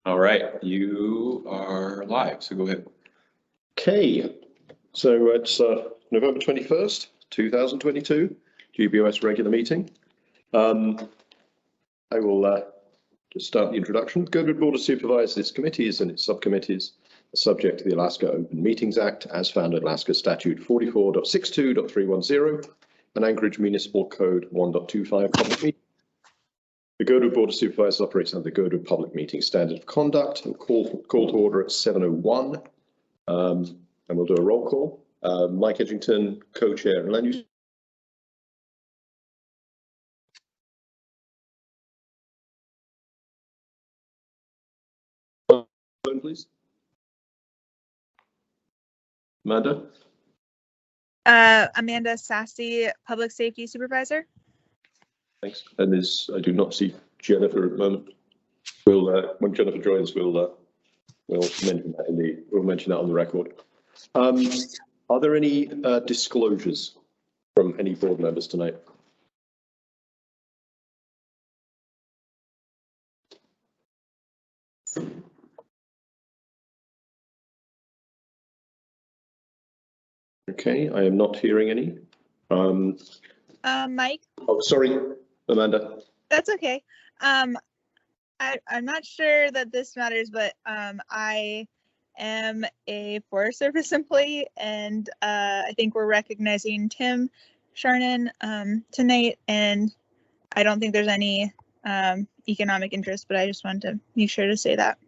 All right, you are live, so go ahead. Okay, so it's November 21st, 2022, GBOS regular meeting. I will just start the introduction. Girdwood Board of Supervisors committees and its subcommittees are subject to the Alaska Open Meetings Act as found in Alaska Statute 44.62.310 and Anchorage Municipal Code 1.25 public meeting. The Girdwood Board of Supervisors operates under the Girdwood Public Meeting Standard of Conduct and call to order at 7:01. And we'll do a roll call. Mike Edgington, co-chair and land use. Please. Amanda? Amanda Sassy, Public Safety Supervisor. Thanks. And I do not see Jennifer at the moment. We'll when Jennifer joins, we'll mention that on the record. Are there any disclosures from any board members tonight? Okay, I am not hearing any. Mike? Oh, sorry, Amanda. That's okay. I'm not sure that this matters, but I am a Forest Service employee, and I think we're recognizing Tim Sharnan tonight, and I don't think there's any economic interest, but I just wanted to make sure to say that.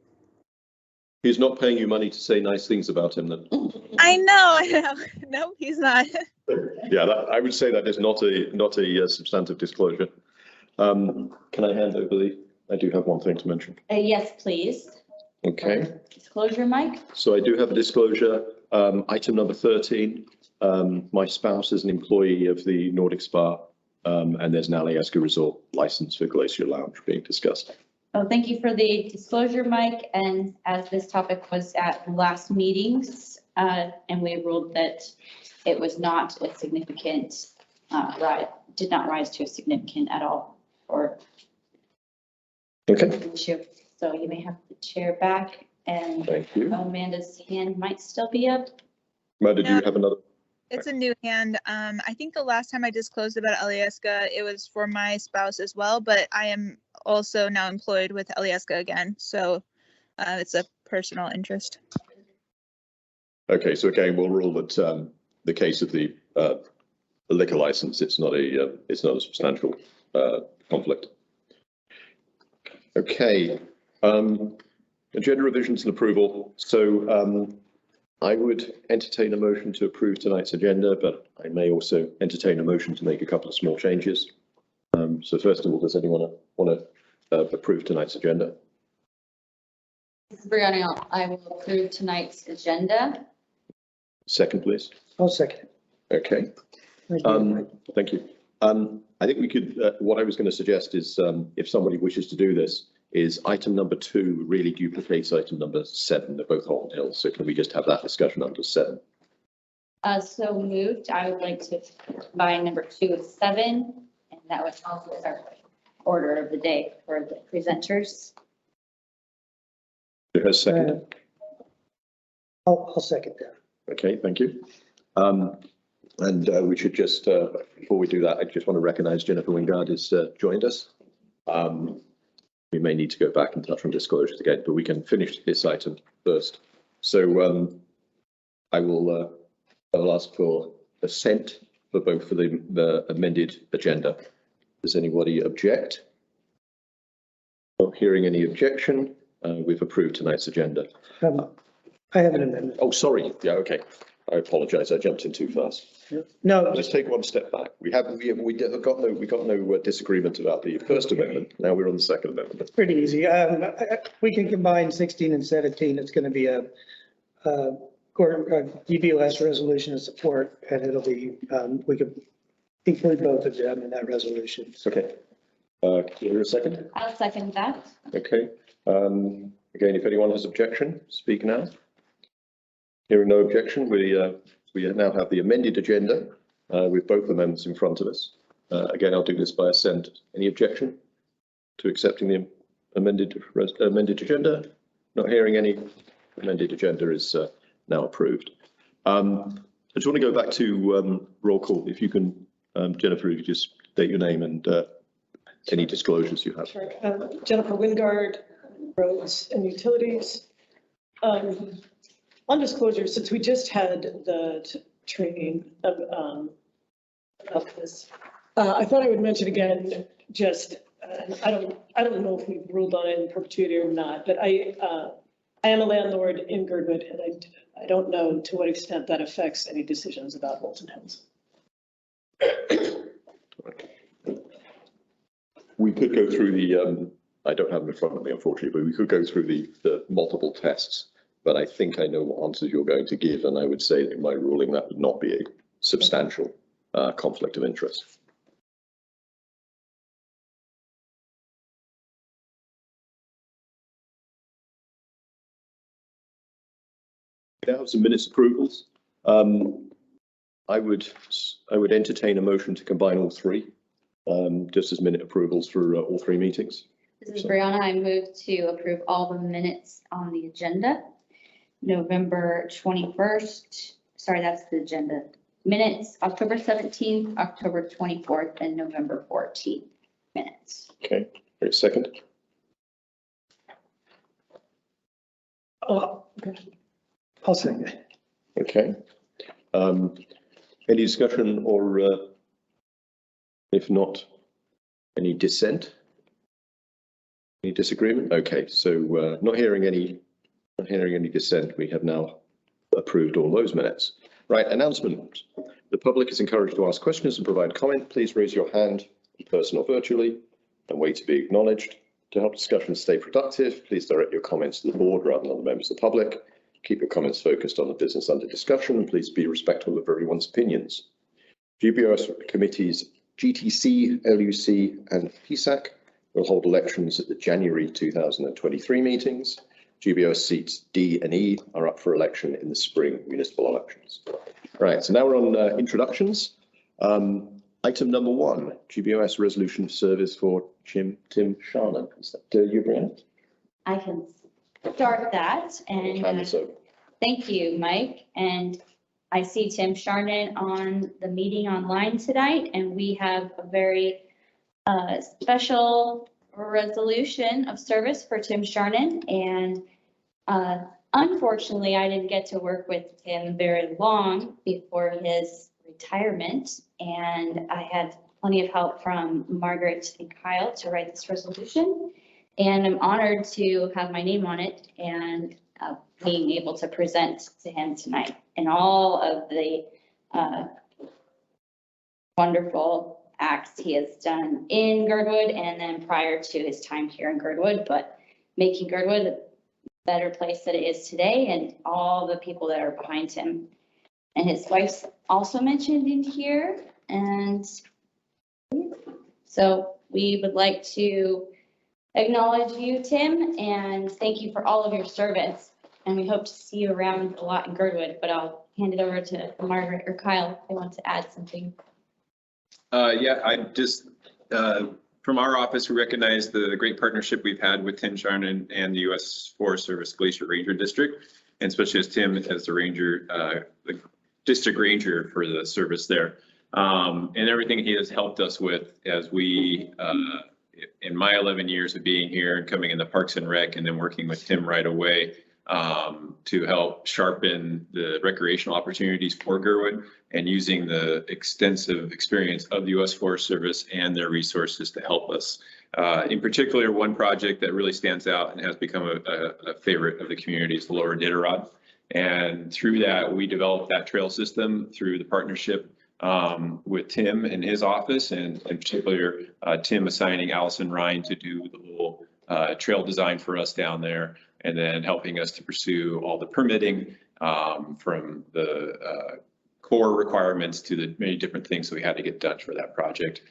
He's not paying you money to say nice things about him then? I know. No, he's not. Yeah, I would say that is not a substantive disclosure. Can I hand over I do have one thing to mention. Yes, please. Okay. Disclosure, Mike. So I do have a disclosure. Item number 13. My spouse is an employee of the Nordic Spa, and there's an Alaska Resort license for Glacier Lounge being discussed. Oh, thank you for the disclosure, Mike. And as this topic was at last meetings, and we ruled that it was not a significant did not rise to a significant at all or Okay. issue. So you may have the chair back, and Thank you. Amanda's hand might still be up. Amanda, do you have another? It's a new hand. I think the last time I disclosed about Alaska, it was for my spouse as well, but I am also now employed with Alaska again. So it's a personal interest. Okay, so again, we'll rule that the case of the liquor license, it's not a substantial conflict. Okay, agenda revisions and approval. So I would entertain a motion to approve tonight's agenda, but I may also entertain a motion to make a couple of small changes. So first of all, does anyone want to approve tonight's agenda? This is Brianna. I will approve tonight's agenda. Second, please. I'll second. Okay. Thank you. I think we could, what I was going to suggest is if somebody wishes to do this, is item number 2 really duplicates item number 7. They're both hot and hills. So can we just have that discussion under 7? So moved. I would like to combine number 2 with 7, and that was also our order of the day for the presenters. Who has second? I'll second that. Okay, thank you. And we should just, before we do that, I just want to recognize Jennifer Wingard has joined us. We may need to go back and touch on disclosures again, but we can finish this item first. So I'll ask for assent for both for the amended agenda. Does anybody object? Not hearing any objection, we've approved tonight's agenda. I have an amendment. Oh, sorry. Yeah, okay. I apologize. I jumped in too fast. No, Let's take one step back. We got no disagreement about the first amendment. Now we're on the second amendment. it's pretty easy. We can combine 16 and 17. It's going to be a DBOS resolution of support, and it'll be, we could include both of them in that resolution. Okay. Can you hear a second? I'll second that. Okay. Again, if anyone has objection, speak now. Hearing no objection, we now have the amended agenda with both amendments in front of us. Again, I'll do this by assent. Any objection to accepting amended agenda? Not hearing any. Amended agenda is now approved. I just want to go back to roll call. If you can, Jennifer, if you just state your name and any disclosures you have. Sure. Jennifer Wingard, Roads and Utilities. On disclosure, since we just had the training of this, I thought I would mention again, just, I don't know if we've ruled on it in perpetuity or not, but I am a landlord in Girdwood, and I don't know to what extent that affects any decisions about Holton Hills. We could go through the, I don't have them in front of me, unfortunately, but we could go through the multiple tests. But I think I know what answers you're going to give, and I would say that in my ruling that would not be a substantial conflict of interest. We now have some minutes approvals. I would entertain a motion to combine all three, just as minute approvals for all three meetings. This is Brianna. I move to approve all the minutes on the agenda. November 21st, sorry, that's the agenda. Minutes, October 17th, October 24th, and November 14th minutes. Okay, great. Second. Oh, I'll second it. Okay. Any discussion or if not, any dissent? Any disagreement? Okay, so not hearing any dissent, we have now approved all those minutes. Right, announcement. The public is encouraged to ask questions and provide comment. Please raise your hand in person or virtually and wait to be acknowledged. To help discussions stay productive, please direct your comments to the board rather than the members of the public. Keep your comments focused on the business under discussion, and please be respectful of everyone's opinions. GBOS committees GTC, LUC and PSAC will hold elections at the January 2023 meetings. GBOS seats D and E are up for election in the spring municipal elections. Right, so now we're on introductions. Item number 1, GBOS resolution of service for Tim Sharnan. Is that you, Brianna? I can start that, and thank you, Mike. And I see Tim Sharnan on the meeting online tonight, and we have a very special resolution of service for Tim Sharnan. And unfortunately, I didn't get to work with him very long before his retirement, and I had plenty of help from Margaret and Kyle to write this resolution. And I'm honored to have my name on it and being able to present to him tonight and all of the wonderful acts he has done in Girdwood and then prior to his time here in Girdwood, but making Girdwood a better place that it is today, and all the people that are behind him. And his wife's also mentioned in here. And so we would like to acknowledge you, Tim, and thank you for all of your service. And we hope to see you around a lot in Girdwood, but I'll hand it over to Margaret or Kyle if they want to add something. Yeah, I just, from our office, we recognize the great partnership we've had with Tim Sharnan and the U.S. Forest Service Glacier Ranger District, and especially as Tim as the ranger, the district ranger for the service there. And everything he has helped us with as we, in my 11 years of being here and coming in the Parks and Rec and then working with Tim right away to help sharpen the recreational opportunities for Girdwood and using the extensive experience of the U.S. Forest Service and their resources to help us. In particular, one project that really stands out and has become a favorite of the community is the Lower Iditarod. And through that, we developed that trail system through the partnership with Tim and his office, and in particular, Tim assigning Allison Ryan to do the whole trail design for us down there, and then helping us to pursue all the permitting from the core requirements to the many different things that we had to get done for that project.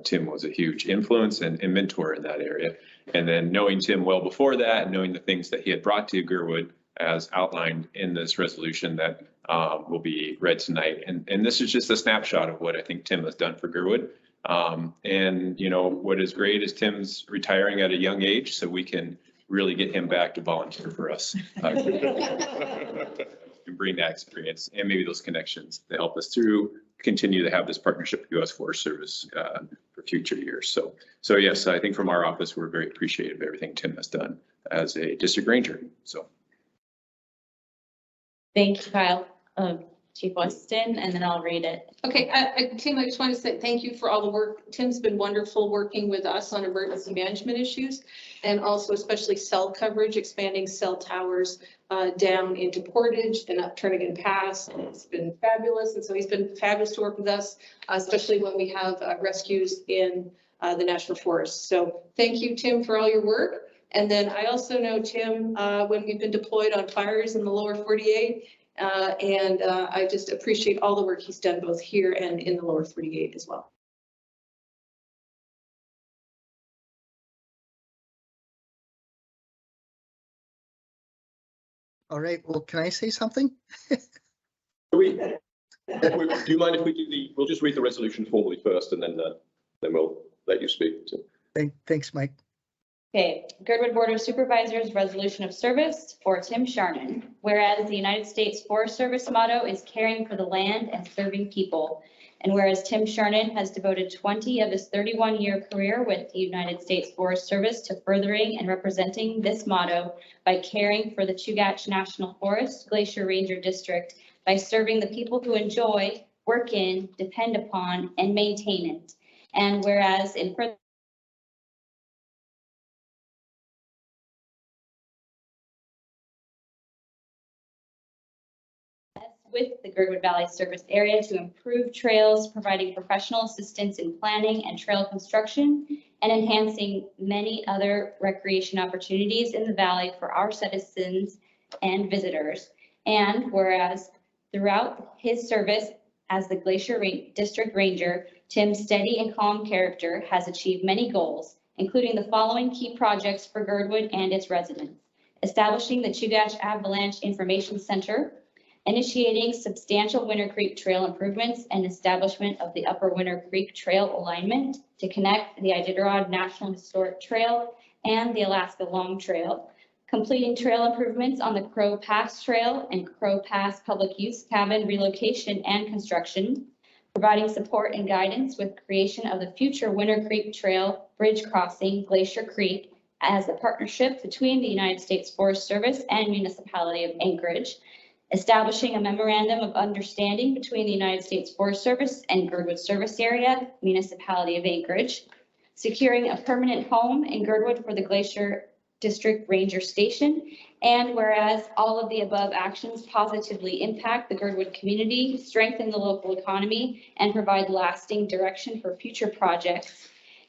Tim was a huge influence and mentor in that area. And then knowing Tim well before that, and knowing the things that he had brought to Girdwood as outlined in this resolution that will be read tonight. And this is just a snapshot of what I think Tim has done for Girdwood. And, you know, what is great is Tim's retiring at a young age, so we can really get him back to volunteer for us. And bring that experience and maybe those connections to help us through, continue to have this partnership with U.S. Forest Service for future years. So yes, I think from our office, we're very appreciative of everything Tim has done as a district ranger. So. Thank you, Kyle. Chief Weston, and then I'll read it. Okay, Tim, I just want to say thank you for all the work. Tim's been wonderful working with us on emergency management issues and also especially cell coverage, expanding cell towers down into Portage and up Turnagain Pass. And it's been fabulous. And so he's been fabulous to work with us, especially when we have rescues in the National Forest. So thank you, Tim, for all your work. And then I also know Tim when we've been deployed on fires in the lower 48. And I just appreciate all the work he's done both here and in the lower 48 as well. All right, well, can I say something? Do you mind if we do we'll just read the resolution formally first and then we'll let you speak. Thanks, Mike. Okay, Girdwood Board of Supervisors Resolution of Service for Tim Sharnan. Whereas the United States Forest Service motto is caring for the land and serving people. And whereas Tim Sharnan has devoted 20 of his 31-year career with the United States Forest Service to furthering and representing this motto by caring for the Chugach National Forest Glacier Ranger District by serving the people who enjoy, work in, depend upon, and maintain it. And whereas in further with the Girdwood Valley Service Area to improve trails, providing professional assistance in planning and trail construction, and enhancing many other recreation opportunities in the valley for our citizens and visitors. And whereas throughout his service as the Glacier District Ranger, Tim's steady and calm character has achieved many goals, including the following key projects for Girdwood and its residents: establishing the Chugach Avalanche Information Center, initiating substantial Winter Creek Trail improvements and establishment of the Upper Winter Creek Trail alignment to connect the Iditarod National Historic Trail and the Alaska Long Trail, completing trail improvements on the Crow Pass Trail and Crow Pass Public Use Cabin relocation and construction, providing support and guidance with creation of the future Winter Creek Trail bridge crossing Glacier Creek as a partnership between the United States Forest Service and Municipality of Anchorage, establishing a memorandum of understanding between the United States Forest Service and Girdwood Service Area, Municipality of Anchorage, securing a permanent home in Girdwood for the Glacier District Ranger Station, and whereas all of the above actions positively impact the Girdwood community, strengthen the local economy, and provide lasting direction for future projects.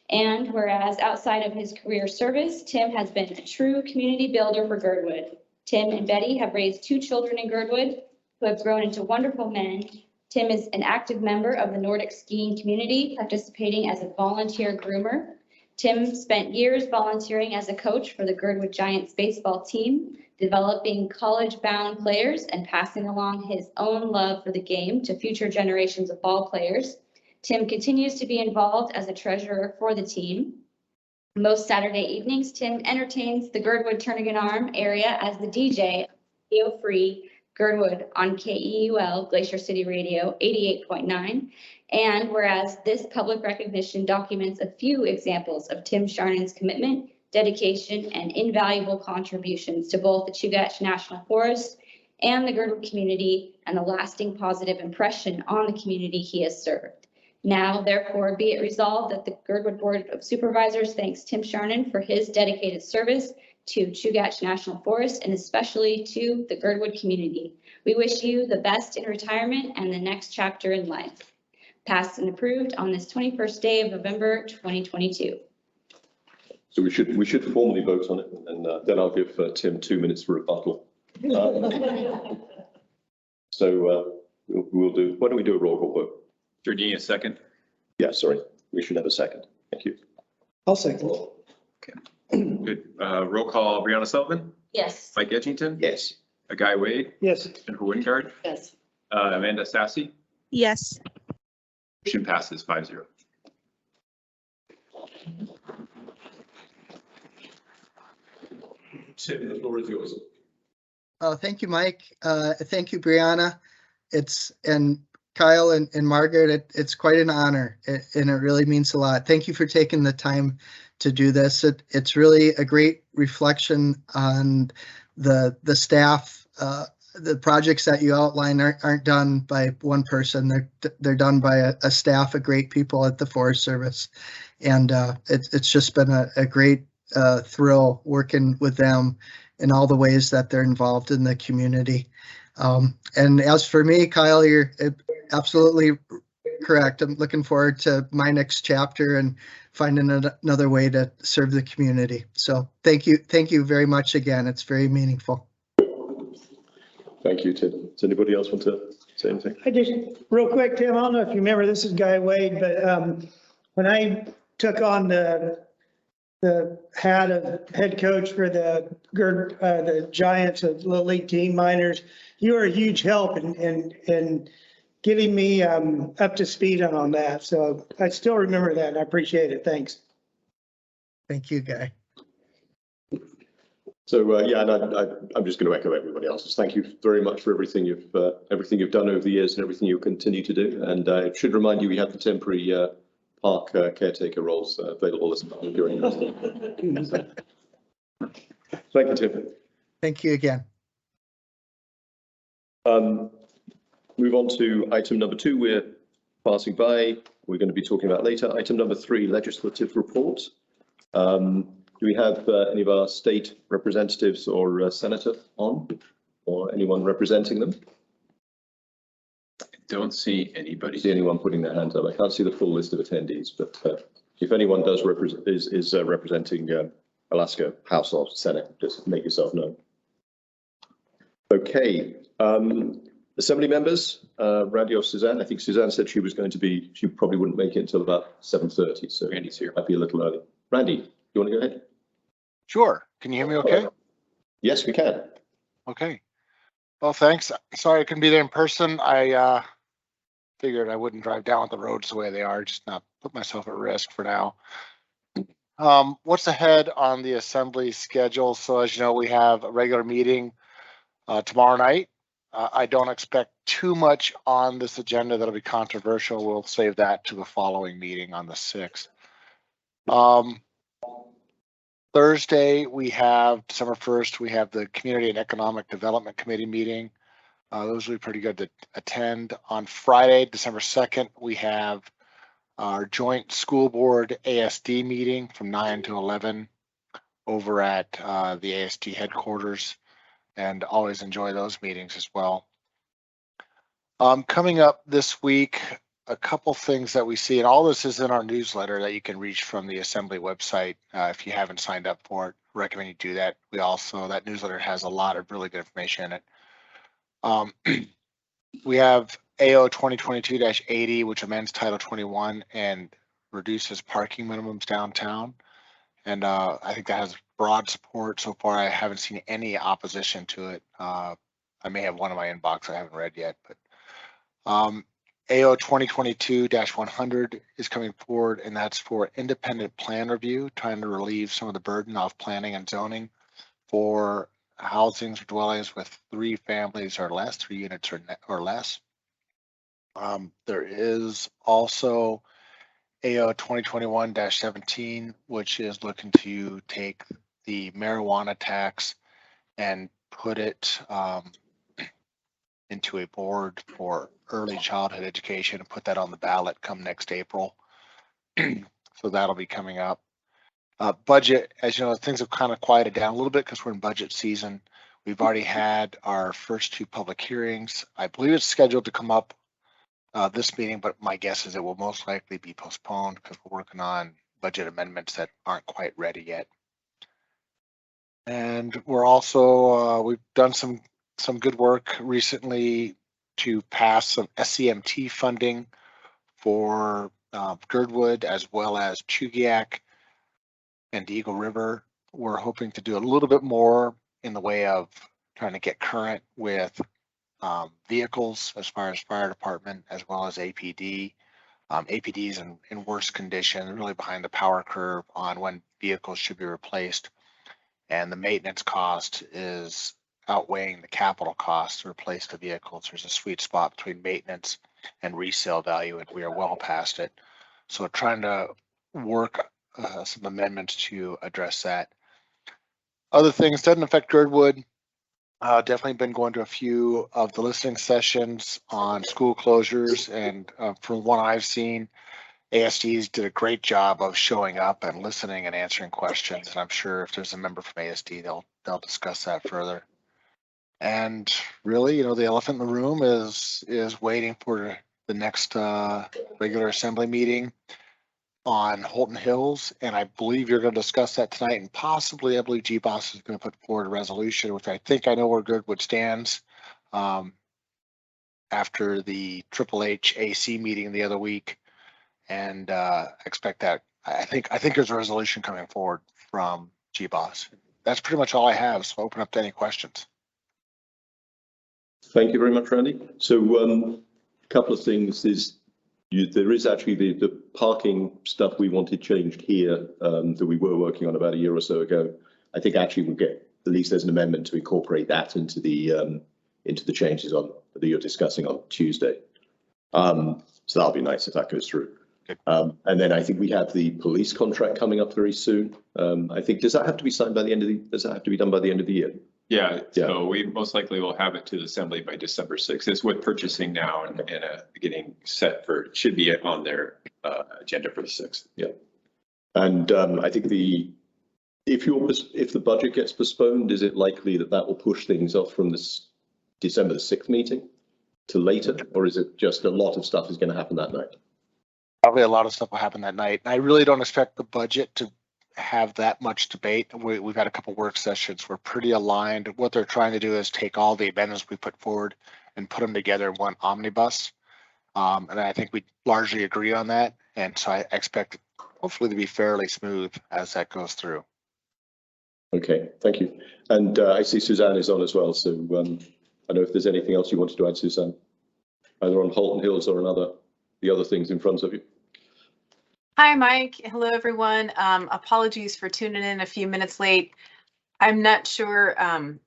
And whereas outside of his career service, Tim has been a true community builder for Girdwood. Tim and Betty have raised 2 children in Girdwood who have grown into wonderful men. Tim is an active member of the Nordic skiing community, participating as a volunteer groomer. Tim spent years volunteering as a coach for the Girdwood Giants baseball team, developing college-bound players and passing along his own love for the game to future generations of ball players. Tim continues to be involved as a treasurer for the team. Most Saturday evenings, Tim entertains the Girdwood Turnagain Arm area as the DJ of Radio Free Girdwood on KEUL Glacier City Radio 88.9. And whereas this public recognition documents a few examples of Tim Sharnan's commitment, dedication, and invaluable contributions to both the Chugach National Forest and the Girdwood community, and the lasting positive impression on the community he has served. Now, therefore, be it resolved that the Girdwood Board of Supervisors thanks Tim Sharnan for his dedicated service to Chugach National Forest and especially to the Girdwood community. We wish you the best in retirement and the next chapter in life. Passed and approved on this 21st day of November 2022. So we should formally vote on it, and then I'll give Tim 2 minutes for rebuttal. So we'll do. Why don't we do a roll call vote? Jordine, a second. Yeah, sorry. We should have a second. Thank you. I'll second. Good. Roll call, Brianna Sullivan, Yes. Mike Edgington, Yes. Guy Wade, Yes. Jennifer Wingard, Yes. Amanda Sassy. Yes. Motion passes 5-0. Tim, the floor is yours. Thank you, Mike. Thank you, Brianna. And Kyle and Margaret, it's quite an honor and it really means a lot. Thank you for taking the time to do this. It's really a great reflection on the staff. The projects that you outline aren't done by one person. They're done by a staff of great people at the Forest Service. And it's just been a great thrill working with them in all the ways that they're involved in the community. And as for me, Kyle, you're absolutely correct. I'm looking forward to my next chapter and finding another way to serve the community. So thank you very much again. It's very meaningful. Thank you, Tim. Does anybody else want to say anything? I just, real quick, Tim, I don't know if you remember, this is Guy Wade, but when I took on the hat of head coach for the Giants of Little League team minors, you were a huge help in getting me up to speed on that. So I still remember that and I appreciate it. Thanks. Thank you, Guy. So yeah, and I'm just going to echo everybody else's. Thank you very much for everything you've done over the years and everything you'll continue to do. And I should remind you, we have the temporary park caretaker roles available as well during this. Thank you, Tim. Thank you again. Move on to item number 2. We're passing by. We're going to be talking about later. Item number 3, legislative report. Do we have any of our state representatives or senator on, or anyone representing them? I don't see anybody. See anyone putting their hands up? I can't see the full list of attendees, but if anyone does is representing Alaska House or Senate, just make yourself known. Okay, assembly members, Randy or Suzanne. I think Suzanne said she probably wouldn't make it until about 7:30, so Randy's here. Might be a little early. Randy, you want to go ahead? Sure. Can you hear me okay? Yes, we can. Okay. Well, thanks. Sorry I couldn't be there in person. I figured I wouldn't drive down with the roads the way they are, just not put myself at risk for now. What's ahead on the assembly schedule? So as you know, we have a regular meeting tomorrow night. I don't expect too much on this agenda that'll be controversial. We'll save that to the following meeting on the 6th. Thursday, we have December 1st, we have the Community and Economic Development Committee meeting. Those will be pretty good to attend. On Friday, December 2nd, we have our joint school board ASD meeting from 9 to 11 over at the ASD headquarters, and always enjoy those meetings as well. Coming up this week, a couple things that we see, and all this is in our newsletter that you can reach from the Assembly website. If you haven't signed up for it, I recommend you do that. That newsletter has a lot of really good information in it. We have AO 2022-80, which amends Title 21 and reduces parking minimums downtown. And I think that has broad support so far. I haven't seen any opposition to it. I may have one in my inbox I haven't read yet, but AO 2022-100 is coming forward, and that's for independent plan review, trying to relieve some of the burden off planning and zoning for housings or dwellings with 3 families or less, 3 units or less. There is also AO 2021-17, which is looking to take the marijuana tax and put it into a board for early childhood education and put that on the ballot come next April. So that'll be coming up. Budget, as you know, things have kind of quieted down a little bit because we're in budget season. We've already had our first 2 public hearings. I believe it's scheduled to come up this meeting, but my guess is it will most likely be postponed because we're working on budget amendments that aren't quite ready yet. And we're also, we've done some good work recently to pass some SCMT funding for Girdwood as well as Chugiak and Eagle River. We're hoping to do a little bit more in the way of trying to get current with vehicles as far as fire department as well as APD. APDs in worse condition, really behind the power curve on when vehicles should be replaced. And the maintenance cost is outweighing the capital cost to replace the vehicles. There's a sweet spot between maintenance and resale value, and we are well past it. So trying to work some amendments to address that. Other things doesn't affect Girdwood. Definitely been going to a few of the listening sessions on school closures, and from what I've seen, ASDs did a great job of showing up and listening and answering questions. And I'm sure if there's a member from ASD, they'll discuss that further. And really, you know, the elephant in the room is waiting for the next regular assembly meeting on Holton Hills, and I believe you're going to discuss that tonight, and possibly I believe GBOS is going to put forward a resolution, which I think I know where Girdwood stands after the Triple H AC meeting the other week, and expect that. I think there's a resolution coming forward from GBOS. That's pretty much all I have, so open up to any questions. Thank you very much, Randy. So a couple of things is there is actually the parking stuff we wanted changed here that we were working on about a year or so ago. I think actually we'll get, at least there's an amendment to incorporate that into the changes on that you're discussing on Tuesday. So that'll be nice if that goes through. And then I think we have the police contract coming up very soon. I think, does that have to be signed by the end of the, does that have to be done by the end of the year? Yeah, so we most likely will have it to the assembly by December 6th. It's with purchasing now and getting set for, should be on their agenda for the 6th. Yeah. And I think if the budget gets postponed, is it likely that will push things off from this December the 6th meeting to later? Or is it just a lot of stuff is going to happen that night? Probably a lot of stuff will happen that night. I really don't expect the budget to have that much debate. We've had a couple work sessions. We're pretty aligned. What they're trying to do is take all the amendments we put forward and put them together in one omnibus. And I think we largely agree on that. And so I expect it hopefully to be fairly smooth as that goes through. Okay, thank you. And I see Suzanne is on as well. So I don't know if there's anything else you wanted to add, Suzanne, either on Holton Hills or the other things in front of you. Hi, Mike. Hello, everyone. Apologies for tuning in a few minutes late. I'm not sure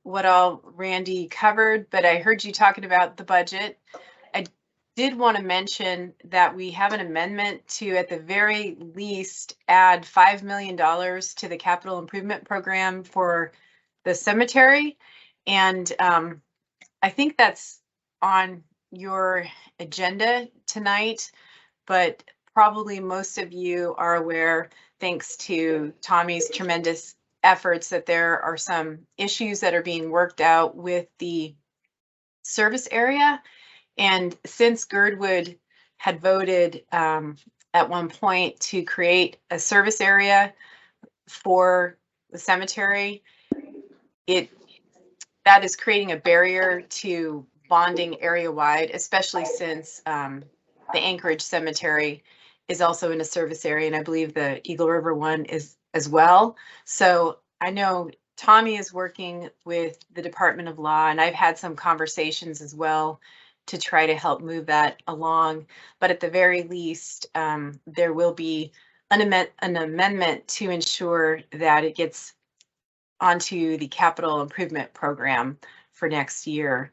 what all Randy covered, but I heard you talking about the budget. I did want to mention that we have an amendment to, at the very least, add $5 million to the capital improvement program for the cemetery. And I think that's on your agenda tonight, but probably most of you are aware, thanks to Tommy's tremendous efforts, that there are some issues that are being worked out with the service area. And since Girdwood had voted at one point to create a service area for the cemetery, that is creating a barrier to bonding area-wide, especially since the Anchorage Cemetery is also in a service area, and I believe the Eagle River one is as well. So I know Tommy is working with the Department of Law, and I've had some conversations as well to try to help move that along. But at the very least, there will be an amendment to ensure that it gets onto the capital improvement program for next year.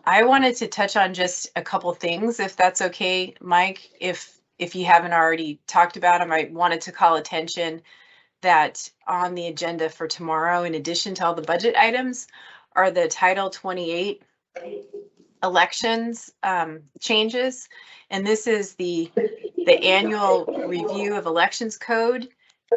I wanted to touch on just a couple things, if that's okay, Mike. If you haven't already talked about them, I wanted to call attention that on the agenda for tomorrow, in addition to all the budget items, are the Title 28 elections changes. And this is the annual review of elections code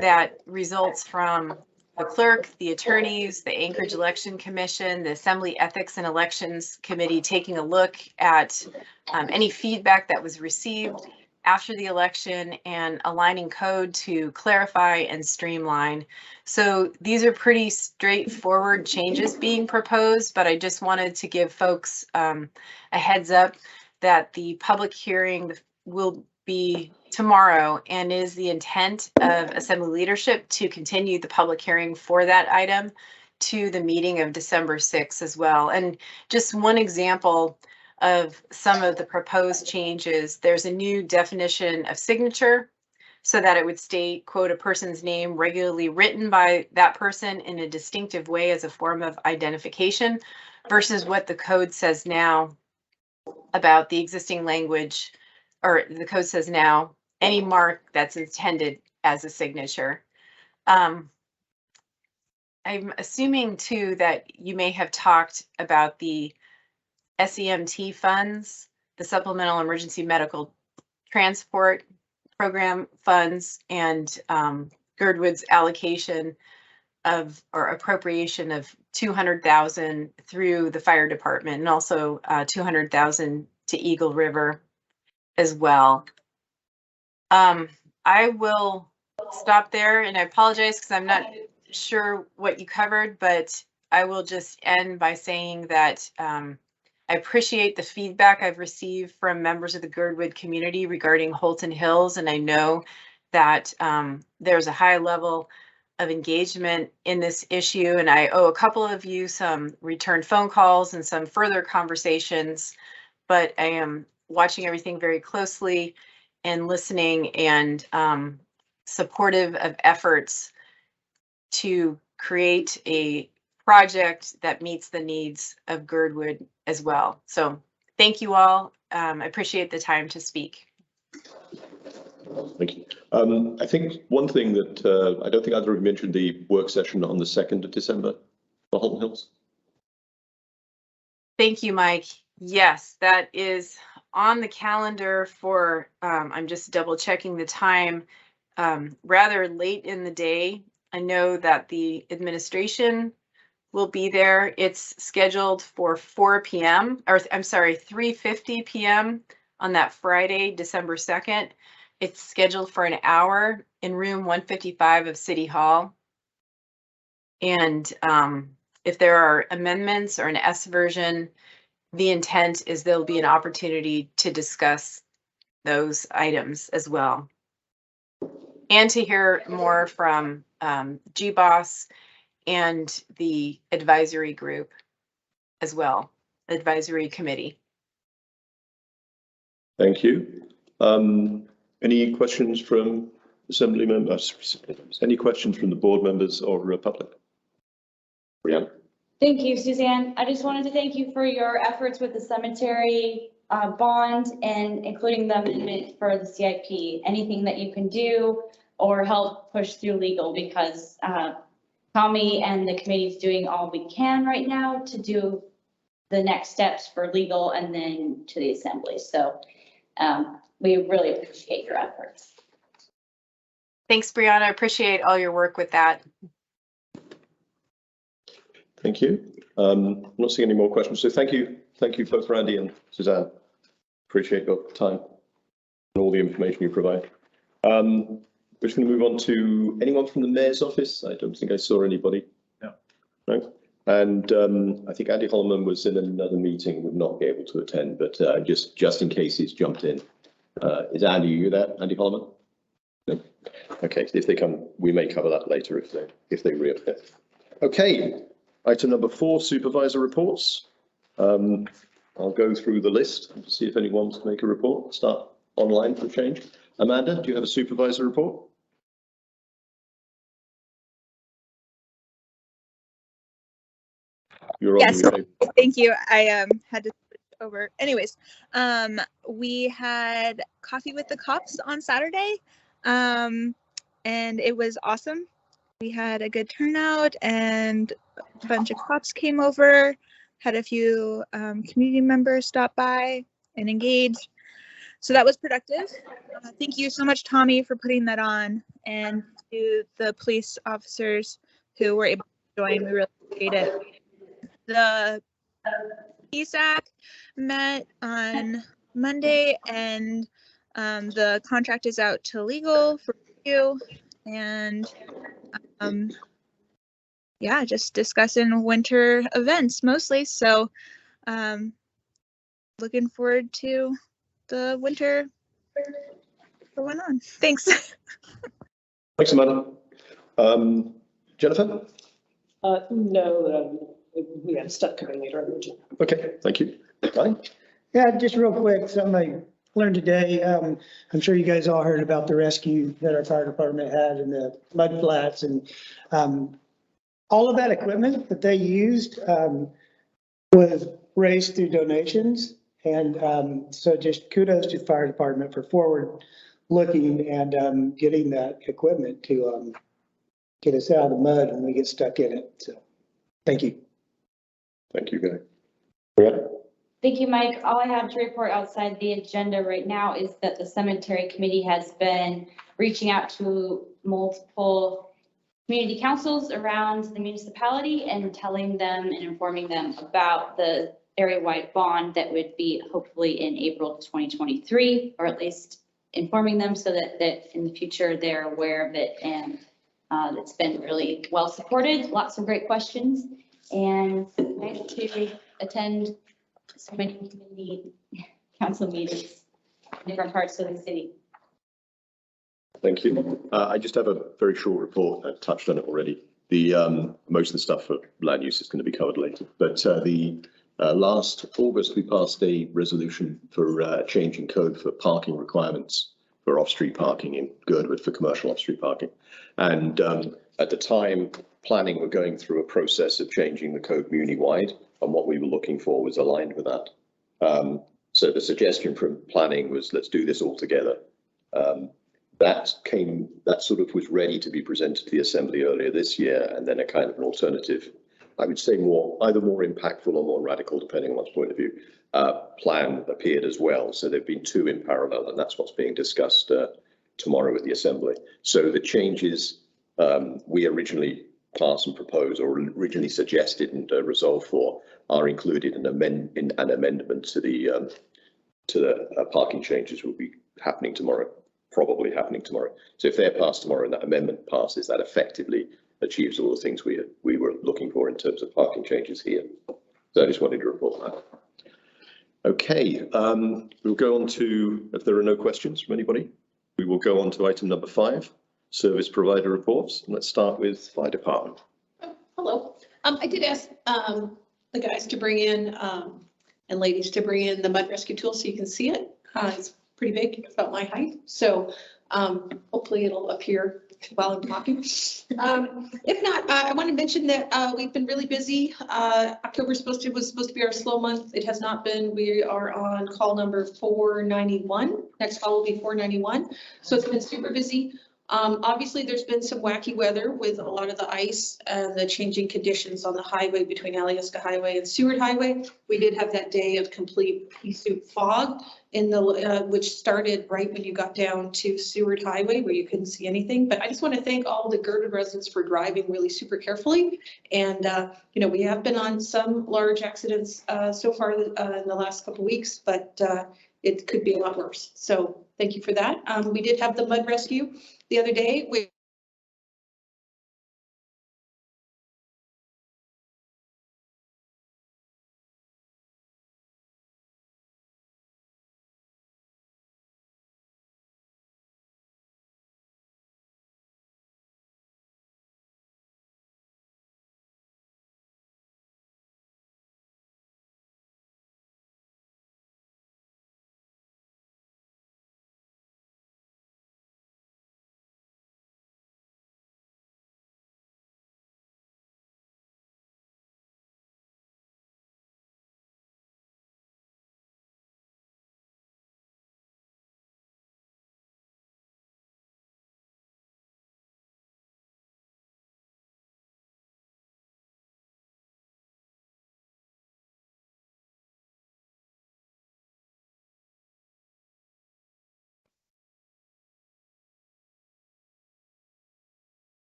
that results from the clerk, the attorneys, the Anchorage Election Commission, the Assembly Ethics and Elections Committee taking a look at any feedback that was received after the election and aligning code to clarify and streamline. So these are pretty straightforward changes being proposed, but I just wanted to give folks a heads up that the public hearing will be tomorrow, and is the intent of Assembly leadership to continue the public hearing for that item to the meeting of December 6th as well. And just one example of some of the proposed changes. There's a new definition of signature so that it would state, quote, a person's name regularly written by that person in a distinctive way as a form of identification, versus what the code says now about the existing language, or the code says now, any mark that's intended as a signature. I'm assuming too that you may have talked about the SEMT funds, the Supplemental Emergency Medical Transport Program funds, and Girdwood's allocation of, or appropriation of, 200,000 through the fire department, and also 200,000 to Eagle River as well. I will stop there, and I apologize because I'm not sure what you covered, but I will just end by saying that I appreciate the feedback I've received from members of the Girdwood community regarding Holton Hills, and I know that there's a high level of engagement in this issue, and I owe a couple of you some return phone calls and some further conversations, but I am watching everything very closely and listening, and supportive of efforts to create a project that meets the needs of Girdwood as well. So thank you all. I appreciate the time to speak. Thank you. I think one thing that I don't think either of you mentioned the work session on the 2nd of December for Holton Hills. Thank you, Mike. Yes, that is on the calendar for, I'm just double checking the time, rather late in the day. I know that the administration will be there. It's scheduled for 4 p.m. or I'm sorry, 3:50 p.m. on that Friday, December 2nd. It's scheduled for an hour in room 155 of City Hall. And if there are amendments or an S version, the intent is there'll be an opportunity to discuss those items as well. And to hear more from GBOS and the advisory group as well, advisory committee. Thank you. Any questions from Assembly members? Any questions from the board members or public? Brianna? Thank you, Suzanne. I just wanted to thank you for your efforts with the cemetery bond and including the amendment for the CIP. Anything that you can do or help push through legal, because Tommy and the committee is doing all we can right now to do the next steps for legal and then to the assembly. So we really appreciate your efforts. Thanks, Brianna. I appreciate all your work with that. Thank you. I'm not seeing any more questions. So thank you both, Randy and Suzanne. Appreciate your time and all the information you provide. We're just going to move on to anyone from the Mayor's office. I don't think I saw anybody. No. And I think Andy Holloman was in another meeting, would not be able to attend, but just in case he's jumped in. Is Andy, you there, Andy Holloman? No. Okay, if they come, we may cover that later if they reappear. Okay, item number 4, supervisor reports. I'll go through the list and see if anyone wants to make a report. Start online for a change. Amanda, do you have a supervisor report? You're on Yes, mute. thank you. I had to switch over. Anyways, we had coffee with the cops on Saturday, and it was awesome. We had a good turnout, and a bunch of cops came over, had a few community members stop by and engage. So that was productive. Thank you so much, Tommy, for putting that on, and to the police officers who were able to join. We really appreciate it. The PSAC met on Monday, and the contract is out to legal for review, and yeah, just discussing winter events mostly. So looking forward to the winter going on. Thanks. Thanks, Amanda. Jennifer? No, we have stuff coming later. Okay, thank you. Fine. Yeah, just real quick, something I learned today. I'm sure you guys all heard about the rescue that our fire department had in the mud flats, and all of that equipment that they used was raised through donations. And so just kudos to the fire department for forward looking and getting that equipment to get us out of the mud when we get stuck in it. So thank you. Thank you, Guy. Brianna? Thank you, Mike. All I have to report outside the agenda right now is that the cemetery committee has been reaching out to multiple community councils around the municipality and telling them and informing them about the area-wide bond that would be hopefully in April 2023, or at least informing them so that in the future they're aware of it. And it's been really well supported, lots of great questions, and nice to attend so many community council meetings in different parts of the city. Thank you. I just have a very short report. I touched on it already. The most of the stuff for land use is going to be covered later. But last August, we passed a resolution for changing code for parking requirements for off-street parking in Girdwood for commercial off-street parking. And at the time, planning were going through a process of changing the code muni-wide, and what we were looking for was aligned with that. So the suggestion from planning was, let's do this all together. That sort of was ready to be presented to the Assembly earlier this year, and then a kind of an alternative, I would say either more impactful or more radical, depending on one's point of view, plan appeared as well. So there've been two in parallel, and that's what's being discussed tomorrow at the Assembly. So the changes we originally passed and proposed, or originally suggested and resolved for, are included in an amendment to the parking changes will be happening tomorrow. Probably happening tomorrow. So if they're passed tomorrow and that amendment passes, that effectively achieves all the things we were looking for in terms of parking changes here. So I just wanted to report that. Okay, we'll go on to, if there are no questions from anybody, we will go on to item number 5, service provider reports. And let's start with fire department. Oh, hello. I did ask the guys to bring in and ladies to bring in the mud rescue tool so you can see it. It's pretty big, about my height. So hopefully it'll appear while I'm talking. If not, I want to mention that we've been really busy. October was supposed to be our slow month. It has not been. We are on call number 491. Next call will be 491. So it's been super busy. Obviously, there's been some wacky weather with a lot of the ice and the changing conditions on the highway between Alyeska Highway and Seward Highway. We did have that day of complete pea soup fog in the which started right when you got down to Seward Highway where you couldn't see anything. But I just want to thank all the Girdwood residents for driving really super carefully. And you know, we have been on some large accidents so far in the last couple of weeks, but it could be a lot worse. So thank you for that. We did have the mud rescue the other day.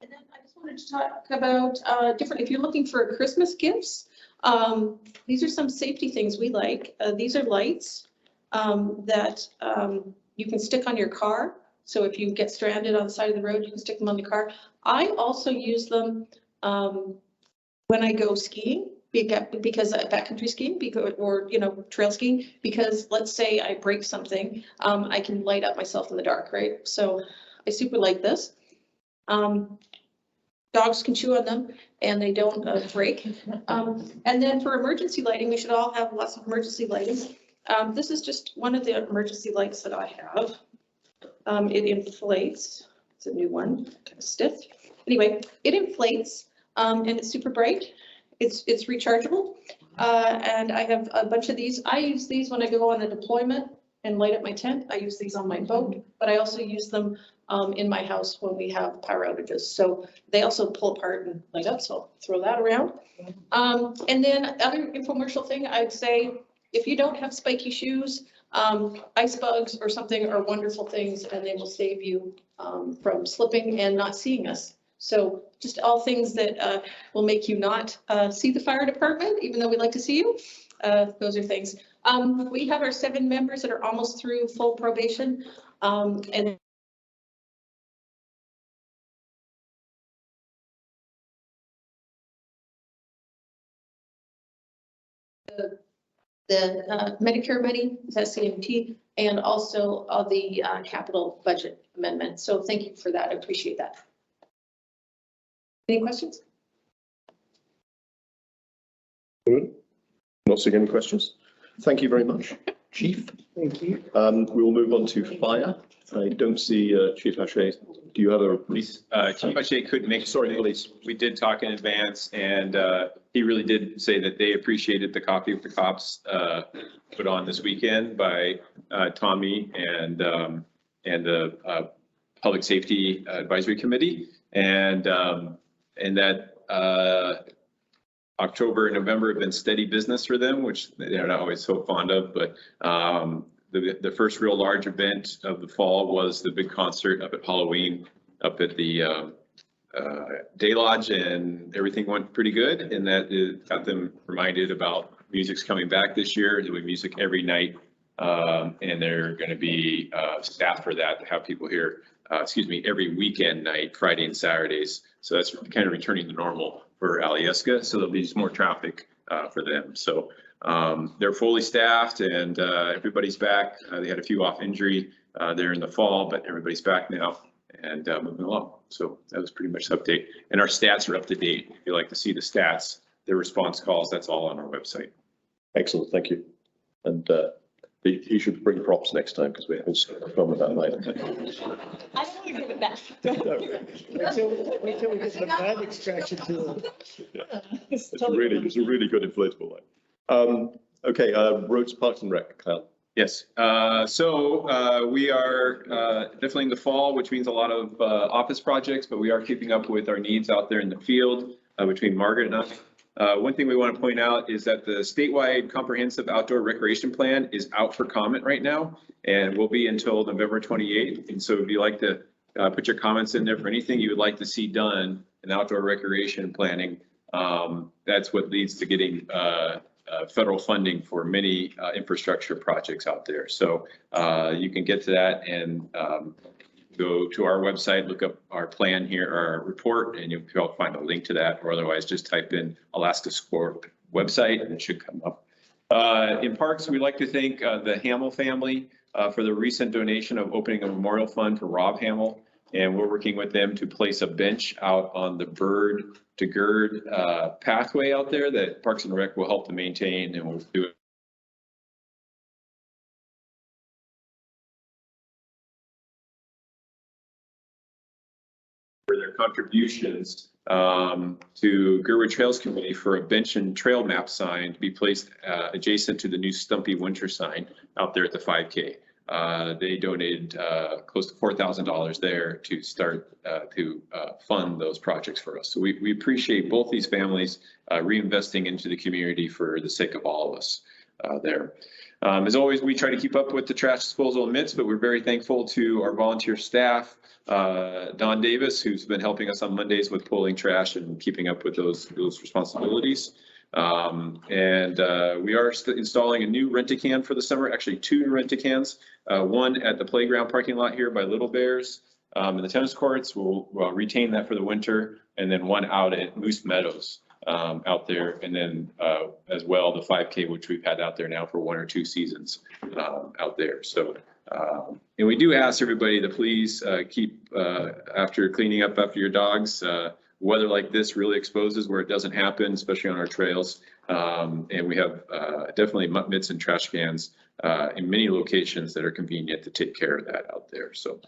And then I just wanted to talk about if you're looking for Christmas gifts, these are some safety things we like. These are lights that you can stick on your car. So if you get stranded on the side of the road, you can stick them on the car. I also use them when I go skiing, because backcountry skiing, or trail skiing, because let's say I break something, I can light up myself in the dark, right? So I super like this. Dogs can chew on them and they don't break. And then for emergency lighting, we should all have lots of emergency lighting. This is just one of the emergency lights that I have. It inflates. It's a new one, kind of stiff. Anyway, it inflates and it's super bright. It's rechargeable. And I have a bunch of these. I use these when I go on a deployment and light up my tent. I use these on my boat, but I also use them in my house when we have power outages. So they also pull apart and light up, so I'll throw that around. And then other infomercial thing, I'd say, if you don't have spiky shoes, ice bugs or something are wonderful things and they will save you from slipping and not seeing us. So just all things that will make you not see the fire department, even though we'd like to see you. Those are things. We have our 7 members that are almost through full probation. And the Medicare money is SCMP, and also all the capital budget amendment. So thank you for that. I appreciate that. Any questions? Good. Not seeing any questions. Thank you very much, Chief. Thank you. We will move on to fire. I don't see Chief Hache. Do you have a Police, Chief Hache couldn't make. Sorry, police. We did talk in advance and he really did say that they appreciated the coffee with the cops put on this weekend by Tommy and the Public Safety Advisory Committee. And that October and November have been steady business for them, which they're not always so fond of, but the first real large event of the fall was the big concert up at Halloween up at the Day Lodge, and everything went pretty good, and that it got them reminded about music's coming back this year, doing music every night, and they're going to be staff for that to have people here, every weekend night, Friday and Saturdays. So that's kind of returning to normal for Alyeska, so there'll be some more traffic for them. So they're fully staffed and everybody's back. They had a few off injury there in the fall, but everybody's back now and moving along. So that was pretty much the update. And our stats are up to date. If you like to see the stats, the response calls, that's all on our website. excellent? Thank you. And you should bring props next time because we haven't fun with that night. I don't want to give it back. Wait till we get the bad extraction tool. It's a really good inflatable light. Okay, roads, parks and rec, Kyle. Yes, so we are definitely in the fall, which means a lot of office projects, but we are keeping up with our needs out there in the field between Margaret and I. One thing we want to point out is that the statewide comprehensive outdoor recreation plan is out for comment right now and will be until November 28th. And so if you'd like to put your comments in there for anything you would like to see done in outdoor recreation planning, that's what leads to getting federal funding for many infrastructure projects out there. So you can get to that and go to our website, look up our plan here, our report, and you'll find a link to that, or otherwise just type in Alaska Sport website and it should come up. In parks, we'd like to thank the Hamill family for the recent donation of opening a memorial fund for Rob Hamill. And we're working with them to place a bench out on the Bird to Gird pathway out there that Parks and Rec will help to maintain, and we'll do it. For their contributions to Girdwood Trails Committee for a bench and trail map sign to be placed adjacent to the new Stumpy Winter sign out there at the 5K. They donated close to $4,000 there to start to fund those projects for us. So we appreciate both these families reinvesting into the community for the sake of all of us there. As always, we try to keep up with the trash disposal admits, but we're very thankful to our volunteer staff, Don Davis, who's been helping us on Mondays with pulling trash and keeping up with those responsibilities. We are installing a new rent-a-can for the summer, actually 2 rent-a-cans, one at the playground parking lot here by Little Bears in the tennis courts. We'll retain that for the winter, and then one out at Moose Meadows out there. And then as well, the 5K, which we've had out there now for 1 or 2 seasons out there. So, and we do ask everybody to please keep, after cleaning up after your dogs, weather like this really exposes where it doesn't happen, especially on our trails. And we have definitely muck mitts and trash cans in many locations that are convenient to take care of that out there. So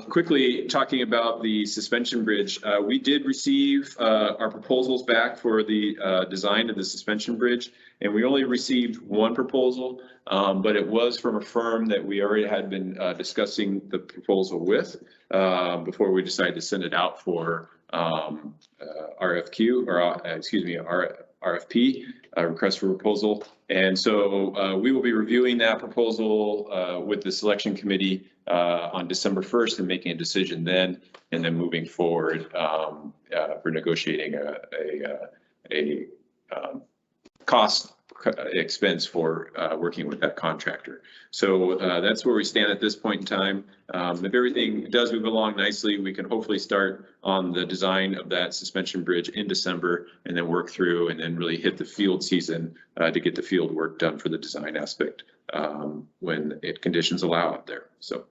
quickly talking about the suspension bridge, we did receive our proposals back for the design of the suspension bridge, and we only received one proposal, but it was from a firm that we already had been discussing the proposal with before we decided to send it out for RFQ, or excuse me, RFP, request for proposal. And so we will be reviewing that proposal with the selection committee on December 1st and making a decision then, and then moving forward for negotiating a cost expense for working with that contractor. So that's where we stand at this point in time. If everything does move along nicely, we can hopefully start on the design of that suspension bridge in December, and then work through and then really hit the field season to get the field work done for the design aspect when conditions allow out there. So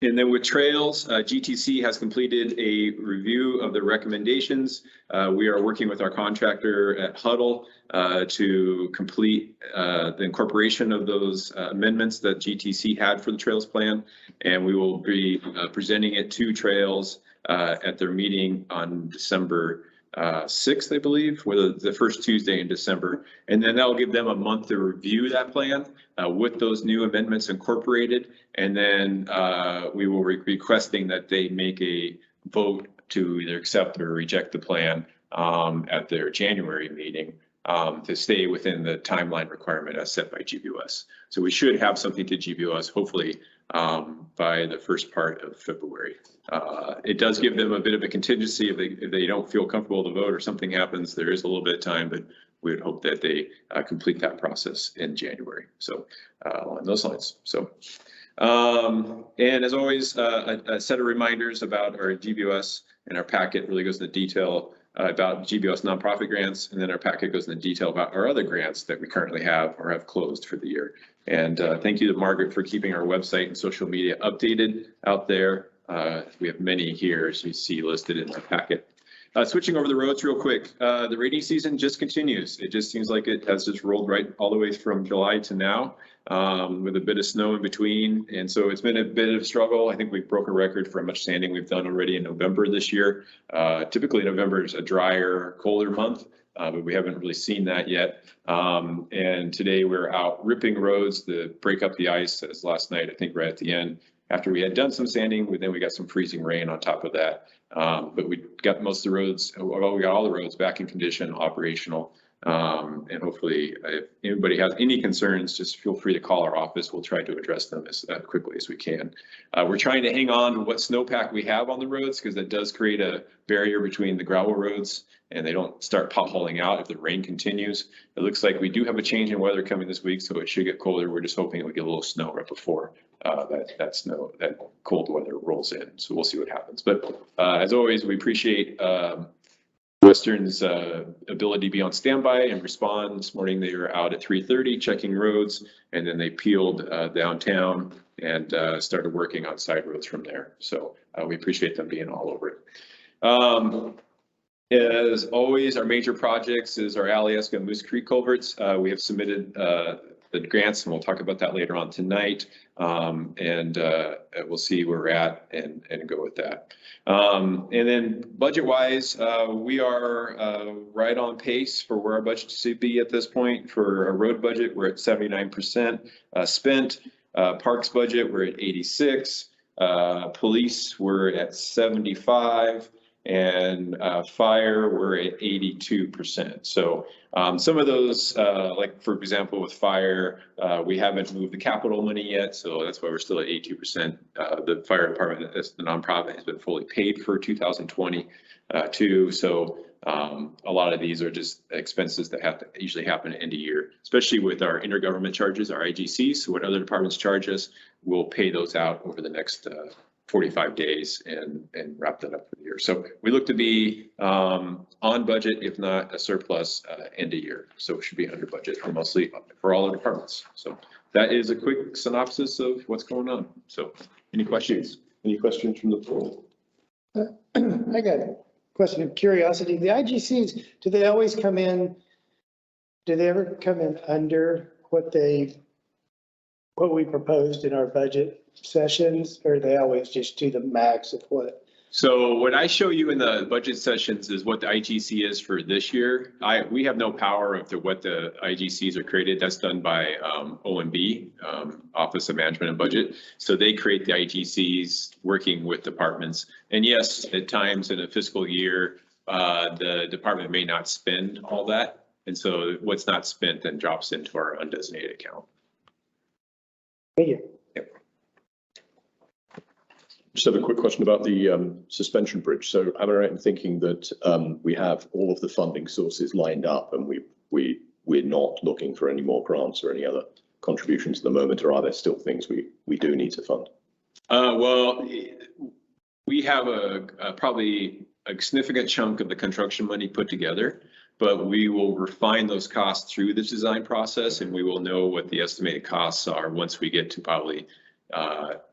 and then with trails, GTC has completed a review of the recommendations. We are working with our contractor at Huddle to complete the incorporation of those amendments that GTC had for the trails plan. And we will be presenting it to Trails at their meeting on December 6th, I believe, or the first Tuesday in December. And then that'll give them a month to review that plan with those new amendments incorporated. And then we will be requesting that they make a vote to either accept or reject the plan at their January meeting to stay within the timeline requirement as set by GBOS. So we should have something to GBOS hopefully by the first part of February. It does give them a bit of a contingency if they don't feel comfortable to vote or something happens, there is a little bit of time, but we would hope that they complete that process in January. So along those lines. So and as always, a set of reminders about our GBOS, and our packet really goes into detail about GBOS nonprofit grants, and then our packet goes into detail about our other grants that we currently have or have closed for the year. And thank you to Margaret for keeping our website and social media updated out there. We have many here, as you see listed in the packet. Switching over the roads real quick, the rainy season just continues. It just seems like it has just rolled right all the way from July to now with a bit of snow in between. And so it's been a bit of a struggle. I think we broke a record for how much sanding we've done already in November this year. Typically November is a drier, colder month, but we haven't really seen that yet. And today we're out ripping roads to break up the ice, as last night, I think right at the end. After we had done some sanding, then we got some freezing rain on top of that. But we got most of the roads, well, we got all the roads back in condition, operational. And hopefully if anybody has any concerns, just feel free to call our office. We'll try to address them as quickly as we can. We're trying to hang on to what snowpack we have on the roads, because that does create a barrier between the gravel roads and they don't start potholing out if the rain continues. It looks like we do have a change in weather coming this week, so it should get colder. We're just hoping we get a little snow right before that cold weather rolls in. So we'll see what happens. But as always, we appreciate Western's ability to be on standby and respond. This morning they were out at 3:30 checking roads, and then they peeled downtown and started working on side roads from there. So we appreciate them being all over it. As always, our major projects is our Alyeska and Moose Creek culverts. We have submitted the grants, and we'll talk about that later on tonight. And we'll see where we're at and go with that. And then budget wise, we are right on pace for where our budget should be at this point. For a road budget, we're at 79% spent. Parks budget, we're at 86. Police, we're at 75. And fire, we're at 82%. So some of those, like for example, with fire, we haven't moved the capital money yet, so that's why we're still at 82%. The fire department, as the nonprofit, has been fully paid for 2022. So a lot of these are just expenses that have to usually happen at end of year, especially with our intergovernment charges, our IGCs. So what other departments charge us, we'll pay those out over the next 45 days and wrap that up for the year. So we look to be on budget, if not a surplus end of year. So it should be under budget for mostly for all the departments. So that is a quick synopsis of what's going on. So any questions? Any questions from the floor? I got a question of curiosity. The IGCs, do they always come in? Do they ever come in under what we proposed in our budget sessions, or they always just do the max of what? So what I show you in the budget sessions is what the IGC is for this year. We have no power of what the IGCs are created. That's done by OMB, Office of Management and Budget. So they create the IGCs working with departments. And yes, at times in a fiscal year, the department may not spend all that. And so what's not spent then drops into our undesignated account. Thank you. Just have a quick question about the suspension bridge. So am I right in thinking that we have all of the funding sources lined up and we're not looking for any more grants or any other contributions at the moment, or are there still things we do need to fund? Well, we have probably a significant chunk of the construction money put together, but we will refine those costs through the design process, and we will know what the estimated costs are once we get to probably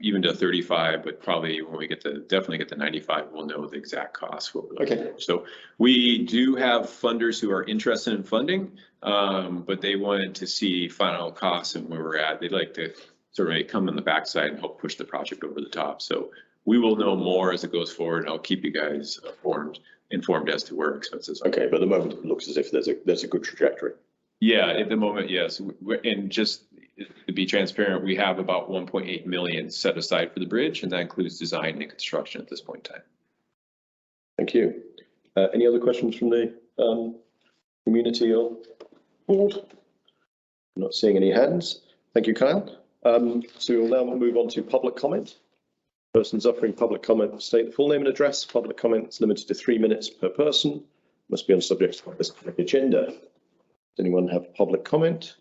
even to 35, but probably when we definitely get to 95, we'll know the exact cost. Okay. So we do have funders who are interested in funding, but they wanted to see final costs and where we're at. They'd like to sort of come on the backside and help push the project over the top. So we will know more as it goes forward, and I'll keep you guys informed as to where expenses are. Okay, but at the moment it looks as if there's a good trajectory. Yeah, at the moment, yes. And just to be transparent, we have about 1.8 million set aside for the bridge, and that includes design and construction at this point in time. Thank you. Any other questions from the community or board? I'm not seeing any hands. Thank you, Kyle. So we'll now move on to public comment. Persons offering public comment state the full name and address. Public comment is limited to 3 minutes per person. Must be on subject to this agenda. Does anyone have public comment?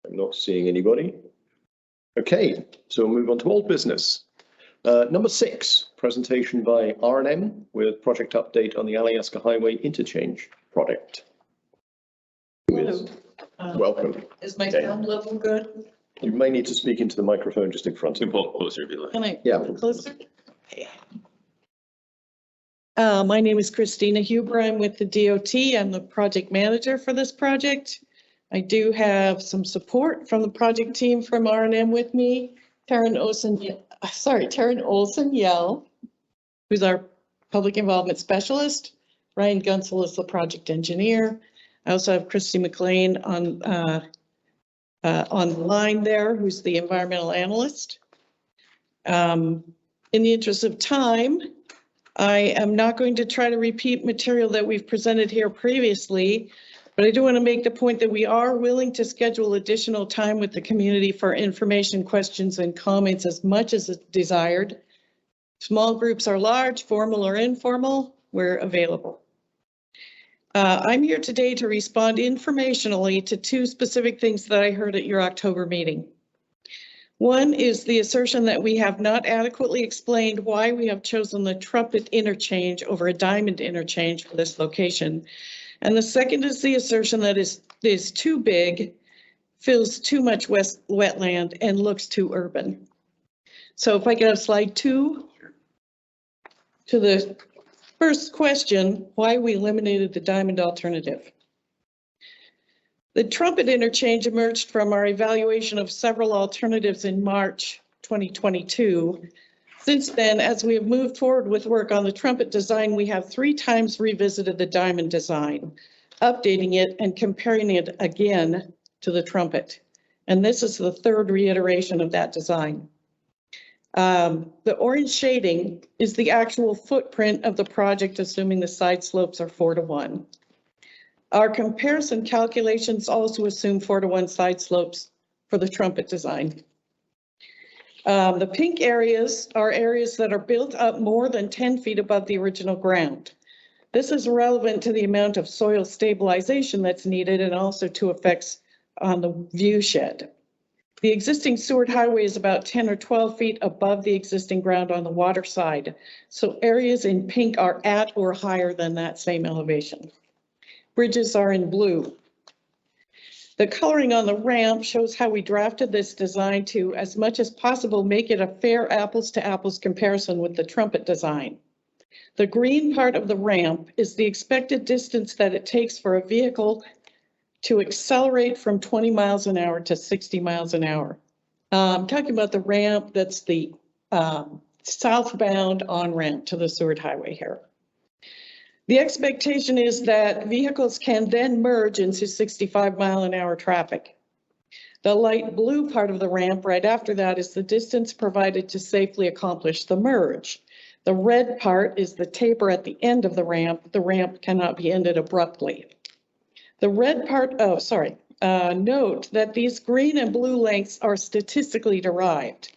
I'm not seeing anybody. Okay, so we'll move on to old business. Number 6, presentation by R&M with project update on the Alaska Highway Interchange project. Welcome. Is my sound level good? You may need to speak into the microphone just in front of you. Pull it closer if you like. Can I Yeah. pull it closer? Okay. My name is Christina Huber. I'm with the DOT. I'm the project manager for this project. I do have some support from the project team from R&M with me. Taryn Olson Yell, who's our public involvement specialist. Ryan Gunsel is the project engineer. I also have Christy McLean on the line there, who's the environmental analyst. In the interest of time, I am not going to try to repeat material that we've presented here previously, but I do want to make the point that we are willing to schedule additional time with the community for information, questions, and comments as much as desired. Small groups are large, formal or informal, we're available. I'm here today to respond informationally to 2 specific things that I heard at your October meeting. One is the assertion that we have not adequately explained why we have chosen the Trumpet interchange over a Diamond interchange for this location. And the second is the assertion that is too big, fills too much wetland, and looks too urban. So if I could have slide 2 to the first question, why we eliminated the Diamond alternative. The Trumpet interchange emerged from our evaluation of several alternatives in March 2022. Since then, as we have moved forward with work on the Trumpet design, we have 3 times revisited the Diamond design, updating it and comparing it again to the Trumpet. And this is the 3rd reiteration of that design. The orange shading is the actual footprint of the project, assuming the side slopes are 4:1. Our comparison calculations also assume 4:1 side slopes for the Trumpet design. The pink areas are areas that are built up more than 10 feet above the original ground. This is relevant to the amount of soil stabilization that's needed and also to effects on the view shed. The existing Seward Highway is about 10 or 12 feet above the existing ground on the water side. So areas in pink are at or higher than that same elevation. Bridges are in blue. The coloring on the ramp shows how we drafted this design to, as much as possible, make it a fair apples to apples comparison with the trumpet design. The green part of the ramp is the expected distance that it takes for a vehicle to accelerate from 20 miles an hour to 60 miles an hour. I'm talking about the ramp that's the southbound on-ramp to the Seward Highway here. The expectation is that vehicles can then merge into 65-mile-an-hour traffic. The light blue part of the ramp right after that is the distance provided to safely accomplish the merge. The red part is the taper at the end of the ramp. The ramp cannot be ended abruptly. The red part, note that these green and blue lengths are statistically derived.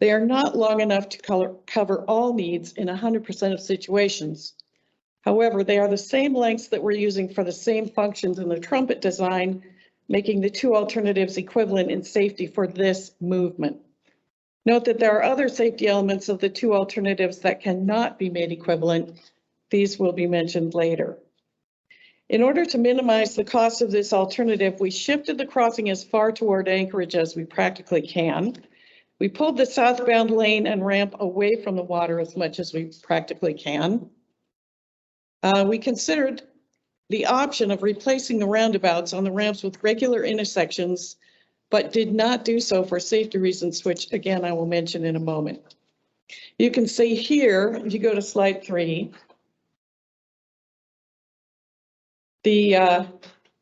They are not long enough to cover all needs in 100% of situations. However, they are the same lengths that we're using for the same functions in the trumpet design, making the two alternatives equivalent in safety for this movement. Note that there are other safety elements of the two alternatives that cannot be made equivalent. These will be mentioned later. In order to minimize the cost of this alternative, we shifted the crossing as far toward Anchorage as we practically can. We pulled the southbound lane and ramp away from the water as much as we practically can. We considered the option of replacing the roundabouts on the ramps with regular intersections, but did not do so for safety reasons, which again, I will mention in a moment. You can see here, if you go to slide 3, the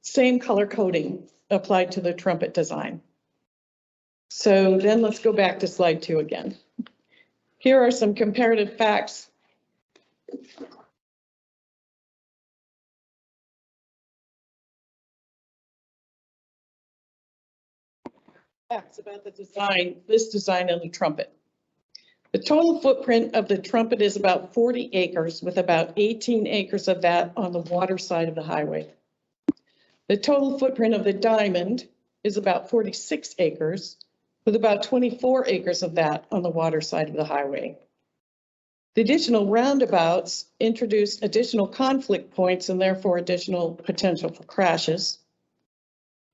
same color coding applied to the trumpet design. So then let's go back to slide 2 again. Here are some comparative facts. Facts about the design, this design of the trumpet. The total footprint of the trumpet is about 40 acres, with about 18 acres of that on the water side of the highway. The total footprint of the diamond is about 46 acres, with about 24 acres of that on the water side of the highway. The additional roundabouts introduced additional conflict points and therefore additional potential for crashes.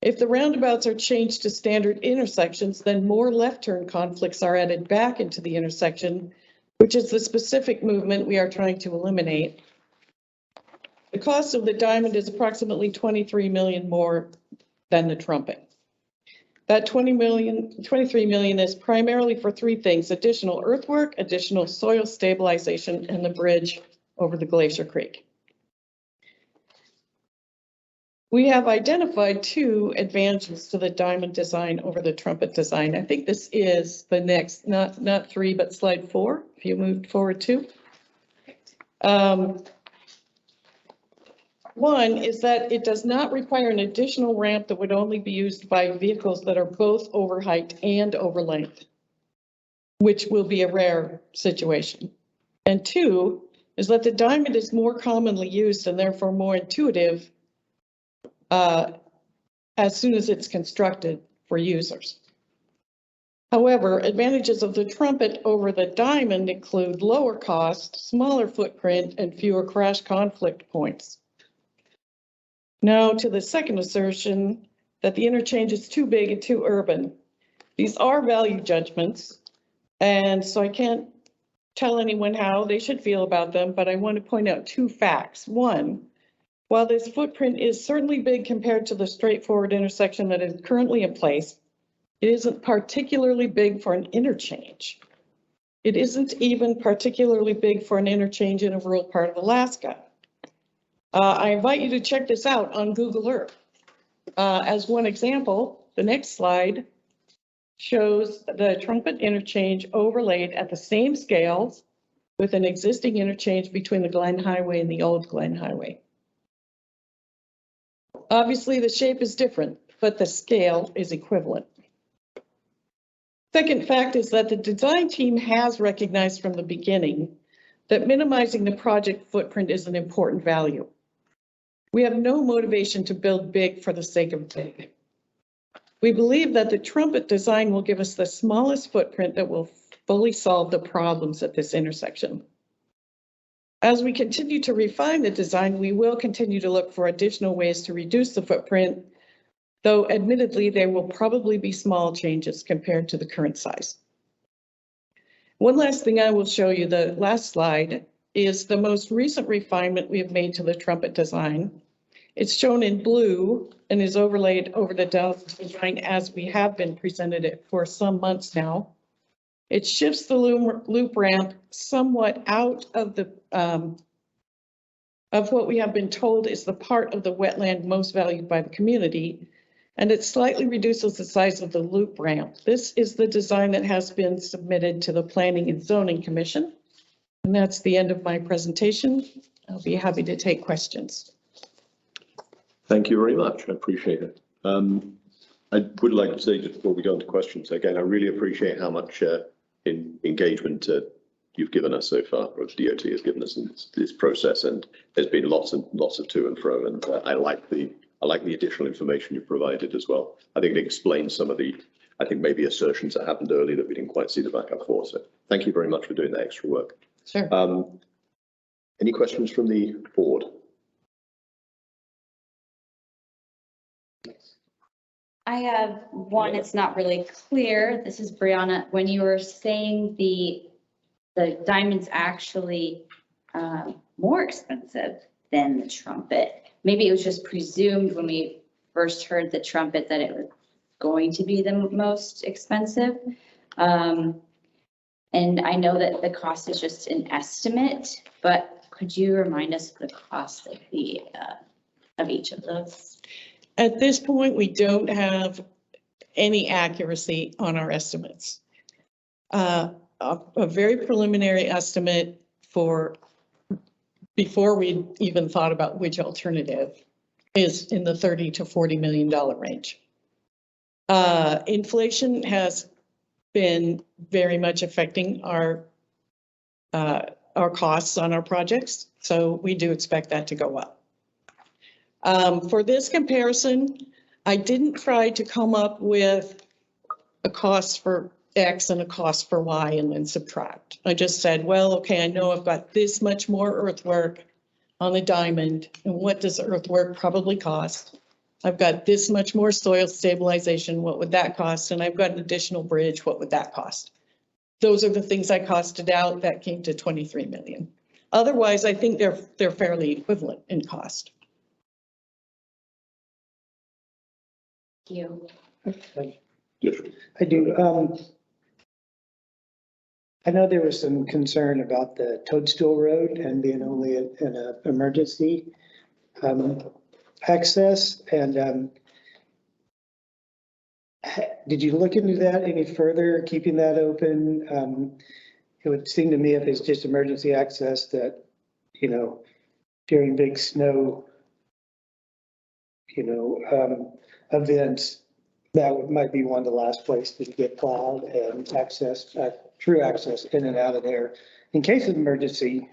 If the roundabouts are changed to standard intersections, then more left turn conflicts are added back into the intersection, which is the specific movement we are trying to eliminate. The cost of the diamond is approximately 23 million more than the trumpet. That 23 million is primarily for 3 things: additional earthwork, additional soil stabilization, and the bridge over the Glacier Creek. We have identified 2 advantages to the diamond design over the trumpet design. I think this is the next, not 3, but slide 4, if you moved forward 2. One is that it does not require an additional ramp that would only be used by vehicles that are both over height and over length, which will be a rare situation. And 2 is that the diamond is more commonly used and therefore more intuitive as soon as it's constructed for users. However, advantages of the trumpet over the diamond include lower cost, smaller footprint, and fewer crash conflict points. Now to the second assertion that the interchange is too big and too urban. These are value judgments, and so I can't tell anyone how they should feel about them, but I want to point out 2 facts. 1, while this footprint is certainly big compared to the straightforward intersection that is currently in place, it isn't particularly big for an interchange. It isn't even particularly big for an interchange in a rural part of Alaska. I invite you to check this out on Google Earth. As one example, the next slide shows the trumpet interchange overlaid at the same scale with an existing interchange between the Glen Highway and the old Glen Highway. Obviously, the shape is different, but the scale is equivalent. Second fact is that the design team has recognized from the beginning that minimizing the project footprint is an important value. We have no motivation to build big for the sake of big. We believe that the trumpet design will give us the smallest footprint that will fully solve the problems at this intersection. As we continue to refine the design, we will continue to look for additional ways to reduce the footprint, though admittedly, there will probably be small changes compared to the current size. One last thing I will show you, the last slide, is the most recent refinement we have made to the trumpet design. It's shown in blue and is overlaid over the design as we have been presented it for some months now. It shifts the loop ramp somewhat out of the of what we have been told is the part of the wetland most valued by the community, and it slightly reduces the size of the loop ramp. This is the design that has been submitted to the Planning and Zoning Commission. And that's the end of my presentation. I'll be happy to take questions. Thank you very much. I appreciate it. I would like to say, just before we go into questions, again, I really appreciate how much engagement you've given us so far, or the DOT has given us in this process, and there's been lots and lots of to and fro, and I like the additional information you've provided as well. I think it explains some of the, I think maybe assertions that happened earlier that we didn't quite see the backup for. So thank you very much for doing that extra work. Sure. Any questions from the board? I have one, it's not really clear. This is Brianna. When you were saying the diamond's actually more expensive than the trumpet, maybe it was just presumed when we first heard the trumpet that it was going to be the most expensive. And I know that the cost is just an estimate, but could you remind us the cost of the of each of those? At this point, we don't have any accuracy on our estimates. A very preliminary estimate for before we even thought about which alternative is in the $30 to $40 million range. Inflation has been very much affecting our costs on our projects, so we do expect that to go up. For this comparison, I didn't try to come up with a cost for X and a cost for Y and then subtract. I just said, well, okay, I know I've got this much more earthwork on the diamond, and what does earthwork probably cost? I've got this much more soil stabilization, what would that cost? And I've got an additional bridge, what would that cost? Those are the things I costed out. That came to 23 million. Otherwise, I think they're fairly equivalent in cost. Thank you. Yes. I do. I know there was some concern about the Toadstool Road and being only an emergency access. And did you look into that any further, keeping that open? It would seem to me if it's just emergency access that, you know, during big snow, events, that might be one of the last places to get plowed and access, true access in and out of there. In case of emergency,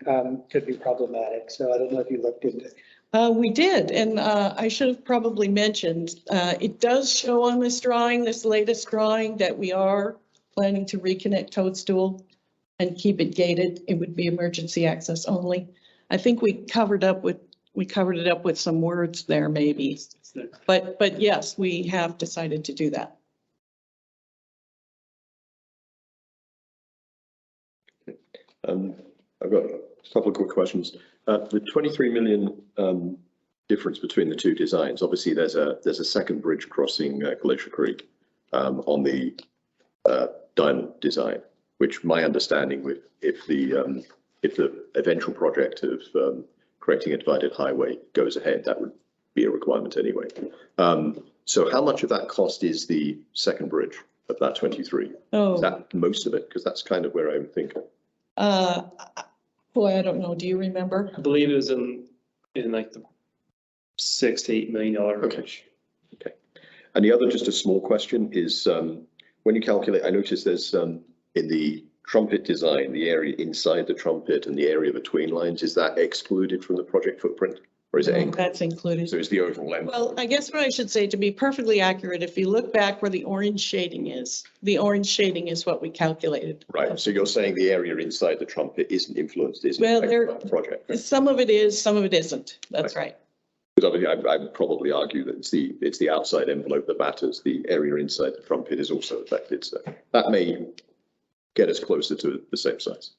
could be problematic. So I don't know if you looked into it. We did, and I should have probably mentioned, it does show on this drawing, this latest drawing, that we are planning to reconnect Toadstool and keep it gated. It would be emergency access only. I think we covered it up with some words there maybe, but yes, we have decided to do that. I've got a couple of quick questions. The 23 million difference between the two designs. Obviously, there's a second bridge crossing Glacier Creek on the Diamond design, which my understanding with if the eventual project of creating a divided highway goes ahead, that would be a requirement anyway. So how much of that cost is the second bridge of that 23? Oh. Is that most of it? Because that's kind of where I would think. Boy, I don't know. Do you remember? I believe it was in like the $6 to $8 million range. Okay. And the other, just a small question, is when you calculate, I noticed there's in the trumpet design, the area inside the trumpet and the area between lines, is that excluded from the project footprint? Or is it, That's included. so it's the overall envelope? Well, I guess what I should say, to be perfectly accurate, if you look back where the orange shading is what we calculated. Right, so you're saying the area inside the trumpet isn't influenced, isn't Well, affected by the project? Some of it is, some of it isn't. That's right. Because obviously I would probably argue that it's the outside envelope that matters. The area inside the trumpet is also affected, so that may get us closer to the same size.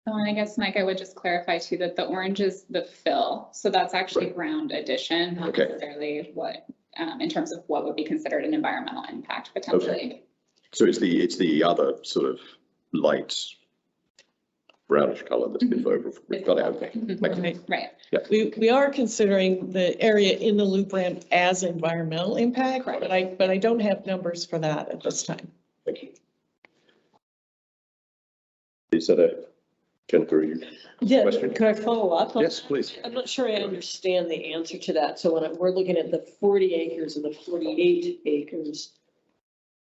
Oh, and I guess, Mike, I would just clarify too that the orange is the fill. So that's actually ground addition, not Okay. necessarily what, in terms of what would be considered an environmental impact potentially. So it's the other sort of light brownish color that's been over. Got it, okay. Thank you. Right. Right. We are considering the area in the loop ramp as environmental impact, but I don't have numbers for that at this time. Thank you. Is that a Jennifer? Yeah, Question? could I follow up? Yes, please. I'm not sure I understand the answer to that. So when we're looking at the 40 acres and the 48 acres,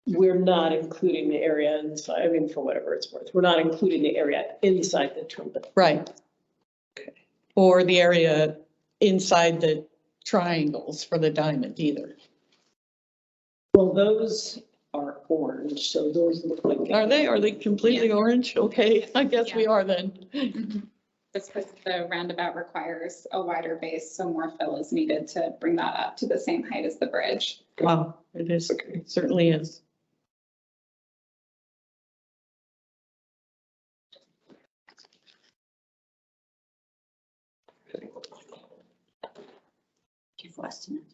we're not including the area inside, I mean, for whatever it's worth, we're not including the area inside the trumpet. Right. Or the area inside the triangles for the diamond either. Well, those are orange, so those look like. Are they completely orange? Okay, I guess we are then. Just because the roundabout requires a wider base, so more fill is needed to bring that up to the same height as the bridge. Wow, it is, it certainly is.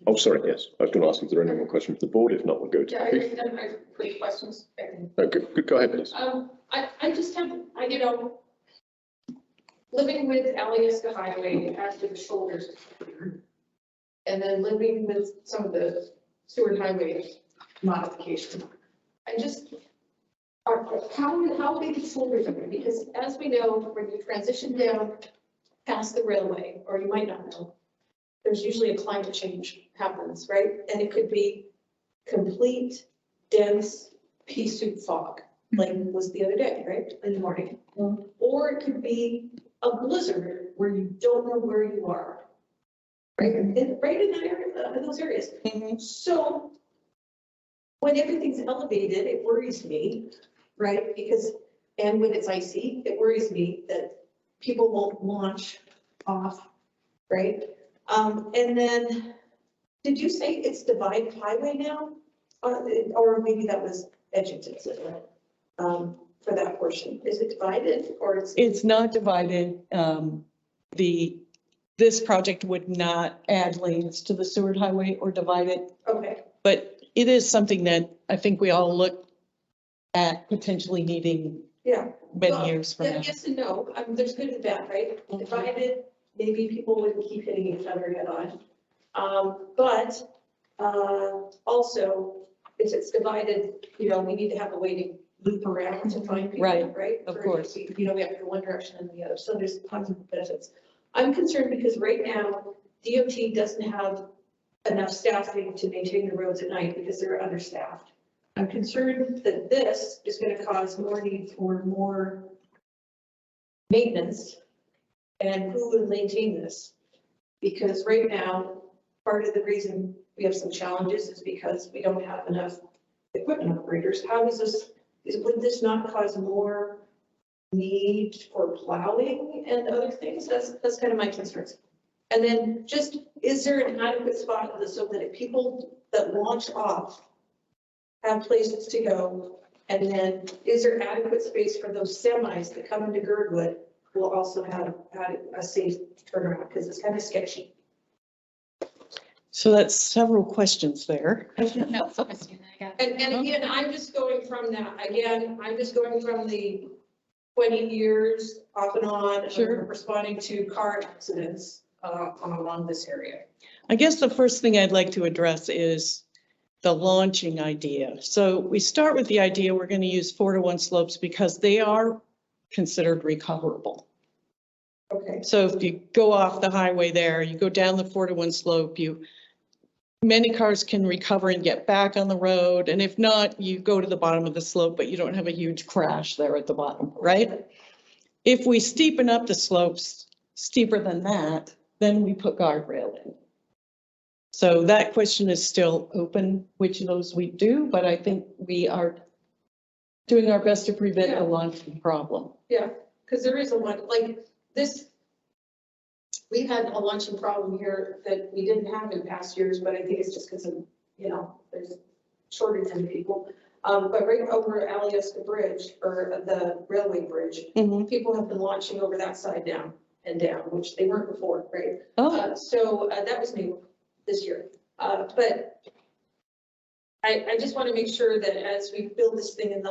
Oh, sorry, yes. I was going to ask if there are any more questions from the board. If not, we'll go to. Yeah, I just have my quick questions. No, good, go ahead, please. I just have, living with Alyeska Highway after the shoulders. And then living with some of the Seward Highway modification. How big is shoulders are there? Because as we know, when you transition down past the railway, or you might not know, there's usually a climate change happens, right? And it could be complete, dense pea soup fog, like was the other day, right, in the morning. Or it could be a blizzard where you don't know where you are, right? Right in that area, in those areas. So when everything's elevated, it worries me, right? Because, and when it's icy, it worries me that people won't launch off, right? And then, did you say it's divided highway now? Or maybe that was Edgerton, for that portion. Is it divided or it's? It's not divided. This project would not add lanes to the Seward Highway or divide it. Okay. But it is something that I think we all look at potentially needing many years from now. Yes and no. There's good and bad, right? Divided, maybe people wouldn't keep hitting each other head on. But also, if it's divided, we need to have a way to loop around to find people, right? Of course. We have to go one direction and the other. So there's tons of benefits. I'm concerned because right now, DOT doesn't have enough staffing to maintain the roads at night because they're understaffed. I'm concerned that this is going to cause more need for more maintenance. And who will maintain this? Because right now, part of the reason we have some challenges is because we don't have enough equipment operators. How does this, would this not cause more need for plowing and other things? That's kind of my concerns. And then just, is there an adequate spot so that if people that launch off have places to go? And then is there adequate space for those semis that come into Girdwood will also have a safe turnaround because it's kind of sketchy. So that's several questions there. No, it's a question, I guess. And again, I'm just going from that. Again, I'm just going from the 20 years off and on, responding to car accidents along this area. I guess the first thing I'd like to address is the launching idea. So we start with the idea we're going to use 4-to-1 slopes because they are considered recoverable. Okay. So if you go off the highway there, you go down the 4-to-1 slope, many cars can recover and get back on the road. And if not, you go to the bottom of the slope, but you don't have a huge crash there at the bottom, right? If we steepen up the slopes steeper than that, then we put guardrail in. So that question is still open, which of those we do, but I think we are doing our best to prevent a launching problem. Yeah, because there is a one, like this, we've had a launching problem here that we didn't have in past years, but I think it's just because of, you know, there's shortage in people. But right over Alyeska Bridge, or the railway bridge, people have been launching over that side down and down, which they weren't before, right? Oh, So that was new this year. But I just want to make sure that as we build this thing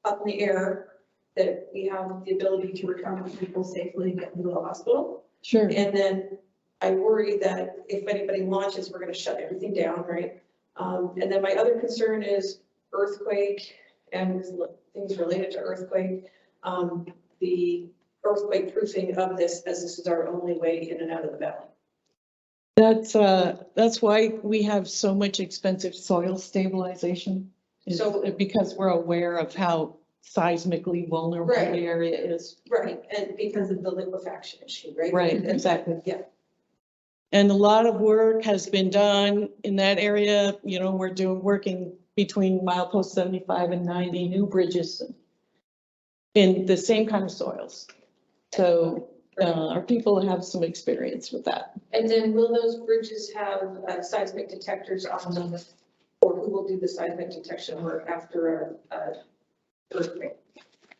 up in the air, that we have the ability to recover people safely and get them to the hospital. sure. And then I worry that if anybody launches, we're going to shut everything down, right? And then my other concern is earthquake and things related to earthquake. The earthquake proofing of this, as this is our only way in and out of the valley. That's why we have so much expensive soil stabilization. So- Because we're aware of how seismically vulnerable Right. the area is. Right, and because of the liquefaction issue, right? Right, And- exactly. Yeah. And a lot of work has been done in that area. You know, we're working between milepost 75 and 90 new bridges in the same kind of soils. So our people have some experience with that. And then will those bridges have seismic detectors on them? Or who will do the seismic detection work after a earthquake?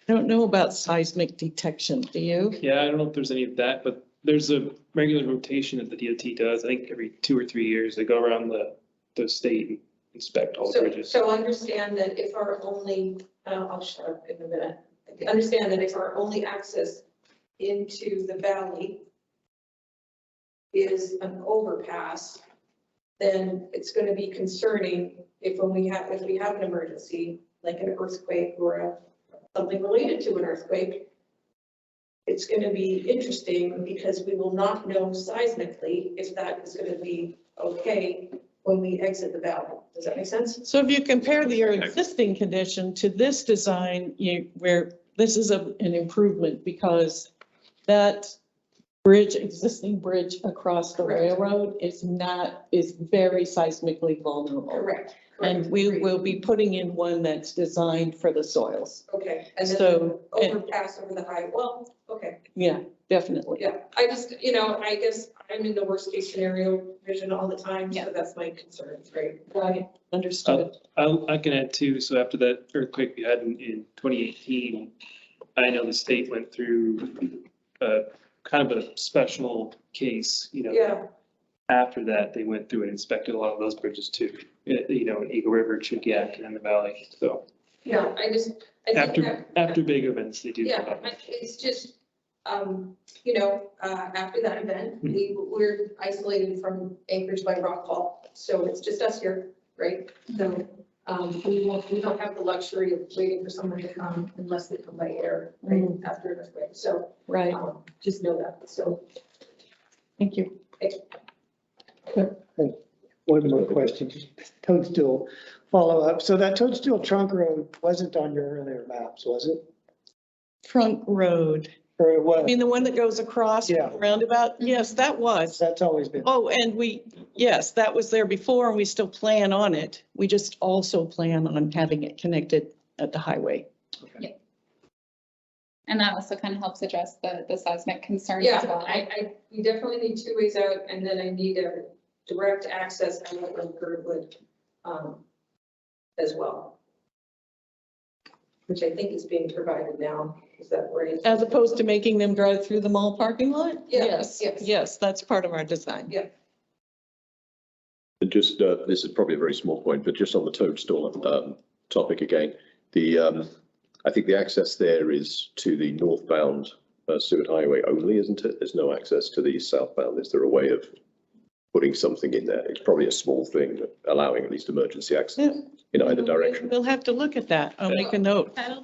I don't know about seismic detection, do you? Yeah, I don't know if there's any of that, but there's a regular rotation that the DOT does. I think every 2 or 3 years, they go around the state and inspect all the bridges. So understand that if our only, I'll shut up in a minute. Understand that if our only access into the valley is an overpass, then it's going to be concerning if we have an emergency, like an earthquake or something related to an earthquake. It's going to be interesting because we will not know seismically if that is going to be okay when we exit the valley. Does that make sense? So if you compare your existing condition to this design, where this is an improvement because that existing bridge across the Correct. railroad is very seismically vulnerable. Correct. And we will be putting in one that's designed for the soils. Okay, and then So, overpass over the high, well, okay, yeah, definitely. yeah, I just, I guess I'm in the worst case scenario vision all the time, Yeah. so that's my concerns, right? Right, understood. I can add too, so after that earthquake we had in 2018, I know the state went through kind of a special case, Yeah, After that, they went through and inspected a lot of those bridges too, in Eagle River, Chiquiac, and in the valley, so. yeah, I think that. After big events, they do. Yeah, it's just, after that event, we're isolated from Anchorage by rockfall, so it's just us here, right? So, we don't have the luxury of waiting for someone to come unless they come by air, right, after an earthquake, so. Right, Just know that, so. thank you. One more question, just toadstool follow-up. So that toadstool trunk road wasn't on your earlier maps, was it? Trunk Road. Or it I was? mean, the one that goes across Yeah. roundabout? Yes, that was. That's always been. Oh, and yes, that was there before and we still plan on it. We just also plan on having it connected at the highway. And that also kind of helps address the seismic concerns Yeah, as well. we definitely need 2 ways out, and then I need a direct access out of Girdwood, as well. Which I think is being provided now, is that right? As opposed to making them drive through the mall parking lot? Yeah, Yes, yes. yes, that's part of our design. Yeah. And just, this is probably a very small point, but just on the toadstool topic again, I think the access there is to the northbound Seward Highway only, isn't it? There's no access to the southbound. Is there a way of putting something in there? It's probably a small thing, but allowing at least emergency access in either direction. We'll have to look at that. I'll make a note. That'll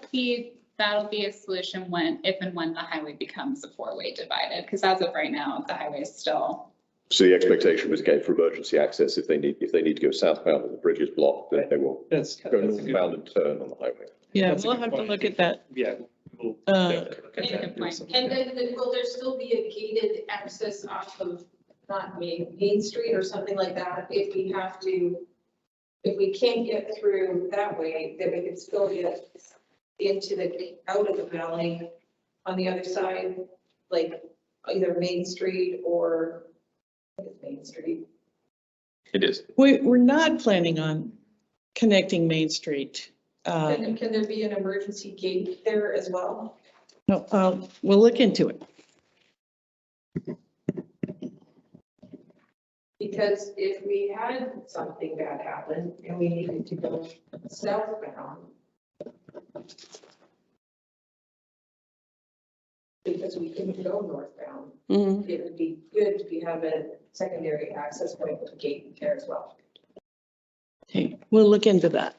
be a solution if and when the highway becomes a 4-way divided, because as of right now, the highway is still. So the expectation was again for emergency access. If they need to go southbound and the bridge is blocked, then they will That's go a good- northbound and turn on the highway. Yeah, That's a we'll good have to point. look at that. Yeah. We'll Uh, definitely look at Make a that. point. And then will there still be a gated access off of not Main Street or something like that, if we can't get through that way, then we could still get out of the valley on the other side, like either Main Street or Main Street. It is. We're not planning on connecting Main Street. Can there be an emergency gate there as well? No, we'll look into it. Because if we had something bad happen and we needed to go southbound, because we couldn't go northbound, Mhm. it would be good to have a secondary access point with a gate there as well. Okay, we'll look into that.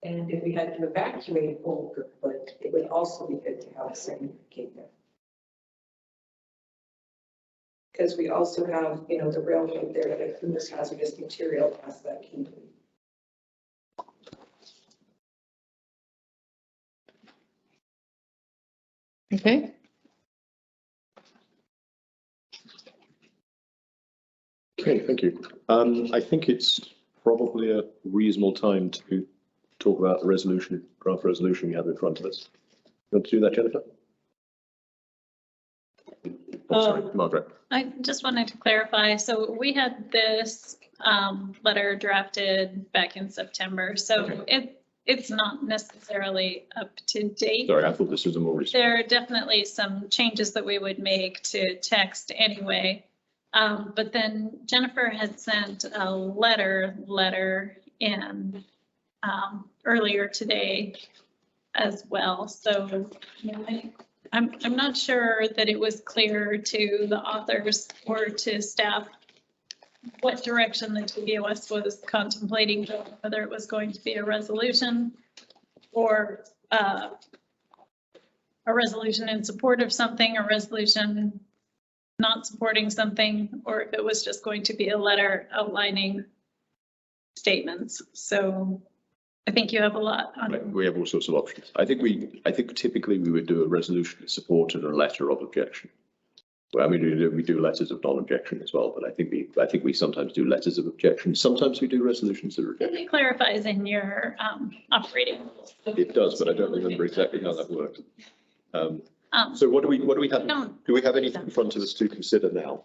And if we had to evacuate Old Girdwood, it would also be good to have a secondary gate there. Because we also have, you know, the railroad there that moves hazardous material past that community. Okay. Okay, thank you. I think it's probably a reasonable time to talk about the resolution, draft resolution we have in front of us. You want to do that, Jennifer? Oh, sorry, Margaret. I just wanted to clarify, so we had this letter drafted back in September, so it's not necessarily up to date. Sorry, I thought this was a more recent. There are definitely some changes that we would make to text anyway. But then Jennifer had sent a letter in earlier today as well. So I'm not sure that it was clear to the authors or to staff what direction the TVOS was contemplating, whether it was going to be a resolution or a resolution in support of something, a resolution not supporting something, or if it was just going to be a letter outlining statements. So I think you have a lot on. Right, we have all sorts of options. I think typically we would do a resolution of support and a letter of objection. Well, I mean, we do letters of non-objection as well, but I think we sometimes do letters of objection. Sometimes we do resolutions of rejection. It clarifies in your operating rules. It does, but I don't remember exactly how that works. So what do we have? Do we have anything in front of us to consider now?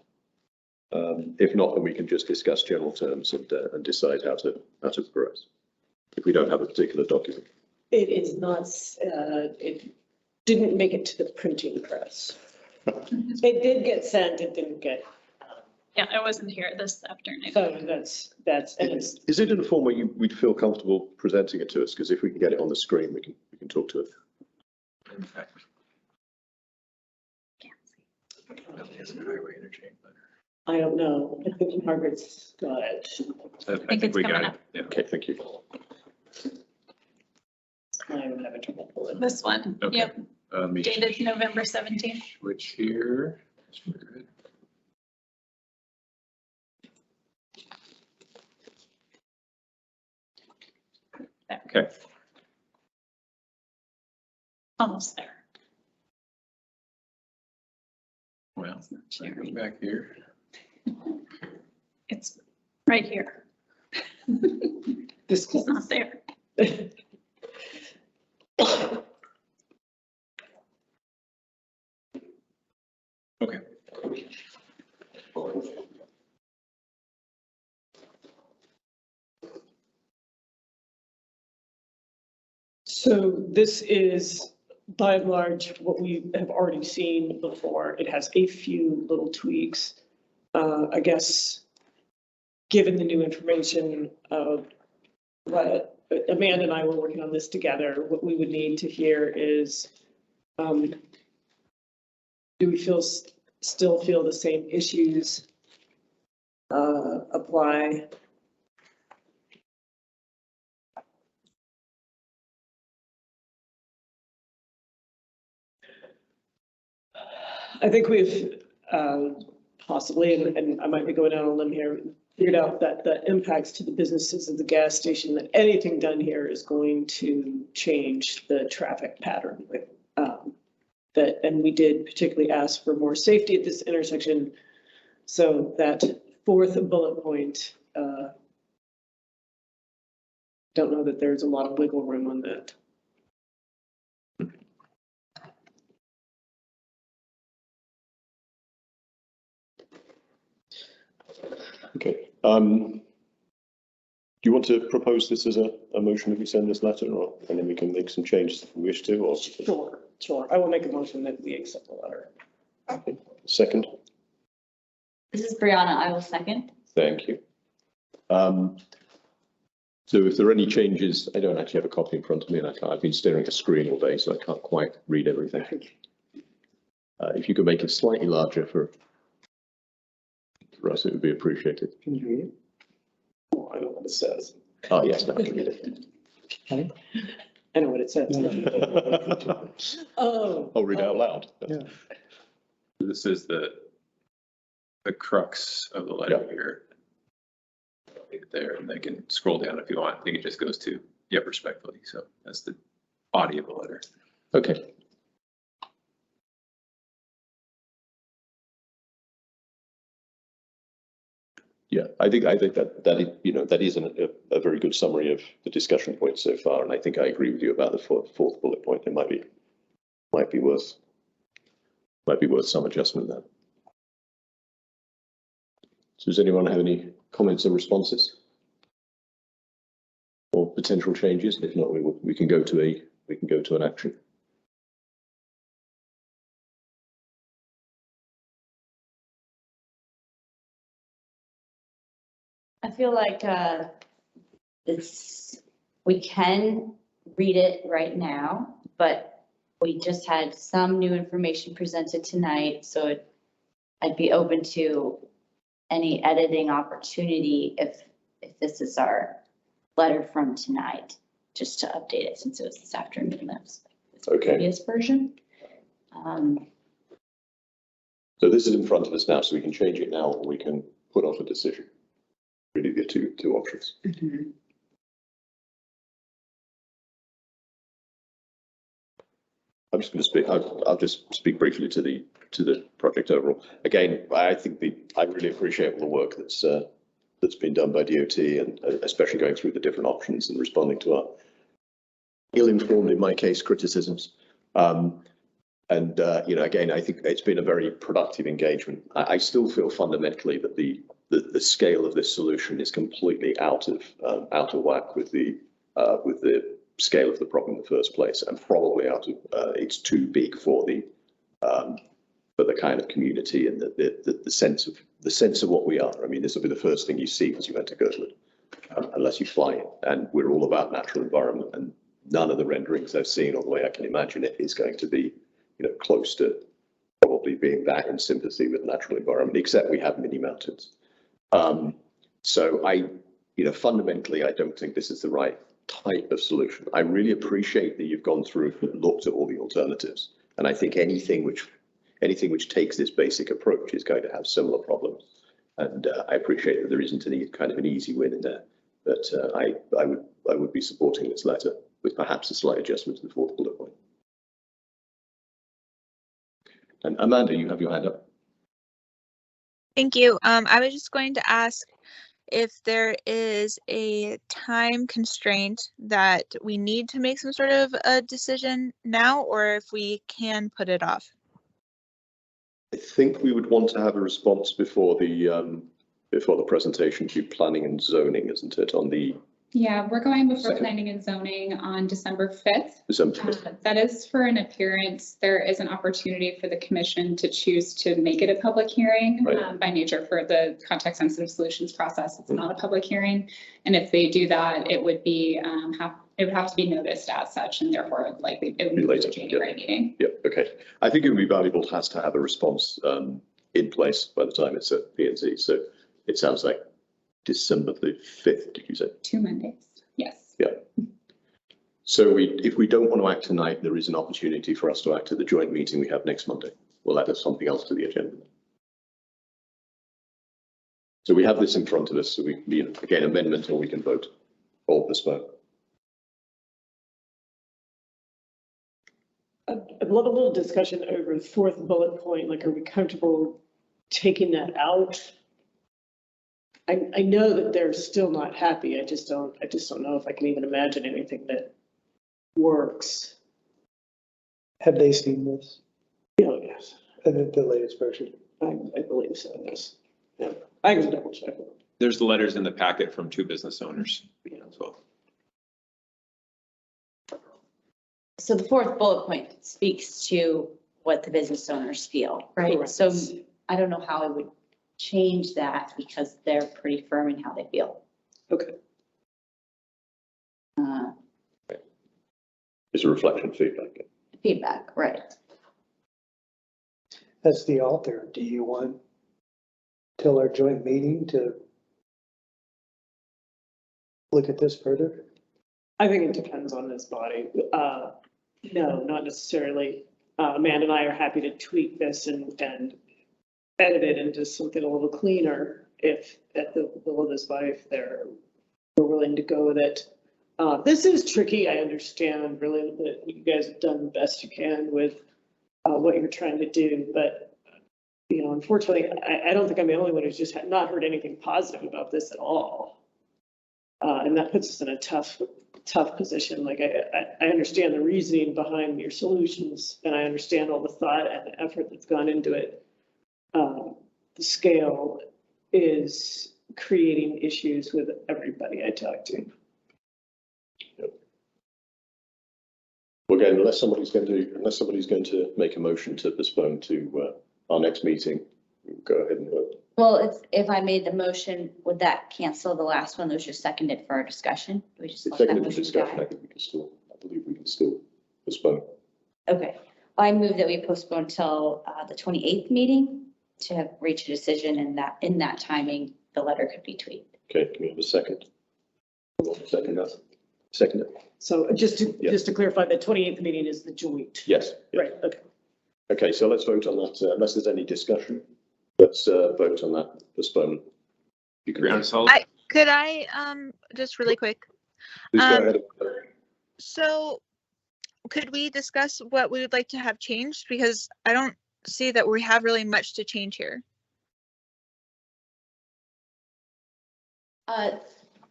If not, then we can just discuss general terms and decide how to progress. If we don't have a particular document. It is not, it didn't make it to the printing press. It did get sent, it didn't get. Yeah, I wasn't here this afternoon. So that's, and it's. Is it in a form where we'd feel comfortable presenting it to us? Because if we can get it on the screen, we can talk to it. I don't know. I think Margaret's got it. I think we got it. Yeah. Okay, thank you. I'm having trouble pulling. This one, Okay. yep, dated November 17th. Switch here. Okay. Almost there. Well, It's not it sharing. goes back here. It's right here. This It's not there. Okay. So this is by and large what we have already seen before. It has a few little tweaks. I guess, given the new information, what Amanda and I were working on this together, what we would need to hear is, do we still feel the same issues apply? I think we've possibly, and I might be going out on a limb here, figured out that the impacts to the businesses of the gas station, that anything done here is going to change the traffic pattern. And we did particularly ask for more safety at this intersection. So that fourth bullet point, don't know that there's a lot of wiggle room on that. Okay. Do you want to propose this as a motion if we send this letter, or and then we can make some changes if we wish to, or? Sure. I will make a motion that we accept the letter. Okay. Second. This is Brianna. I will second. Thank you. So if there are any changes, I don't actually have a copy in front of me, and I've been staring at a screen all day, so I can't quite read everything. If you could make it slightly larger for us, it would be appreciated. Can you read it? Oh, I know what it says. Oh, yes, now I can read it. I know what it says. Oh. I'll read it out loud. Yeah. This is the crux of the letter here. There, and they can scroll down if you want. I think it just goes to, yep, respectfully. So that's the body of the letter. Okay. Yeah, I think that is a very good summary of the discussion points so far, and I think I agree with you about the fourth bullet point. It might be worth some adjustment there. So does anyone have any comments or responses or potential changes? If not, we can go to an action. I feel like we can read it right now, but we just had some new information presented tonight, so I'd be open to any editing opportunity if this is our letter from tonight, just to update it since it was this afternoon. That's the previous version. So this is in front of us now, so we can change it now, or we can put off a decision. Really the two options. Mm-hmm. I'm just going to speak. I'll just speak briefly to the project overall. Again, I really appreciate all the work that's been done by DOT, and especially going through the different options and responding to our ill-informed, in my case, criticisms. Again, I think it's been a very productive engagement. I still feel fundamentally that the scale of this solution is completely out of whack with the scale of the problem in the first place, and probably it's too big for the kind of community and the sense of what we are. I mean, this will be the first thing you see as you enter Girdwood, unless you fly in, and we're all about natural environment, and none of the renderings I've seen, or the way I can imagine it, is going to be close to probably being that in sympathy with natural environment, except we have mini mountains. So fundamentally, I don't think this is the right type of solution. I really appreciate that you've gone through and looked at all the alternatives, and I think anything which takes this basic approach is going to have similar problems. And I appreciate that there isn't any kind of an easy win in there, but I would be supporting this letter with perhaps a slight adjustment to the fourth bullet point. And Amanda, you have your hand up. Thank you. I was just going to ask if there is a time constraint that we need to make some sort of a decision now, or if we can put it off. I think we would want to have a response before the presentation to planning and zoning, isn't it? On the Yeah, we're going before planning and zoning on December 5th. December 5th. That is for an appearance. There is an opportunity for the commission to choose to make it a public hearing. Right. By nature, for the context sensitive solutions process, it's not a public hearing. And if they do that, it would be it would have to be noticed as such, and therefore it would be later January meeting. Yep. Okay. I think it would be valuable to have a response in place by the time it's at P&Z. So it sounds like December the 5th, did you say? 2 Mondays, yes. Yeah. So if we don't want to act tonight, there is an opportunity for us to act at the joint meeting we have next Monday. We'll add something else to the agenda. So we have this in front of us, so we can, again, amendment, or we can vote or postpone. I'd love a little discussion over the fourth bullet point. Like, are we comfortable taking that out. I know that they're still not happy. I just don't know if I can even imagine anything that works. Have they seen this? Yes, The latest version? I believe so, yes. Yeah, I can double check it. There's the letters in the packet from 2 business owners as well. So the fourth bullet point speaks to what the business owners feel, right? Correct. So I don't know how I would change that because they're pretty firm in how they feel. Okay. It's a reflection feedback. Feedback, right? As the author, do you want till our joint meeting to look at this further? I think it depends on this body. No, not necessarily. Amanda and I are happy to tweak this and edit it into something a little cleaner if at the will of this body, if we're willing to go with it. This is tricky. I understand really that you guys have done the best you can with what you're trying to do, but you know, unfortunately, I don't think I'm the only one who's just not heard anything positive about this at all. And that puts us in a tough position. Like I understand the reasoning behind your solutions and I understand all the thought and the effort that's gone into it. The scale is creating issues with everybody I talk to. Yep. Well, again, unless somebody's going to make a motion to postpone to our next meeting, we'll go ahead and vote. Well, if I made the motion, would that cancel the last one that was just seconded for our discussion? Do we just let that Seconded for motion discussion, die? I believe we can still postpone. Okay, I move that we postpone till the 28th meeting to have reached a decision, and that in that timing, the letter could be tweaked. Okay, can we have a second? Second that. Second it? So just to clarify, the 28th meeting is the joint. Yes. Right, okay. Okay, so let's vote on that. Unless there's any discussion, let's vote on that postponement. You can. Could I just really quick? Please go ahead. So could we discuss what we would like to have changed? Because I don't see that we have really much to change here.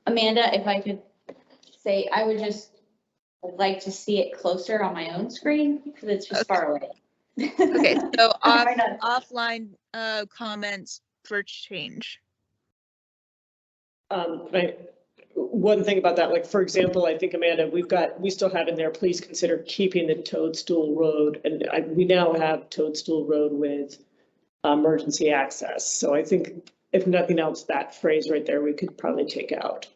Amanda, if I could say, I would just like to see it closer on my own screen because it's just far away. Okay, so offline comments for change. One thing about that, like, for example, I think, Amanda, we still have in there, please consider keeping the Toadstool Road. And we now have Toadstool Road with emergency access. So I think if nothing else, that phrase right there, we could probably take out.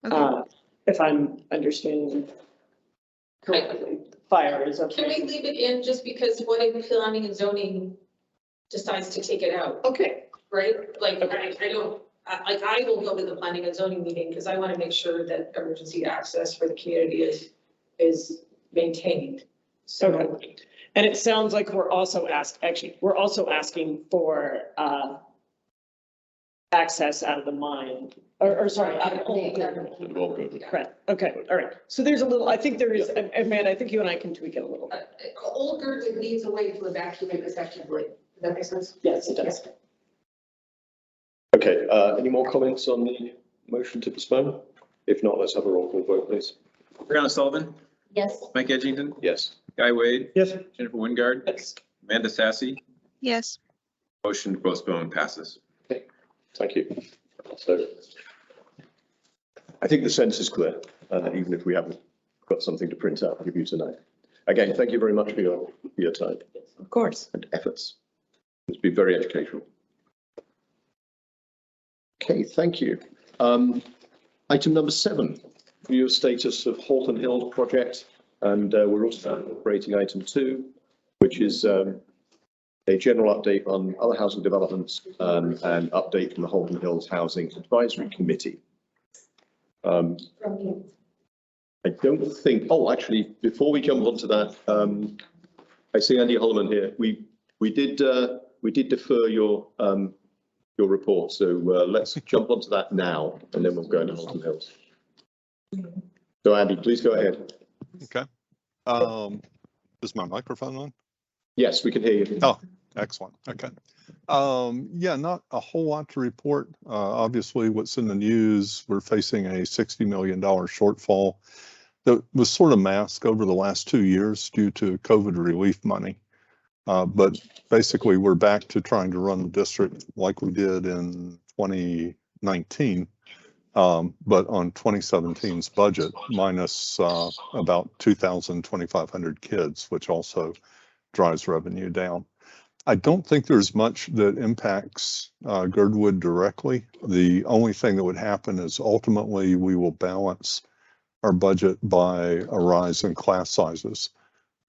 Okay. If I'm understanding correctly, fire is okay. Can we leave it in just because what if planning and zoning decides to take it out? Okay. Right? Like, I don't. I will go to the planning and zoning meeting because I want to make sure that emergency access for the community is maintained. So, okay. And it sounds like we're also asking for access out of the mine, or sorry, out of Old Girdwood. Correct. Okay. All right. So there's a little. I think there is, and man, I think you and I can tweak it a little. Old Girdwood leads a way to evacuate effectively. Does that make sense? Yes, it does. Yeah. Okay, any more comments on the motion to postpone? If not, let's have a roll call vote, please. Brianna Sullivan, Yes. Mike Edgington, Yes. Guy Wade, Yes. Jennifer Wingard, Yes. Amanda Sassy, Yes. motion to postpone passes. Okay, thank you. So I think the sense is clear, even if we haven't got something to print out and give you tonight. Again, thank you very much for your time. Of course. And efforts. It's been very educational. Okay, thank you. Item number 7, review of status of Halton Hills project. And we're also operating item 2, which is a general update on other housing developments and update from the Halton Hills Housing Advisory Committee. I don't think, oh, actually, before we jump onto that, I see Andy Holloman here. We did defer your report, so let's jump onto that now, and then we'll go into Halton Hills. So Andy, please go ahead. Okay. Is my microphone on? Yes, we can hear you. Oh, Excellent. Okay. Yeah, not a whole lot to report. Obviously, what's in the news, we're facing a $60 million shortfall that was sort of masked over the last 2 years due to COVID relief money. But basically, we're back to trying to run the district like we did in 2019, but on 2017's budget, minus about 2,500 kids, which also drives revenue down. I don't think there's much that impacts Girdwood directly. The only thing that would happen is ultimately we will balance our budget by a rise in class sizes.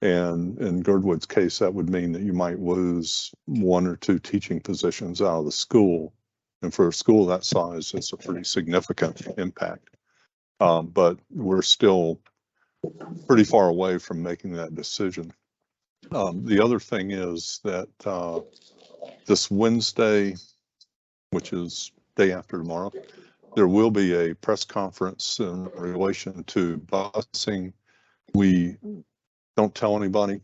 And in Girdwood's case, that would mean that you might lose 1 or 2 teaching positions out of the school. And for a school that size, it's a pretty significant impact. But we're still pretty far away from making that decision. The other thing is that this Wednesday, which is day after tomorrow, there will be a press conference in relation to busing. We don't tell anybody,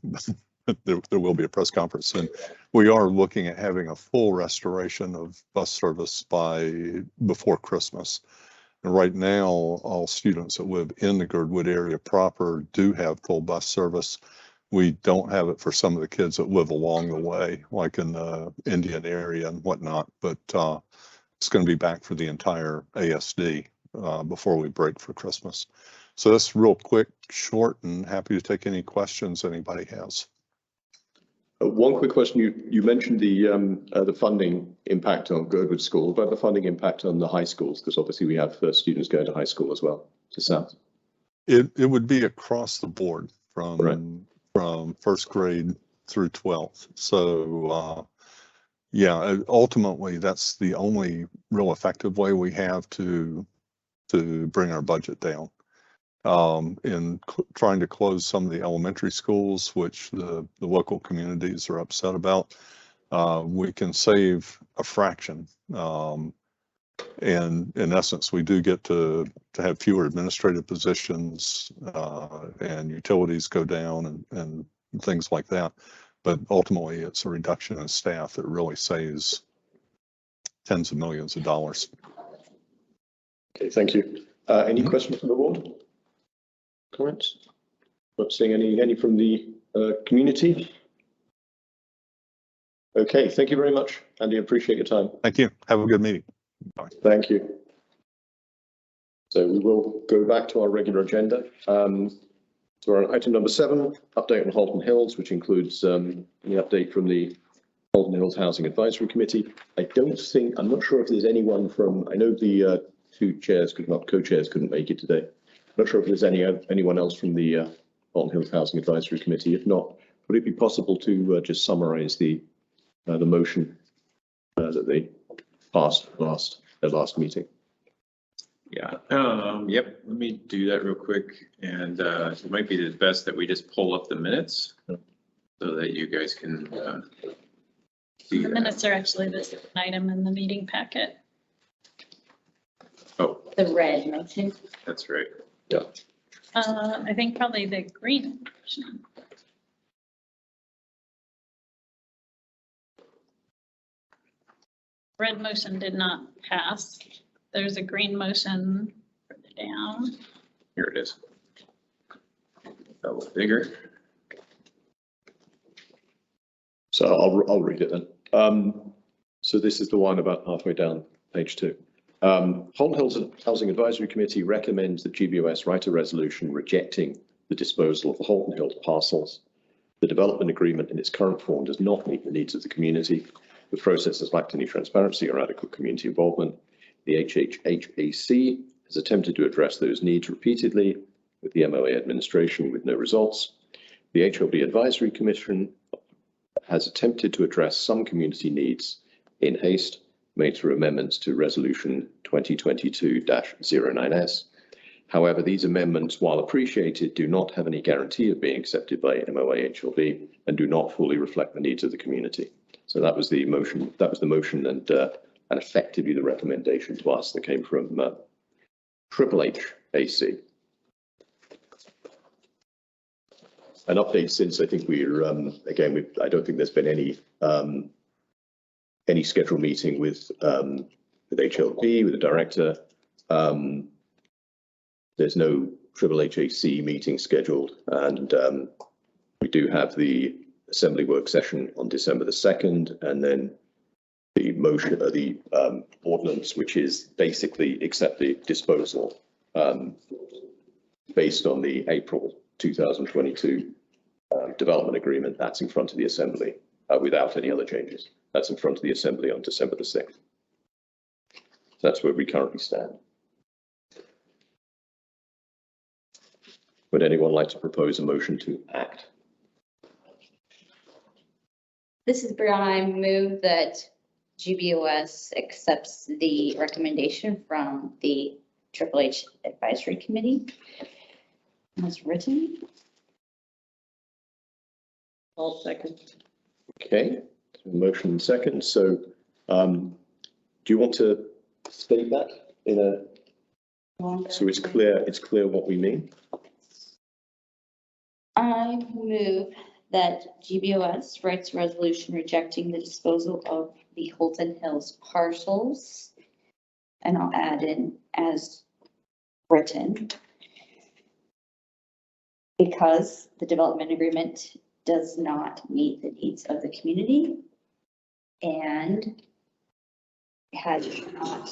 there will be a press conference, and we are looking at having a full restoration of bus service before Christmas. And right now, all students that live in the Girdwood area proper do have full bus service. We don't have it for some of the kids that live along the way, like in the Indian area and whatnot, but it's going to be back for the entire ASD before we break for Christmas. So that's real quick, short, and happy to take any questions anybody has. One quick question. You mentioned the funding impact on Girdwood School, but the funding impact on the high schools, because obviously we have students going to high school as well, to South. It would be across the board from first grade through 12th. So yeah, ultimately that's the only real effective way we have to bring our budget down. In trying to close some of the elementary schools, which the local communities are upset about, we can save a fraction. And in essence, we do get to have fewer administrative positions and utilities go down and things like that. But ultimately, it's a reduction in staff that really saves tens of millions of dollars. Okay, thank you. Any questions from the board? Comments? Not seeing any from the community. Okay, thank you very much, Andy. Appreciate your time. Thank you. Have a good meeting. Bye. Thank you. So we will go back to our regular agenda. So we're on item number 7, update on Halton Hills, which includes the update from the Halton Hills Housing Advisory Committee. I'm not sure if there's anyone from, I know the 2 chairs co-chairs couldn't make it today. I'm not sure if there's anyone else from the Halton Hills Housing Advisory Committee. If not, would it be possible to just summarize the motion that they passed at their last meeting? Yeah, yep, let me do that real quick. And it might be the best that we just pull up the minutes so that you guys can see The minutes are actually the second item in the meeting packet. Oh, The red motion. that's right. Yeah. I think probably the green motion. Red motion did not pass. There's a green motion further down. Here it is. A little bigger. So I'll read it then. So this is the one about halfway down page 2. Halton Hills Housing Advisory Committee recommends that GBOS write a resolution rejecting the disposal of the Halton Hills parcels. The development agreement in its current form does not meet the needs of the community. The process has lacked any transparency or adequate community involvement. The HHHAC has attempted to address those needs repeatedly with the MOA administration with no results. The HLB Advisory Commission has attempted to address some community needs in haste, made through amendments to Resolution 2022-09S. However, these amendments, while appreciated, do not have any guarantee of being accepted by MOA HLB and do not fully reflect the needs of the community. So that was the motion. That was the motion, and effectively the recommendation to us that came from Triple H AC. an update since I think we're, again, I don't think there's been any scheduled meeting with HLB, with the director. There's no HHAC meeting scheduled, and we do have the assembly work session on December the 2nd, and then the motion, the ordinance, which is basically accept the disposal based on the April 2022 development agreement. That's in front of the assembly without any other changes. That's in front of the assembly on December the 6th. That's where we currently stand. Would anyone like to propose a motion to act? This is Brianna. I move that GBOS accepts the recommendation from the Triple H Advisory Committee as written. I'll second. Okay, motion and second. So do you want to state that in a, so it's clear what we mean? I move that GBOS writes a resolution rejecting the disposal of the Holton Hills parcels, and I'll add in as written, because the development agreement does not meet the needs of the community and has not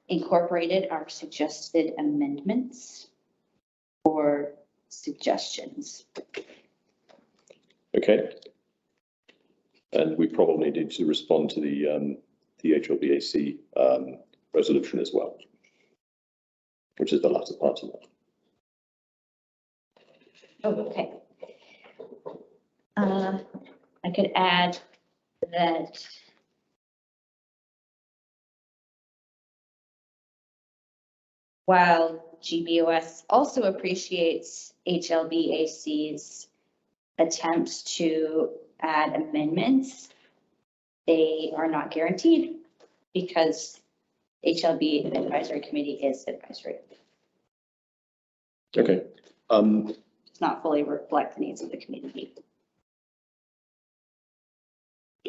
incorporated our suggested amendments or suggestions. Okay. And we probably need to respond to the HLBAC resolution as well, which is the latter part of that. Oh, okay. I could add that while GBOS also appreciates HLBAC's attempts to add amendments, they are not guaranteed because HLB Advisory Committee is advisory. Okay. Does not fully reflect the needs of the community.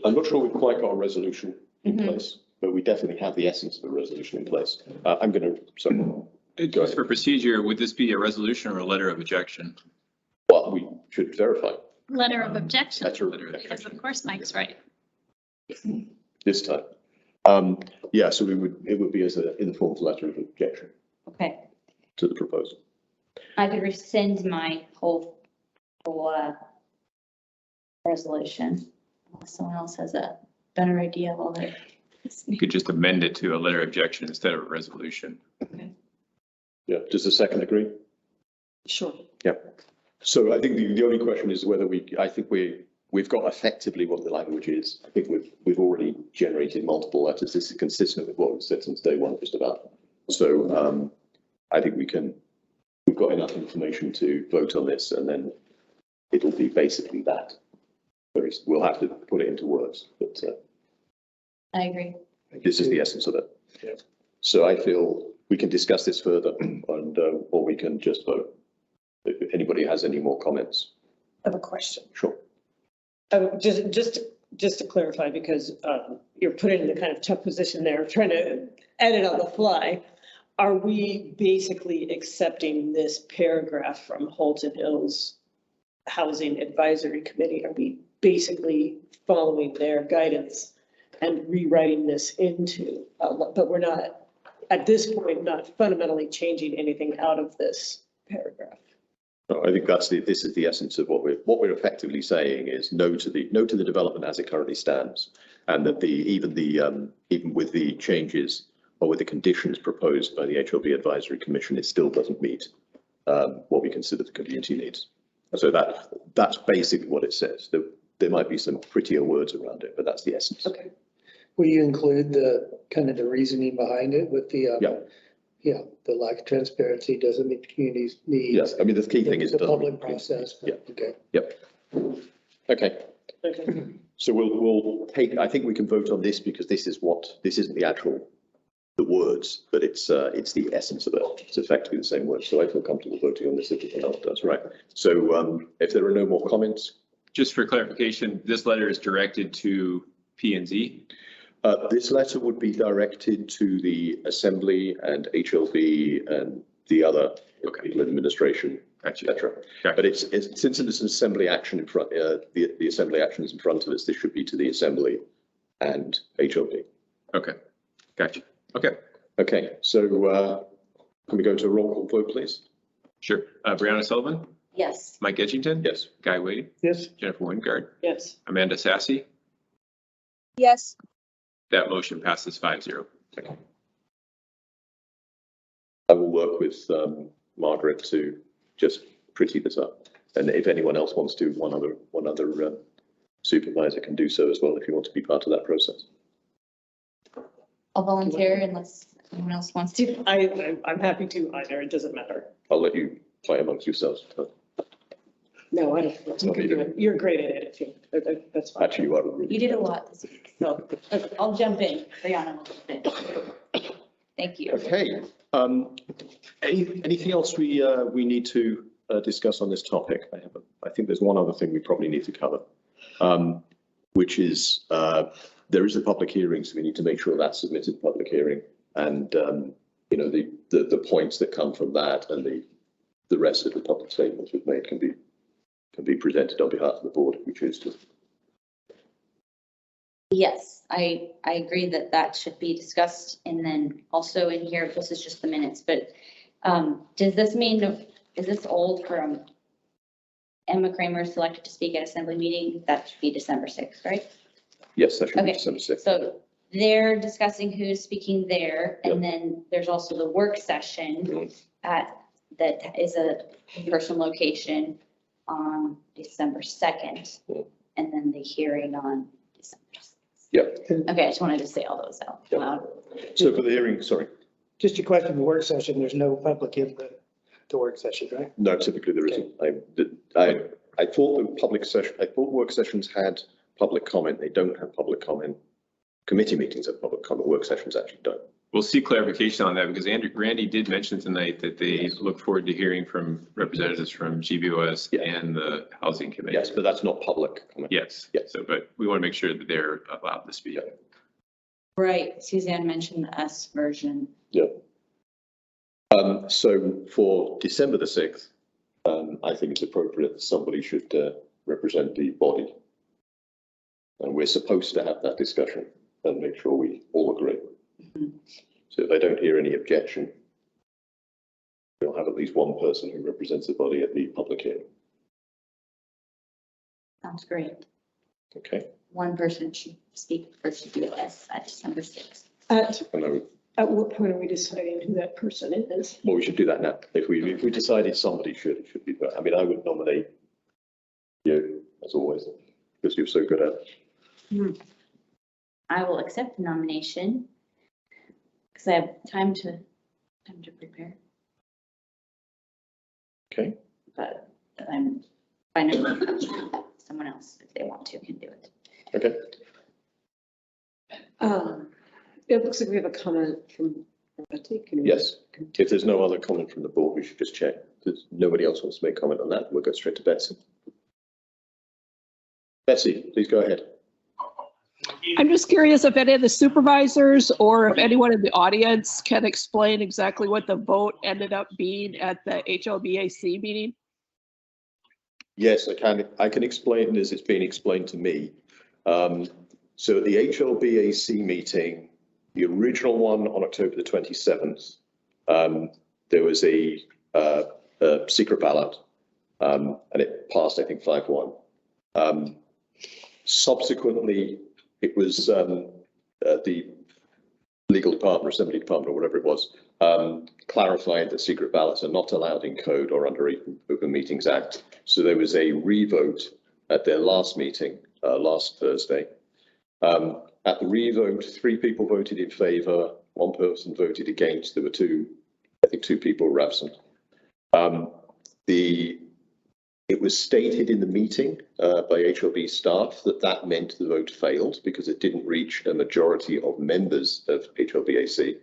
I'm not sure we've quite got a resolution in place, but we definitely have the essence of the resolution in place. I'm going to, sorry. Just for procedure, would this be a resolution or a letter of objection? Well, we should verify. Letter of objection. That's a letter of Because objection. of course Mike's right. This time. Yeah, so it would be as in the form of a letter of objection Okay. to the proposal. I could rescind my whole resolution. Unless someone else has a better idea while they're You could just amend it to a letter of objection instead of a resolution. Yeah, does the second agree? Sure. Yeah. So I think the only question is whether I think we've got effectively what the language is. I think we've already generated multiple letters. This is consistent with what we've said since day one just about. So I think we've got enough information to vote on this, and then it'll be basically that. We'll have to put it into words, but I agree. this is the essence of it. Yeah. So I feel we can discuss this further, and or we can just vote. If anybody has any more comments. I have a question. Sure. Just to clarify, because you're put in the kind of tough position there, trying to edit on the fly. Are we basically accepting this paragraph from Holton Hills Housing Advisory Committee? Are we basically following their guidance and rewriting this into, but we're not, at this point, not fundamentally changing anything out of this paragraph? No, I think this is the essence of what we're effectively saying is no to the development as it currently stands, and that even with the changes or with the conditions proposed by the HLB Advisory Commission, it still doesn't meet what we consider the community needs. So that's basically what it says. There might be some prettier words around it, but that's the essence. Okay. Will you include the kind of the reasoning behind it with the, the lack of transparency doesn't meet the community's needs? Yes, I mean, the key thing is it the doesn't public meet- process. Yeah. Okay. Yep. Okay. So we'll take, I think we can vote on this because this isn't the actual the words, but it's the essence of it. It's effectively the same word. So I feel comfortable voting on this if everyone else does, right? So if there are no more comments. Just for clarification, this letter is directed to P&Z. This letter would be directed to the Assembly and HLB and the other people in administration, etc. But it's since it's an Assembly action in front, the Assembly action is in front of us. This should be to the Assembly and HLB. Okay, gotcha. Okay. Okay, so can we go to a roll call vote, please? Sure. Brianna Sullivan, Yes. Mike Edgington. Yes. Guy Wade, Yes. Jennifer Wingard, Yes. Amanda Sassy. Yes. That motion passes 5-0. I will work with Margaret to just pretty this up. And if anyone else wants to, one other supervisor can do so as well if you want to be part of that process. I'll volunteer unless anyone else wants to. I'm happy to either. It doesn't matter. I'll let you fight amongst yourselves. No, I don't. You can do it. You're great at it too. That's fine. Actually, you are really. You did a lot this week, so I'll jump in. Brianna will jump in. Thank you. Okay. Anything else we need to discuss on this topic? I think there's one other thing we probably need to cover, which is there is a public hearing, so we need to make sure that's submitted to public hearing, and you know, the points that come from that and the rest of the public statements we've made can be presented on behalf of the board if we choose to. Yes, I agree that that should be discussed. And then also in here, this is just the minutes, but does this mean, is this old from Emma Kramer selected to speak at assembly meeting? That should be December 6th, right? Yes, that should be Okay, December 6th. So they're discussing who's speaking there. And then there's also the work session that is a in-person location on December 2nd. And then the hearing on December 6th. Yep. Okay, I just wanted to say all those out loud. So for the hearing, sorry. Just a question, the work session, there's no public input to work session, right? No, typically there isn't. I thought the public session, I thought work sessions had public comment. They don't have public comment. Committee meetings have public comment. Work sessions actually don't. We'll see clarification on that because Randy did mention tonight that they look forward to hearing from representatives from GBOS and the Housing Committee. Yes, but that's not public comment. Yes. So, but we want to make sure that they're allowed to speak. Right, Suzanne mentioned the S version. Yep. So for December the 6th, I think it's appropriate that somebody should represent the body. And we're supposed to have that discussion and make sure we all agree. So if I don't hear any objection, we'll have at least one person who represents the body at the public hearing. Sounds great. Okay. One person should speak for GBOS at December 6th. At what point are we deciding who that person is? Well, we should do that now. If we decided somebody should, it should be that. I mean, I would nominate you, as always, because you're so good at it. I will accept the nomination because I have time to prepare. Okay. But I'm fine with someone else if they want to can do it. Okay. It looks like we have a comment from Betty. Yes. If there's no other comment from the board, we should just check. If nobody else wants to make comment on that, we'll go straight to Betsy. Betsy, please go ahead. I'm just curious if any of the supervisors or if anyone in the audience can explain exactly what the vote ended up being at the HLBAC meeting. Yes, I can explain as it's being explained to me. So at the HLBAC meeting, the original one on October the 27th, there was a secret ballot and it passed, I think, 5-1. Subsequently, it was the legal department, assembly department, or whatever it was, clarified that secret ballots are not allowed in code or under Open Meetings Act. So there was a revote at their last meeting, last Thursday. At the revote, 3 people voted in favour, 1 person voted against. There were 2 people were absent. It was stated in the meeting by HLB staff that meant the vote failed because it didn't reach a majority of members of HLBAC.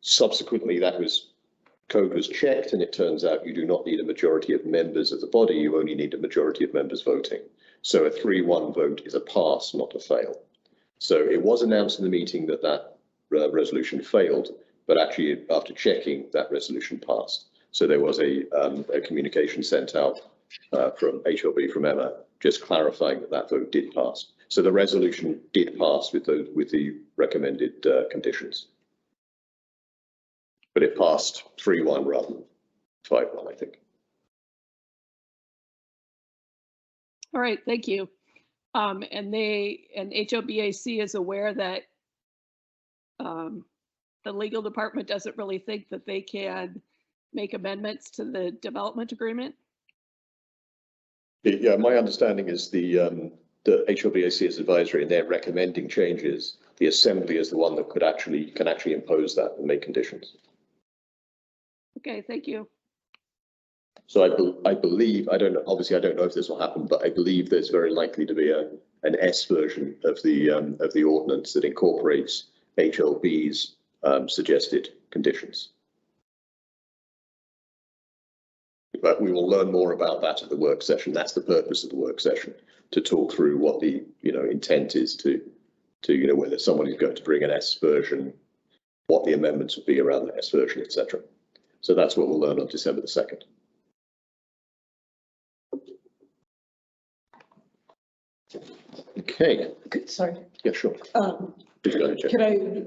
Subsequently, code was checked, and it turns out you do not need a majority of members of the body, you only need a majority of members voting. So a 3-1 vote is a pass, not a fail. So it was announced in the meeting that resolution failed, but actually after checking, that resolution passed. So there was a communication sent out from HLB, from Emma, just clarifying that vote did pass. So the resolution did pass with the recommended conditions. But it passed 3-1 rather than 5-1, I think. All right, thank you. And HOBAC is aware that the legal department doesn't really think that they can make amendments to the development agreement? Yeah, my understanding is the HOBAC is advisory and they're recommending changes. The assembly is the one that can actually impose that and make conditions. Okay, thank you. So I believe, obviously I don't know if this will happen, but I believe there's very likely to be an S version of the ordinance that incorporates HLB's suggested conditions. But we will learn more about that at the work session. That's the purpose of the work session, to talk through what the intent is to whether someone is going to bring an S version, what the amendments would be around the S version, etc. So that's what we'll learn on December the 2nd. Okay. Sorry. Yeah, sure. Could I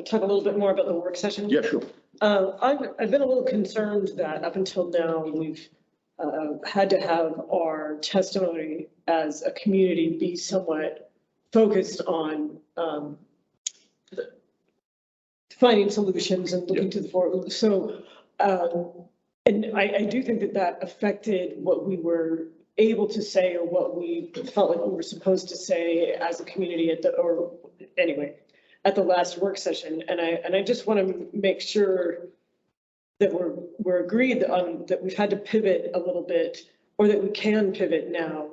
talk a little bit more about the work session? Yeah, sure. I've been a little concerned that up until now, we've had to have our testimony as a community be somewhat focused on finding solutions and looking to the forward. So, and I do think that affected what we were able to say or what we felt like we were supposed to say as a community at the last work session. And I just want to make sure that we're agreed on that we've had to pivot a little bit, or that we can pivot now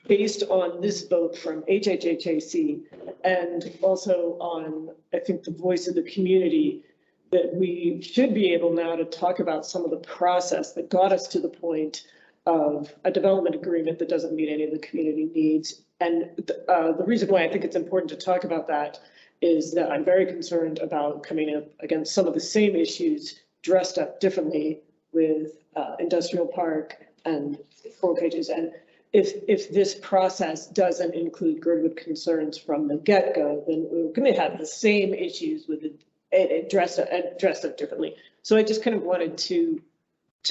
based on this vote from HHHAC and also on, I think, the voice of the community, that we should be able now to talk about some of the process that got us to the point of a development agreement that doesn't meet any of the community needs. And the reason why I think it's important to talk about that is that I'm very concerned about coming up against some of the same issues dressed up differently with industrial park and 4 pages. And if this process doesn't include Girdwood concerns from the get-go, then we're going to have the same issues with it dressed up differently. So I just kind of wanted to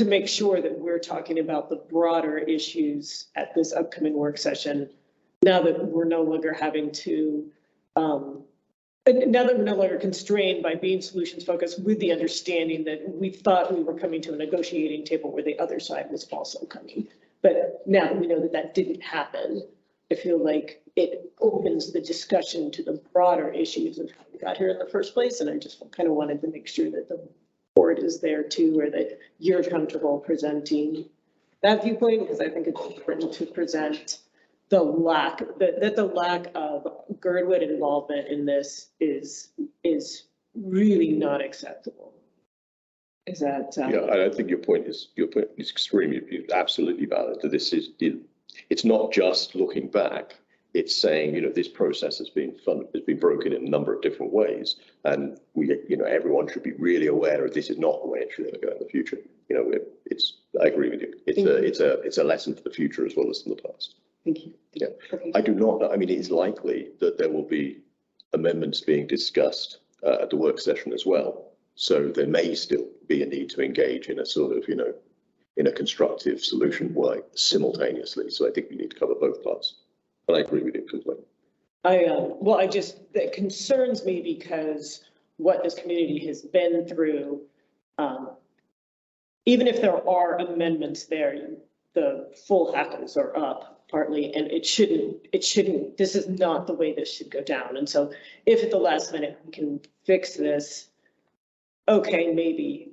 make sure that we're talking about the broader issues at this upcoming work session, now that we're no longer having to, now that we're no longer constrained by being solutions focused, with the understanding that we thought we were coming to a negotiating table where the other side was also coming. But now that we know that that didn't happen, I feel like it opens the discussion to the broader issues of how we got here in the first place. And I just kind of wanted to make sure that the board is there too, or that you're comfortable presenting that viewpoint, because I think it's important to present the lack of Girdwood involvement in this is really not acceptable. Is that? Yeah, I think your point is extremely, absolutely valid. That this is, it's not just looking back. It's saying, this process has been broken in a number of different ways, and everyone should be really aware of this is not the way it's going to go in the future. I agree with you. It's a lesson for the future as well as in the past. Thank you. Yeah, I do not. I mean, it's likely that there will be amendments being discussed at the work session as well. So there may still be a need to engage in a sort of, in a constructive solution way simultaneously. So I think we need to cover both parts. But I agree with you completely. That concerns me because what this community has been through, even if there are amendments there, the full hackles are up partly, and it shouldn't, this is not the way this should go down. And so if at the last minute we can fix this, okay, maybe,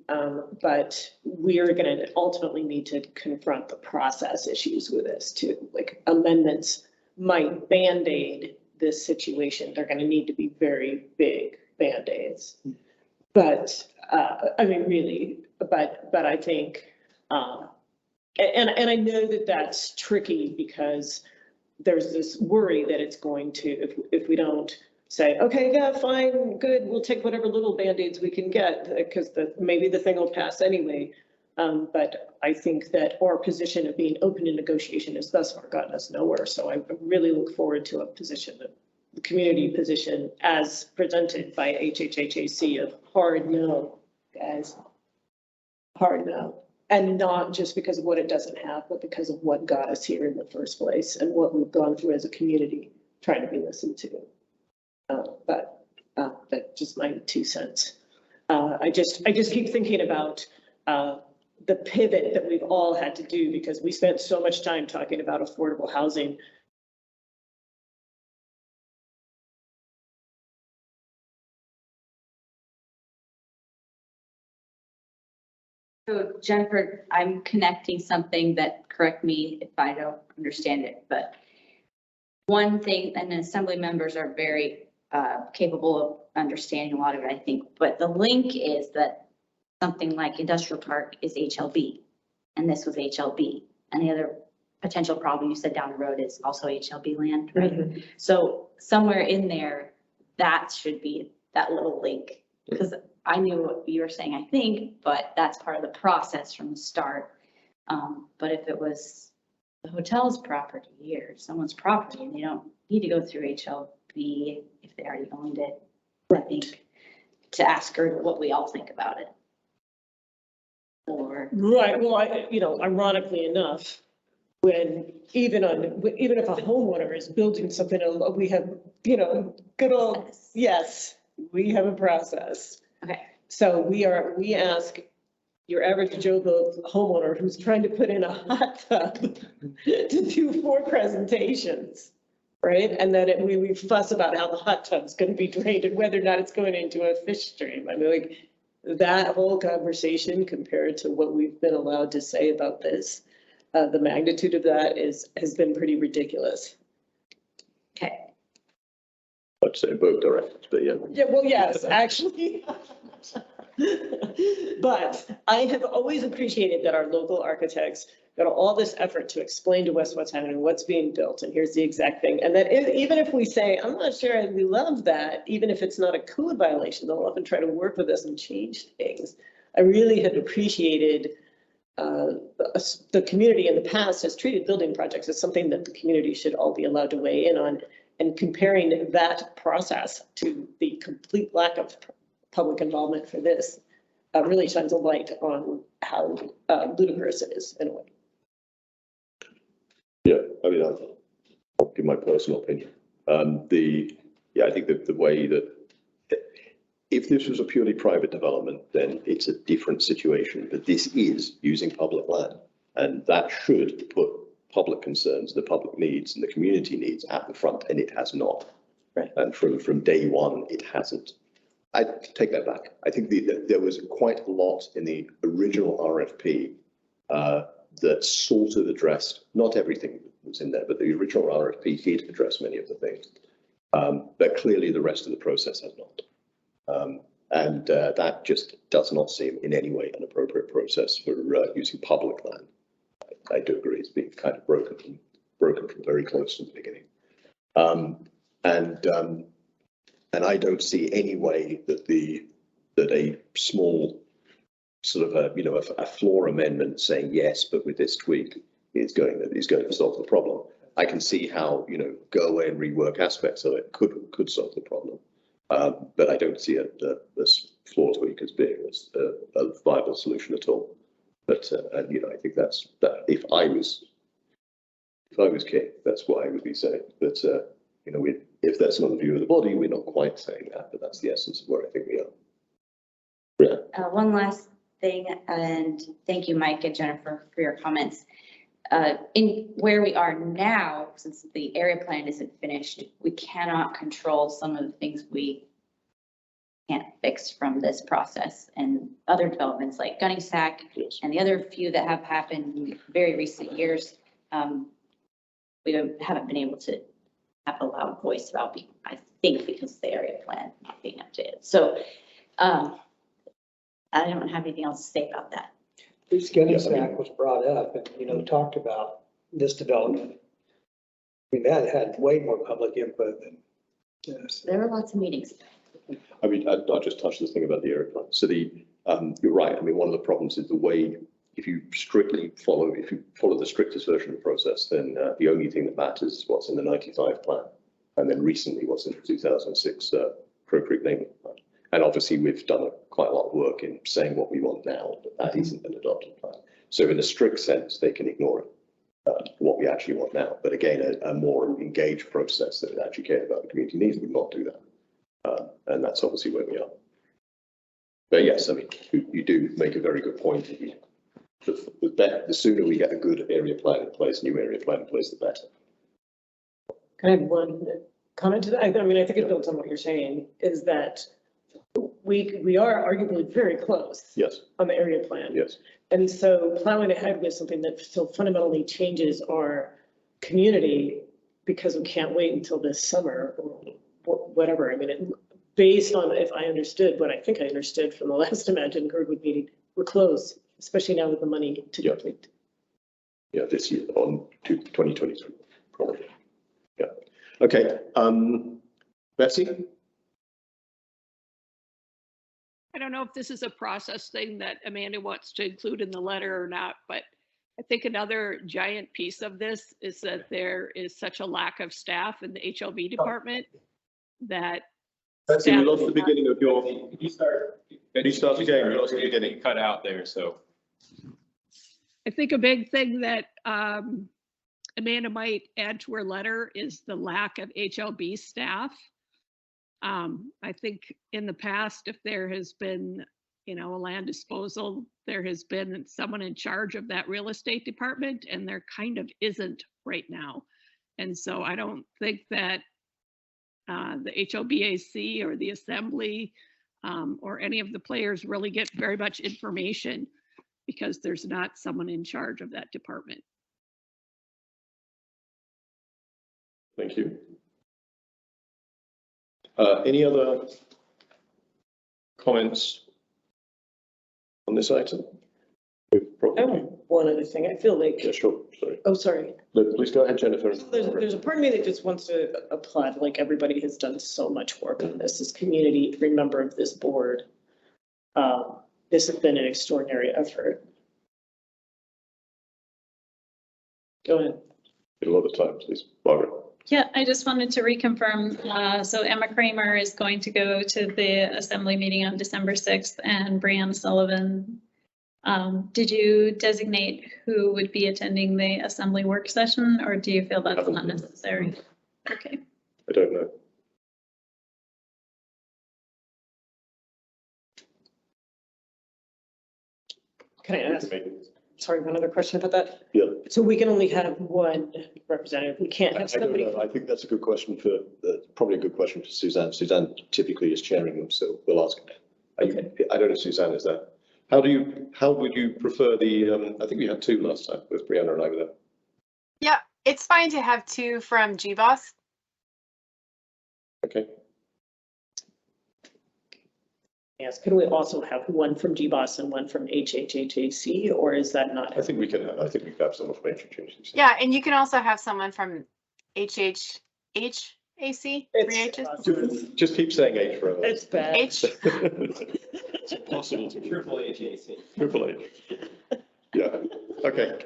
but we're going to ultimately need to confront the process issues with this too. Like, amendments might band-aid this situation. They're going to need to be very big Band-Aids. But, I mean, really, but I think, and I know that that's tricky because there's this worry that it's going to, if we don't say, okay, yeah, fine, good, we'll take whatever little Band-Aids we can get, because maybe the thing will pass anyway. But I think that our position of being open to negotiation has thus far gotten us nowhere. So I really look forward to a position, the community position as presented by HHHAC of hard no, guys. Hard no. And not just because of what it doesn't have, but because of what got us here in the first place and what we've gone through as a community trying to be listened to. But that's just my 2 cents. I just keep thinking about the pivot that we've all had to do because we spent so much time talking about affordable housing. So Jennifer, I'm connecting something that, correct me if I don't understand it, but one thing, and assembly members are very capable of understanding a lot of it, I think, but the link is that something like industrial park is HLB, and this was HLB, and the other potential problem you said down the road is also HLB land, right? Mm-hmm. So somewhere in there, that should be that little link, because I knew what you were saying, I think, but that's part of the process from the start. But if it was the hotel's property or someone's property and they don't need to go through HLB if they already owned it, I think to ask her what we all think about it. Or right, well, ironically enough, when even if a homeowner is building something, we have, good old, yes, we have a process. Okay. So we ask your average Joe Blow homeowner who's trying to put in a hot tub to do 4 presentations, right? And then we fuss about how the hot tub's going to be drained and whether or not it's going into a fish stream. I mean, like that whole conversation compared to what we've been allowed to say about this, the magnitude of that has been pretty ridiculous. Okay. I'd say both directions, but yeah. Yeah, well, yes, actually. But I have always appreciated that our local architects got all this effort to explain to us what's happening, what's being built, and here's the exact thing. And that even if we say, I'm not sure we love that, even if it's not a code violation, they'll often try to work with us and change things. I really have appreciated the community in the past has treated building projects as something that the community should all be allowed to weigh in on, and comparing that process to the complete lack of public involvement for this really shines a light on how ludicrous it is in a way. Yeah, I mean, I'll give my personal opinion. I think that the way that if this was a purely private development, then it's a different situation. But this is using public land, and that should put public concerns, the public needs, and the community needs at the front, and it has not. Right. And from day one, it hasn't. I take that back. I think there was quite a lot in the original RFP that sort of addressed, not everything was in there, but the original RFP did address many of the things. But clearly the rest of the process has not. And that just does not seem in any way an appropriate process for using public land. I do agree it's been kind of broken from very close to the beginning. And I don't see any way that a small sort of a floor amendment saying yes, but with this tweak is going to solve the problem. I can see how go away and rework aspects of it could solve the problem, but I don't see this floor tweak as being a viable solution at all. But I think that's that. If I was king, that's what I would be saying. But if that's not the view of the body, we're not quite saying that, but that's the essence of where I think we are. Yeah. One last thing, and thank you, Mike and Jennifer, for your comments. In where we are now, since the area plan isn't finished, we cannot control some of the things we can't fix from this process, and other developments like Gunning Sack and the other few that have happened in very recent years. We haven't been able to have a loud voice about being, I think because the area plan not being updated. So I don't have anything else to say about that. The Skinny Stack was brought up and, you know, talked about this development. I mean, that had way more public input than this. There were lots of meetings. I mean, I'll just touch this thing about the area plan. So you're right. I mean, one of the problems is the way, if you follow the strictest version of the process, then the only thing that matters is what's in the 95 plan. And then recently what's in the 2006 Crow Creek naming plan. And obviously we've done quite a lot of work in saying what we want now, but that isn't an adopted plan. So in a strict sense, they can ignore it. What we actually want now, but again, a more engaged process that actually cared about the community needs would not do that, and that's obviously where we are. But yes, I mean, you do make a very good point. The sooner we get a good area plan in place, new area plan in place, the better. Can I have one comment to that? I mean, I think it builds on what you're saying, is that we are arguably very close. Yes. On the area plan. Yes. And so plowing ahead with something that still fundamentally changes our community, because we can't wait until this summer or whatever. I mean, based on, if I understood what I think I understood from the last Imagine Girdwood meeting, we're close, especially now with the money to complete. Yeah, this year on to 2023, probably. Yeah. Okay. Betsy? I don't know if this is a process thing that Amanda wants to include in the letter or not, but I think another giant piece of this is that there is such a lack of staff in the HLB department that. Betsy, we lost the beginning of your. Can you start again? We lost the beginning. Cut out there, so. I think a big thing that Amanda might add to her letter is the lack of HLB staff. I think in the past, if there has been, you know, a land disposal, there has been someone in charge of that real estate department, and there kind of isn't right now. And so I don't think that the HLBAC or the assembly or any of the players really get very much information because there's not someone in charge of that department. Thank you. Any other comments on this item? I have one other thing. I feel like. Yeah, sure. Sorry. Oh, sorry. Look, please go ahead, Jennifer. There's a part of me that just wants to applaud, like everybody has done so much work on this community, every member of this board. This has been an extraordinary effort. Go ahead. A lot of time, please, Margaret. Yeah, I just wanted to reconfirm. So Emma Kramer is going to go to the assembly meeting on December 6th, and Brianna Sullivan. Did you designate who would be attending the assembly work session, or do you feel that's not necessary? Okay. I don't know. Can I ask? Sorry, one other question about that. Yeah. So we can only have one representative. We can't have I don't somebody. know. I think that's a good question for, probably a good question for Suzanne. Suzanne typically is chairing them, so we'll ask. I don't know, Suzanne, is that? How would you prefer the, I think we had two last time with Brianna and I were there. Yeah, it's fine to have two from GBOS. Okay. Yes, can we also have one from GBOS and one from HHHAC, or is that not? I think we can have someone from HHHAC. Yeah, and you can also have someone from HHHAC. Just keep saying H forever. It's bad. H. It's impossible to triple HAC. Triple H. Yeah, okay.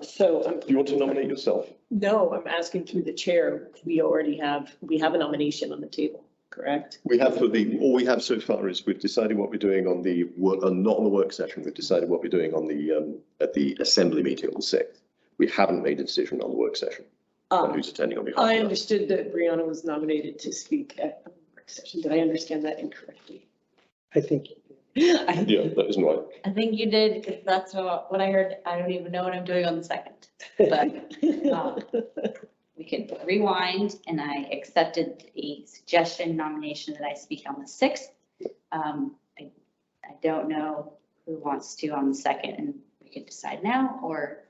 So. Do you want to nominate yourself? No, I'm asking through the chair. We have a nomination on the table, correct? We have all we have so far is we've decided what we're doing on the work, not on the work session. We've decided what we're doing on the, at the assembly meeting on the 6th. We haven't made a decision on the work session. Who's attending on behalf of I that. understood that Brianna was nominated to speak at the work session. Did I understand that incorrectly? I think. Yeah, that isn't right. I think you did, because that's what I heard. I don't even know what I'm doing on the 2nd. But we can rewind, and I accepted a suggestion nomination that I speak on the 6th. I don't know who wants to on the 2nd, and we could decide now or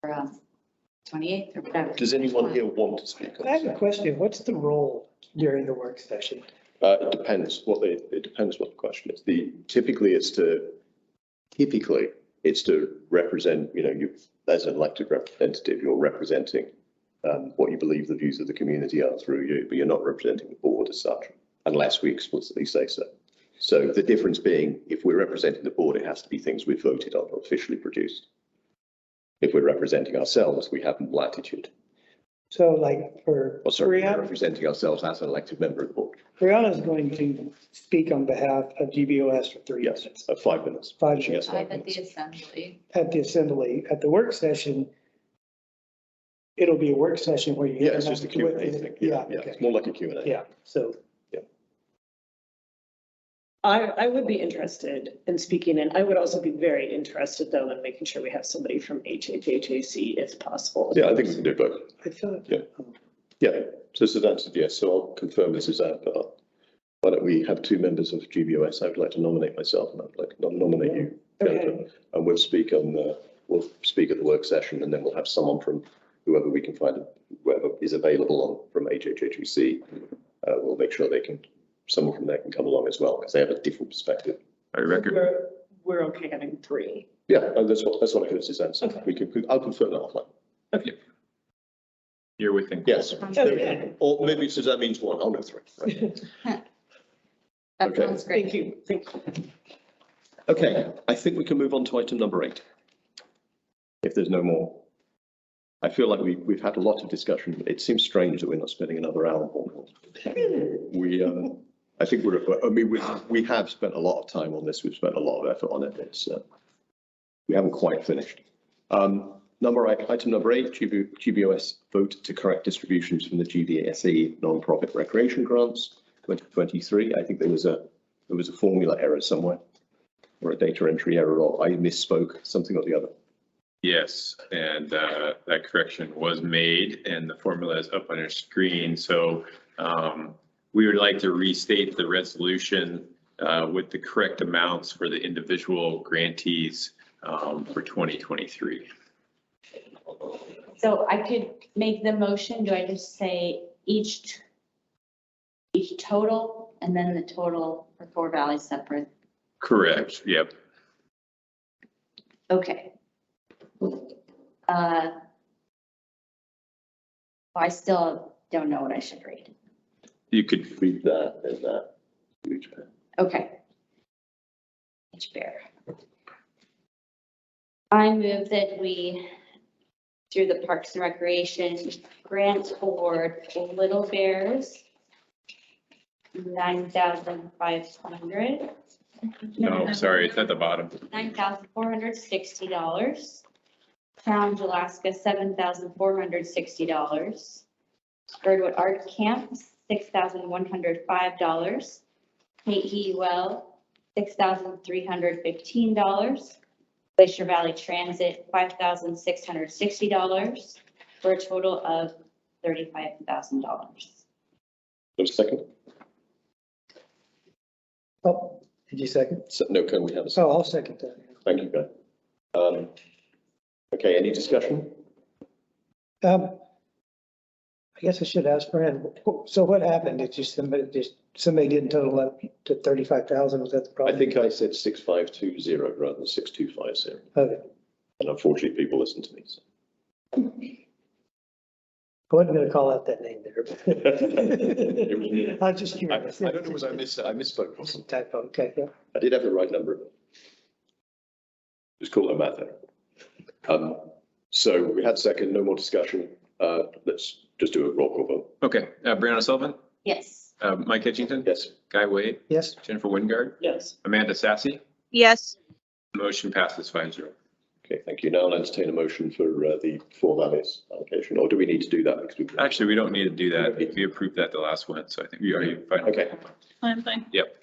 28th or whatever. Does anyone here want to speak on I have a this? question. What's the role during the work session? It depends what the question is. Typically it's to represent, you, as an elected representative, you're representing what you believe the views of the community are through you, but you're not representing the board as such, unless we explicitly say so. So the difference being, if we're representing the board, it has to be things we've voted on or officially produced. If we're representing ourselves, we have more latitude. So like for We're Brianna, representing ourselves as an elected member of the board. Brianna's going to speak on behalf of GBOS for 3 Yes, minutes. 5 minutes. 5 She minutes. gets 5 At the minutes. assembly. At the assembly, at the work session, it'll be a work session where you. Yeah, it's just a Q&A thing. Yeah, okay. it's more like a Q&A. Yeah, so. I would be interested in speaking, and I would also be very interested though in making sure we have somebody from HHAC if possible. Yeah, I think we can do both. I thought. Yeah. Yeah, so Suzanne said yes, so I'll confirm with Suzanne, but why don't we have 2 members of GBOS? I would like to nominate myself and I'd like to nominate you, Jennifer. Okay. And we'll speak at the work session, and then we'll have someone from whoever we can find, whoever is available from HHAC. We'll make sure someone from there can come along as well, because they have a different perspective. I reckon. We're okay having 3. Yeah, that's what I heard Suzanne said. Okay. I'll confirm that offline. Okay. You're within. Yes. Okay. Or maybe Suzanne means 1. I'll know 3. Right. That Okay. sounds great. Thank you. Thank you. Okay, I think we can move on to item number 8. If there's no more. I feel like we've had a lot of discussion. It seems strange that we're not spending another hour on it. I think we have spent a lot of time on this. We've spent a lot of effort on it. We haven't quite finished. Item number 8, GBOS vote to correct distributions from the GBSE non-profit recreation grants 2023. I think there was a formula error somewhere, or a data entry error, or I misspoke, something or the other. Yes, and that correction was made and the formula is up on your screen. So we would like to restate the resolution with the correct amounts for the individual grantees for 2023. So I could make the motion. Do I just say each total and then the total for Four Valleys separate? Correct, yep. Okay. I still don't know what I should read. You could read that and that. Okay. Each bear. I move that we, through the Parks and Recreation, grant award Little Bears $9,500. No, sorry, it's at the bottom. $9,460. Challenge Alaska, $7,460. Girdwood Art Camp, $6,105. Kate Well, $6,315. Glacier Valley Transit, $5,660, for a total of $35,000. Second? Oh, did you second? So, no, can we have a second? Oh, I'll second that. Thank you, Guy. Okay, any discussion? I guess I should ask Fran, so what happened? It just somebody didn't total up to 35,000, was that the I problem? think I said 6520 rather than 6250. Okay. And unfortunately, people listen to me. So. I wasn't gonna call out that name there. It was me. I was just curious. I don't know, was I misspoke? Some typo, okay, yeah. I did have the right number. Just call it math there. So we had second, no more discussion. Let's just do a roll call vote. Okay, Brianna Sullivan, Yes. Mike Hitchington. Yes. Guy Wade, Yes. Jennifer Wingard, Yes. Amanda Sassy. Yes. Motion passes 5-0. Okay, thank you. Now I'll entertain a motion for the Four Valleys allocation, or do we need to do that? Because we Actually, we don't need to do that. We approved that the last one, so I think we already. Okay, I'm fine. Yep.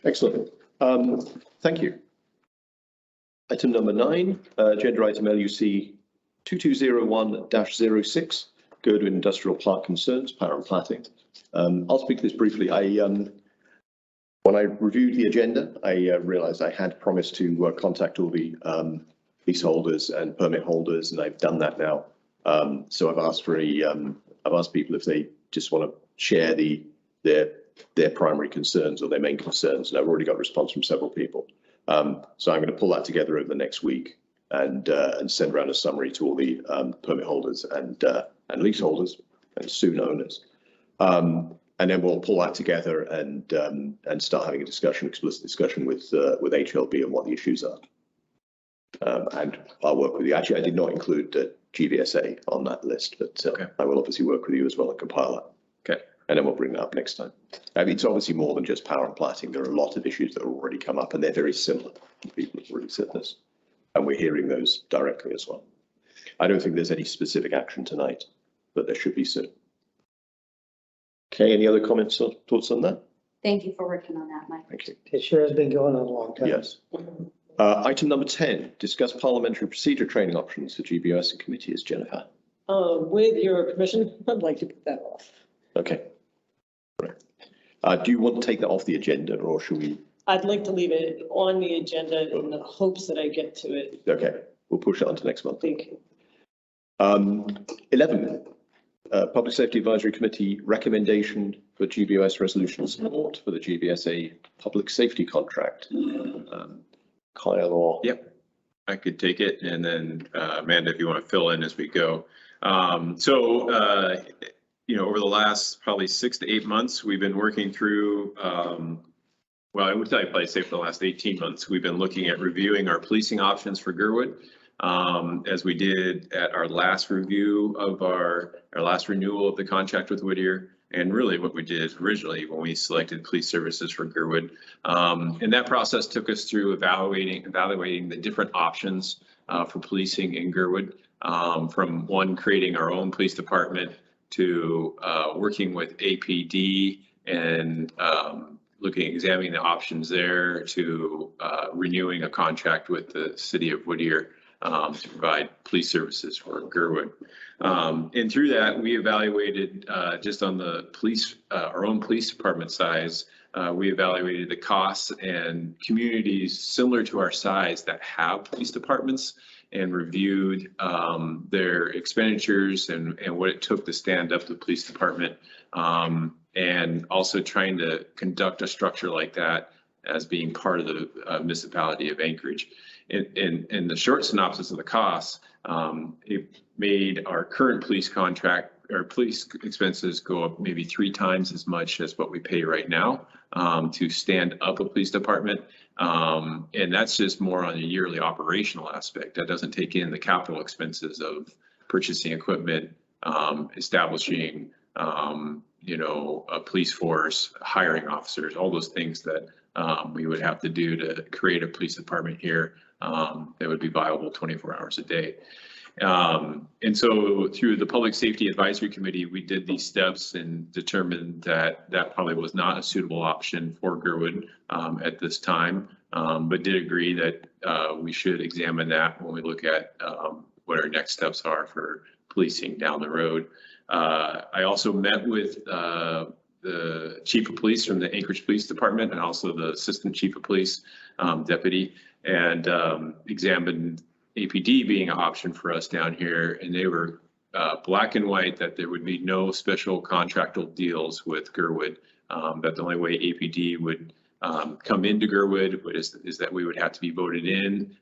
excellent. Thank you. Item number 9, agenda item LUC 2201-06, Girdwood Industrial Park Concerns, power and platting. I'll speak to this briefly. When I reviewed the agenda, I realized I had promised to contact all the leaseholders and permit holders, and I've done that now. So I've asked for I've asked people if they just want to share their primary concerns or their main concerns, and I've already got a response from several people. So I'm going to pull that together over the next week and send around a summary to all the permit holders and leaseholders and soon owners. And then we'll pull that together and start having a explicit discussion with HLB on what the issues are. And I'll work with you. Actually, I did not include GVSA on that list, but I will obviously work with you as well and compile that. Okay. And then we'll bring that up next time. I mean, it's obviously more than just power and platting. There are a lot of issues that have already come up, and they're very similar. People have already said this, and we're hearing those directly as well. I don't think there's any specific action tonight, but there should be soon. Okay, any other comments or thoughts on that? Thank you for working on that, Mike. Thank you. It sure has been going on a long time. Yes. Item number 10, discuss parliamentary procedure training options for GBOS and committees. Jennifer. With your permission, I'd like to put that off. Okay. Right. Do you want to take that off the agenda, or should we? I'd like to leave it on the agenda in the hopes that I get to it. Okay, we'll push it on to next month. Thank you. 11, Public Safety Advisory Committee recommendation for GBOS resolution support for the GBSA public safety contract. Kyle or? Yep, I could take it, and then Amanda, if you want to fill in as we go. You know, over the last probably 6 to 8 months, we've been working through, well, I would probably say for the last 18 months, we've been looking at reviewing our policing options for Girdwood. As we did at our last review of our last renewal of the contract with Whittier, and really what we did originally when we selected police services for Girdwood. And that process took us through evaluating the different options for policing in Girdwood, from one, creating our own police department, to working with APD and examining the options there, to renewing a contract with the city of Whittier to provide police services for Girdwood. And through that, we evaluated just on the police, our own police department size, we evaluated the costs, and communities similar to our size that have police departments, and reviewed their expenditures and what it took to stand up the police department, and also trying to conduct a structure like that as being part of the municipality of Anchorage. In the short synopsis of the costs, it made our current police contract, our police expenses go up maybe 3 times as much as what we pay right now to stand up a police department. And that's just more on a yearly operational aspect. That doesn't take in the capital expenses of purchasing equipment, establishing, you know, a police force, hiring officers, all those things that we would have to do to create a police department here that would be viable 24 hours a day. And so through the Public Safety Advisory Committee, we did these steps and determined that that probably was not a suitable option for Girdwood at this time, but did agree that we should examine that when we look at what our next steps are for policing down the road. I also met with the Chief of Police from the Anchorage Police Department and also the Assistant Chief of Police deputy, and examined APD being an option for us down here, and they were black and white that there would be no special contractual deals with Girdwood, that the only way APD would come into Girdwood is that we would have to be voted in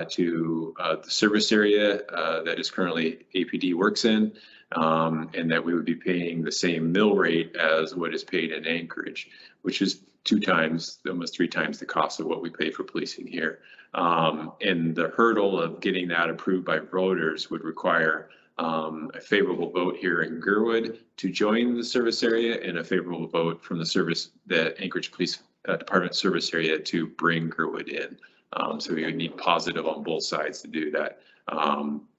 to the service area that is currently APD works in, and that we would be paying the same mill rate as what is paid in Anchorage, which is 2 times, almost 3 times the cost of what we pay for policing here. And the hurdle of getting that approved by voters would require a favorable vote here in Girdwood to join the service area, and a favorable vote from the Anchorage Police Department service area to bring Girdwood in. So we would need positive on both sides to do that,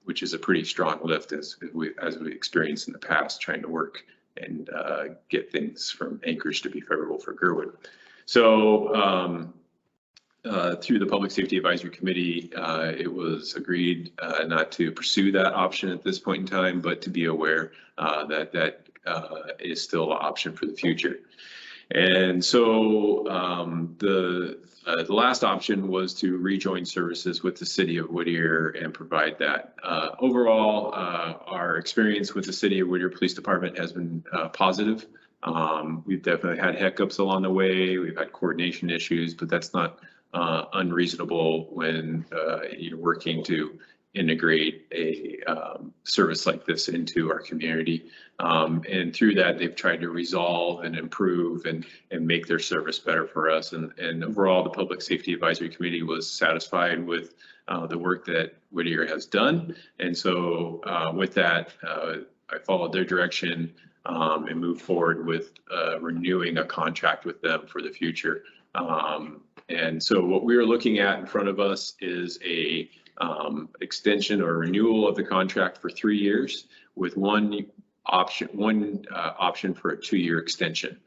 which is a pretty strong lift as we experienced in the past, trying to work and get things from Anchorage to be favorable for Girdwood. So through the Public Safety Advisory Committee, it was agreed not to pursue that option at this point in time, but to be aware that that is still an option for the future. And so the last option was to rejoin services with the city of Whittier and provide that. Overall, our experience with the city of Whittier Police Department has been positive. We've definitely had hiccups along the way. We've had coordination issues, but that's not unreasonable when you're working to integrate a service like this into our community. And through that, they've tried to resolve and improve and make their service better for us. And overall, the Public Safety Advisory Committee was satisfied with the work that Whittier has done. And so with that, I followed their direction and moved forward with renewing a contract with them for the future. And so what we're looking at in front of us is a extension or renewal of the contract for 3 years with one option for a 2-year extension.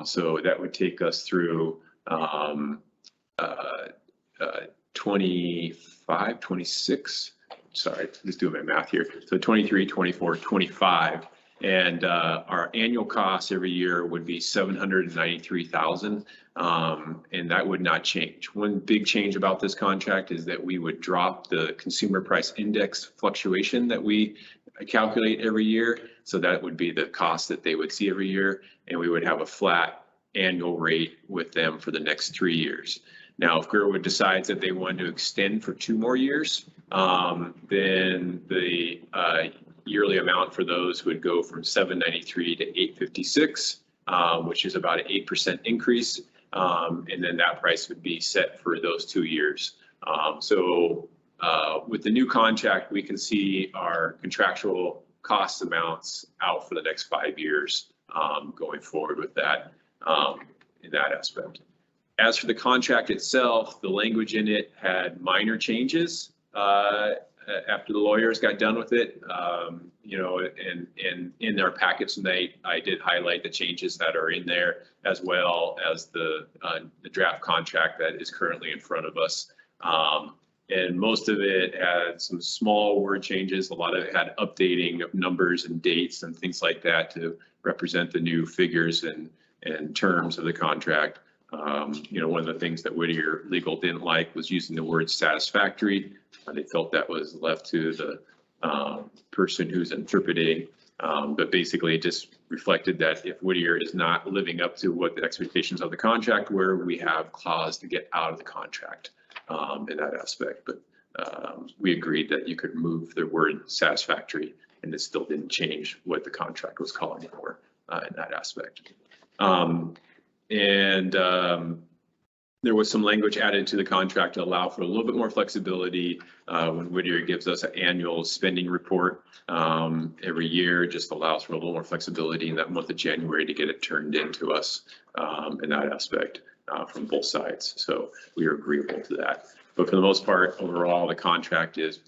So that would take us through 25, 26, sorry, just doing my math here. So 23, 24, 25. And our annual cost every year would be $793,000, and that would not change. One big change about this contract is that we would drop the consumer price index fluctuation that we calculate every year. So that would be the cost that they would see every year, and we would have a flat annual rate with them for the next 3 years. Now, if Girdwood decides that they want to extend for 2 more years, then the yearly amount for those would go from $793 to $856, which is about an 8% increase. And then that price would be set for those 2 years. So with the new contract, we can see our contractual cost amounts out for the next 5 years going forward with that in that aspect. As for the contract itself, the language in it had minor changes after the lawyers got done with it, you know, and in their package tonight, I did highlight the changes that are in there, as well as the draft contract that is currently in front of us. And most of it had some small word changes. A lot of it had updating of numbers and dates and things like that to represent the new figures and terms of the contract. You know, one of the things that Whittier Legal didn't like was using the word satisfactory. They felt that was left to the person who's interpreting, but basically it just reflected that if Whittier is not living up to what the expectations of the contract were, we have clause to get out of the contract in that aspect. But we agreed that you could remove the word satisfactory, and it still didn't change what the contract was calling for in that aspect. There was some language added to the contract to allow for a little bit more flexibility when Whittier gives us an annual spending report every year. It just allows for a little more flexibility in that month of January to get it turned into us in that aspect from both sides. So we are agreeable to that. But for the most part, overall, the contract is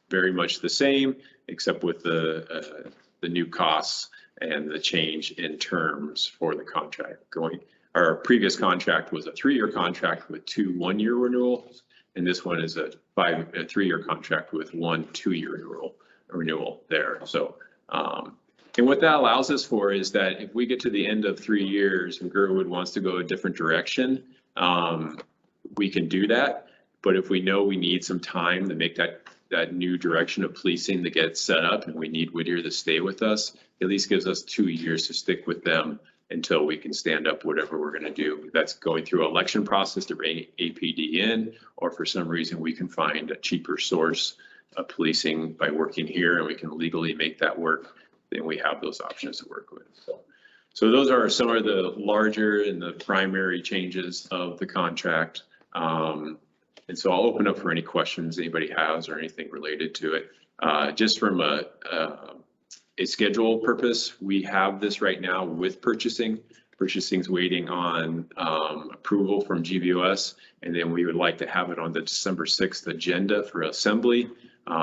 very much the same, except with the new costs and the change in terms for the contract going. Our previous contract was a 3-year contract with 2 1-year renewals, and this one is a 3-year contract with 1 2-year renewal there. So, and what that allows us for is that if we get to the end of 3 years and Girdwood wants to go a different direction, we can do that. But if we know we need some time to make that new direction of policing to get set up, and we need Whittier to stay with us, it at least gives us 2 years to stick with them until we can stand up whatever we're going to do. That's going through an election process to bring APD in, or for some reason we can find a cheaper source of policing by working here and we can legally make that work, then we have those options to work with. So those are some of the larger and the primary changes of the contract. And so I'll open up for any questions anybody has or anything related to it. Just from a schedule purpose, we have this right now with purchasing. Purchasing's waiting on approval from GVOS, and then we would like to have it on the December 6th agenda for assembly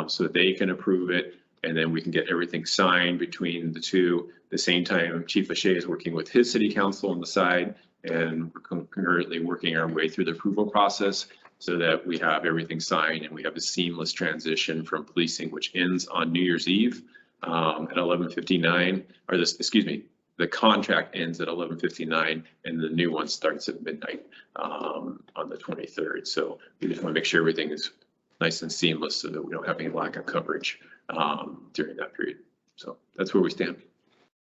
so they can approve it, and then we can get everything signed between the two. At the same time, Chief Lachey is working with his city council on the side, and we're concurrently working our way through the approval process so that we have everything signed and we have a seamless transition from policing, which ends on New Year's Eve at 11:59, or this, excuse me, the contract ends at 11:59 and the new one starts at midnight on the 23rd. So we just want to make sure everything is nice and seamless so that we don't have any lack of coverage during that period. So that's where we stand.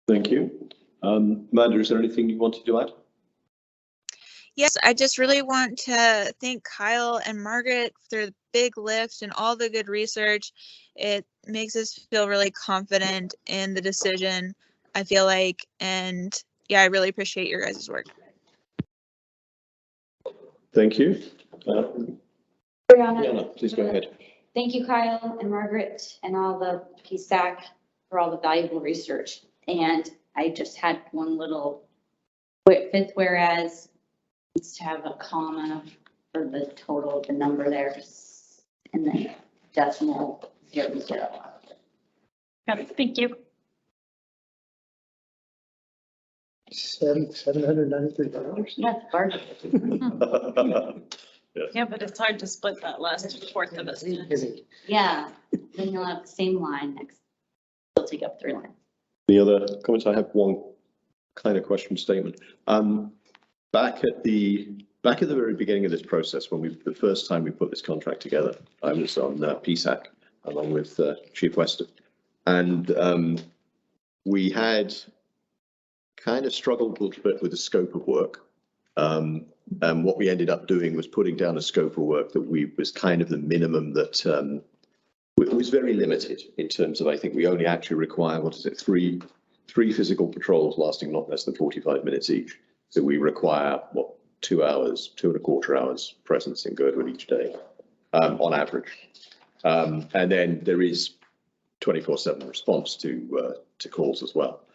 Thank you. Amanda, is there anything you wanted to add? Yes, I just really want to thank Kyle and Margaret for the big lift and all the good research. It makes us feel really confident in the decision, I feel like, and yeah, I really appreciate your guys' work. Thank you. Brianna, please go ahead. thank you, Kyle and Margaret and all the PSAC for all the valuable research. And I just had one little fifth whereas needs to have a comma for the total of the number there, and then decimal 00. Got it. Thank you. $793. Yeah, bargain. Yeah, but it's hard to split that last fourth of us. Yeah, then you'll have the same line next. They'll take up 3 lines. Any other comments? I have one kind of question statement. Back at the very beginning of this process, when the first time we put this contract together, I was on PSAC along with Chief Weston, and we had kind of struggled a little bit with the scope of work. And what we ended up doing was putting down a scope of work that was kind of the minimum that was very limited in terms of, I think we only actually require, three physical patrols lasting not less than 45 minutes each. So we require, 2 hours, 2.25 hours presence in Girdwood each day on average. And then there is 24/7 response to calls as well.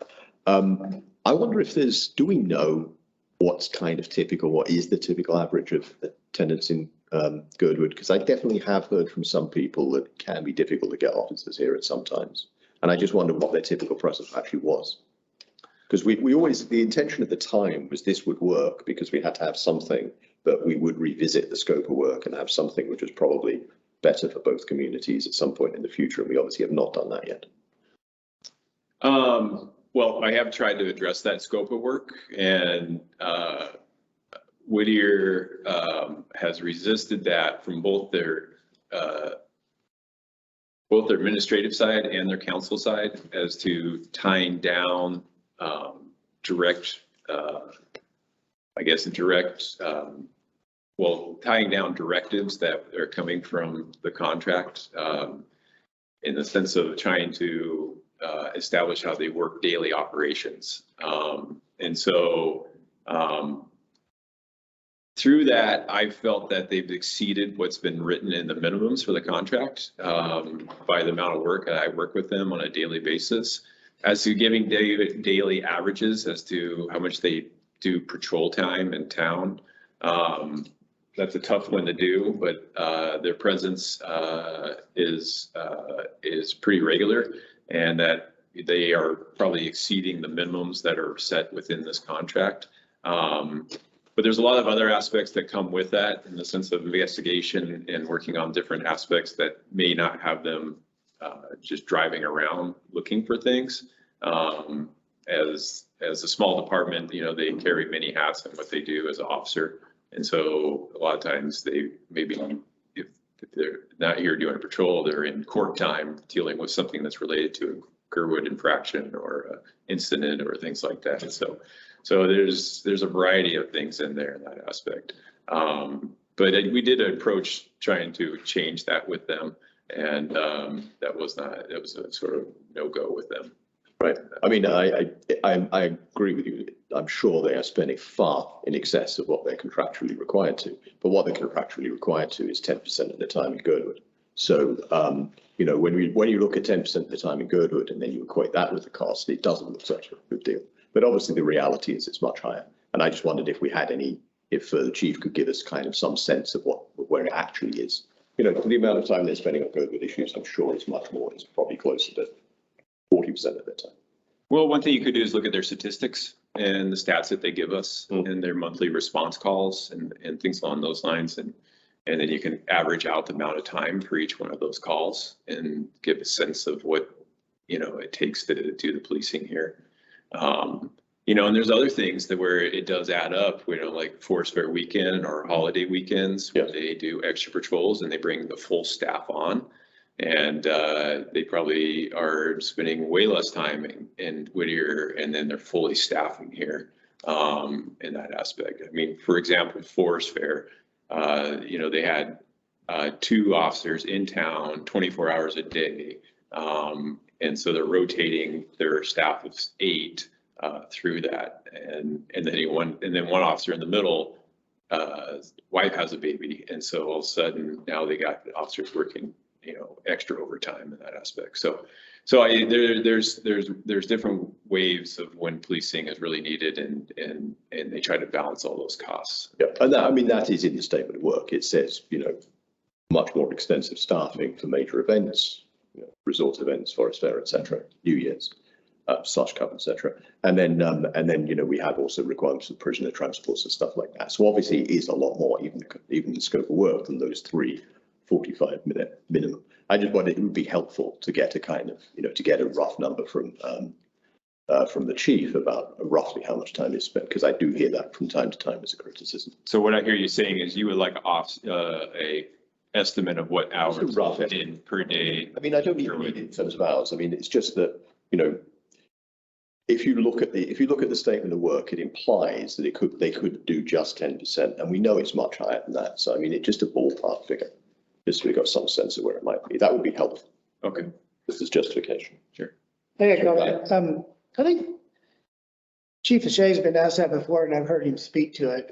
I wonder if do we know what's kind of typical, what is the typical average of attendance in Girdwood? Because I definitely have heard from some people that it can be difficult to get officers here at some times. And I just wonder what their typical presence actually was. Because we always, the intention at the time was this would work because we had to have something, but we would revisit the scope of work and have something which was probably better for both communities at some point in the future. And we obviously have not done that yet. Well, I have tried to address that scope of work, and Whittier has resisted that from both their administrative side and their council side as to tying down tying down directives that are coming from the contract in the sense of trying to establish how they work daily operations. And so through that, I felt that they've exceeded what's been written in the minimums for the contract by the amount of work that I work with them on a daily basis. As to giving daily averages as to how much they do patrol time in town, that's a tough one to do, but their presence is pretty regular, and that they are probably exceeding the minimums that are set within this contract. But there's a lot of other aspects that come with that in the sense of investigation and working on different aspects that may not have them just driving around looking for things. As a small department, they carry many hats in what they do as an officer. And so a lot of times they maybe, if they're not here doing a patrol, they're in court time dealing with something that's related to a Girdwood infraction or incident or things like that. So there's a variety of things in there in that aspect. But we did approach trying to change that with them, and that was a sort of no-go with them. Right. I mean, I agree with you. I'm sure they are spending far in excess of what they're contractually required to. But what they're contractually required to is 10% of the time in Girdwood. So, when you look at 10% of the time in Girdwood and then you equate that with the cost, it doesn't look such a good deal. But obviously the reality is it's much higher. And I just wondered if we had if the chief could give us kind of some sense of where it actually is. For the amount of time they're spending on Girdwood issues, I'm sure it's much more. It's probably closer to 40% of the time. Well, one thing you could do is look at their statistics and the stats that they give us and their monthly response calls and things along those lines. And then you can average out the amount of time for each one of those calls and give a sense of what, it takes to do the policing here. You know, and there's other things that where it does add up, you know, like Forest Fair weekend or holiday weekends, where they do extra patrols and they bring the full staff on. And they probably are spending way less time in Whittier, and then they're fully staffing here in that aspect. I mean, for example, Forest Fair, you know, they had 2 officers in town 24 hours a day. And so they're rotating their staff of 8 through that. And then one officer in the middle, wife has a baby. And so all of a sudden now they got officers working, you know, extra overtime in that aspect. So there's different waves of when policing is really needed, and they try to balance all those costs. Yeah, and that, I mean, that is in the statement of work. It says, you know, much more extensive staffing for major events, you know, resort events, Forest Fair, etc., New Year's, Slush Cup, etc. And then, you know, we have also requirements for prisoner transports and stuff like that. So obviously it is a lot more, even the scope of work, than those 3 45-minute minimum. I just wondered, it would be helpful to get a kind of, you know, to get a rough number from the chief about roughly how much time is spent, because I do hear that from time to time as a criticism. So what I hear you saying is you would like a estimate of what hours rough in per day. I mean, I don't even need it in terms of hours. I mean, it's just that, you know, if you look at the statement of work, it implies that they could do just 10%, and we know it's much higher than that. So I mean, it's just a ballpark figure, just so we got some sense of where it might be. That would be helpful. Okay. This is justification. Sure. Hey, I think Chief O'Shea's been asked that before, and I've heard him speak to it.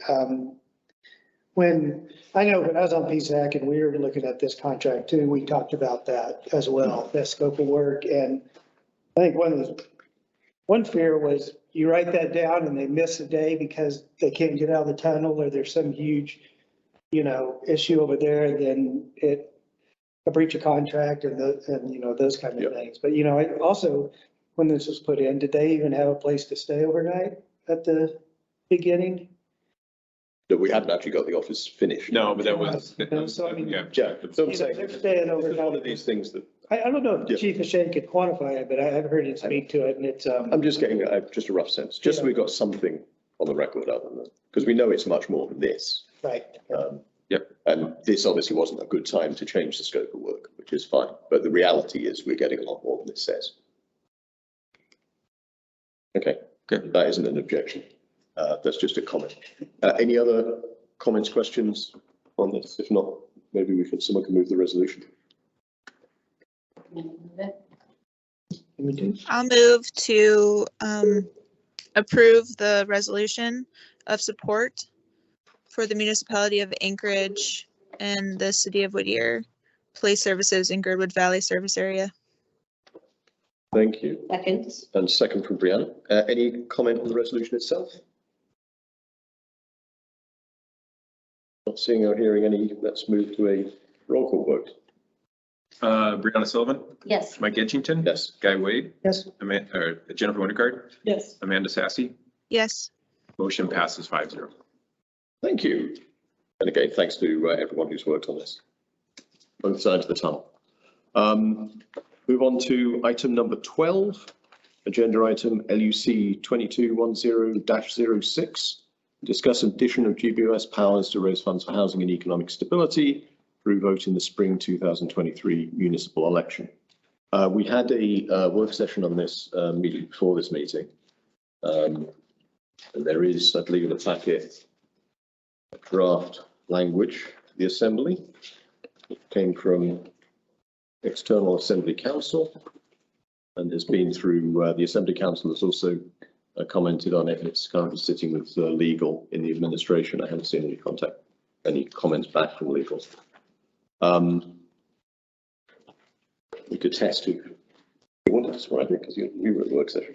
When I was on PSAC and we were looking at this contract too, we talked about that as well, that scope of work. And I think one fear was you write that down and they miss a day because they can't get out of the tunnel, or there's some huge, you know, issue over there, then a breach of contract and you know, those kind of things. But, you know, I also, when this was put in, did they even have a place to stay overnight at the beginning? No, we hadn't actually got the office finished. No, but that was. So I mean, yeah. So I'm you know, saying, they're staying overnight. one of these things that I don't know if Chief O'Shea could quantify it, but I have heard him speak to it, and it's. I'm just getting just a rough sense, just so we've got something on the record other than that, because we know it's much more than this. Right. Yep. And this obviously wasn't a good time to change the scope of work, which is fine. But the reality is we're getting a lot more than it says. Okay, good. That isn't an objection. That's just a comment. Any other comments, questions on this? If not, maybe someone can move the resolution. I'll move to approve the resolution of support for the municipality of Anchorage and the city of Whittier police services in Girdwood Valley service area. Thank you. Second. And second from Brianna. Any comment on the resolution itself? Not seeing or hearing any, let's move to a roll call vote. Brianna Sullivan, Yes. Mike Edgington. Yes. Guy Wade, Yes. Jennifer Wintercard, Yes. Amanda Sassy. Yes. Motion passes 5-0. Thank you. And again, thanks to everyone who's worked on this, both sides of the tunnel. Move on to item number 12, agenda item LUC 2210-06. Discuss addition of GBOS powers to raise funds for housing and economic stability through vote in the spring 2023 municipal election. We had a work session on this meeting before this meeting. And there is, I believe, in the packet, draft language for the Assembly. It came from external Assembly Council and has been through the Assembly Council has also commented on it. It's currently sitting with legal in the administration. I haven't seen any comments back from legal. We could test who you want to describe it because you were at the work session.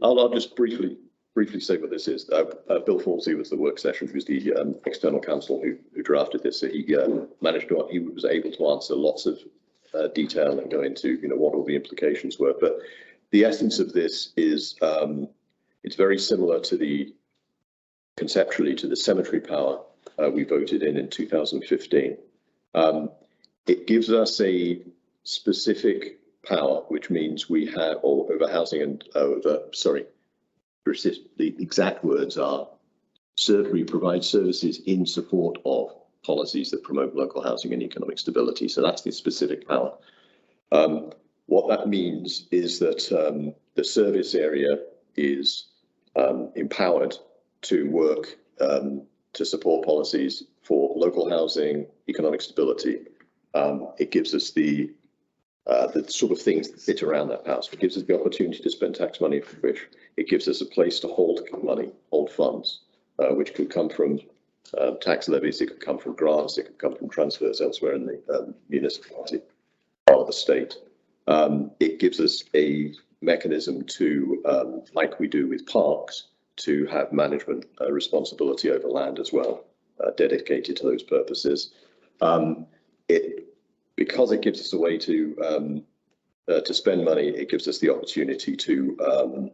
I'll just briefly say what this is. Bill Falsey was the work session, who's the external counsel who drafted this. So he was able to answer lots of detail and go into what all the implications were. But the essence of this is it's very similar to conceptually to the cemetery power we voted in 2015. It gives us a specific power, which means we have, or over housing and the exact words are, we provide services in support of policies that promote local housing and economic stability. So that's the specific power. What that means is that the service area is empowered to work to support policies for local housing, economic stability. It gives us the sort of things that sit around that power. So it gives us the opportunity to spend tax money for which it gives us a place to hold money, hold funds, which could come from tax levies, it could come from grants, it could come from transfers elsewhere in the municipality or the state. It gives us a mechanism to, like we do with parks, to have management responsibility over land as well, dedicated to those purposes. Because it gives us a way to spend money, it gives us the opportunity to,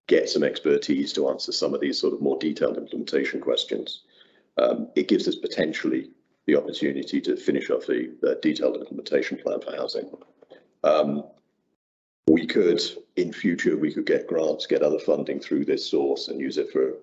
get some expertise to answer some of these sort of more detailed implementation questions. It gives us potentially the opportunity to finish off the detailed implementation plan for housing. We could, in future, we could get grants, get other funding through this source and use it for,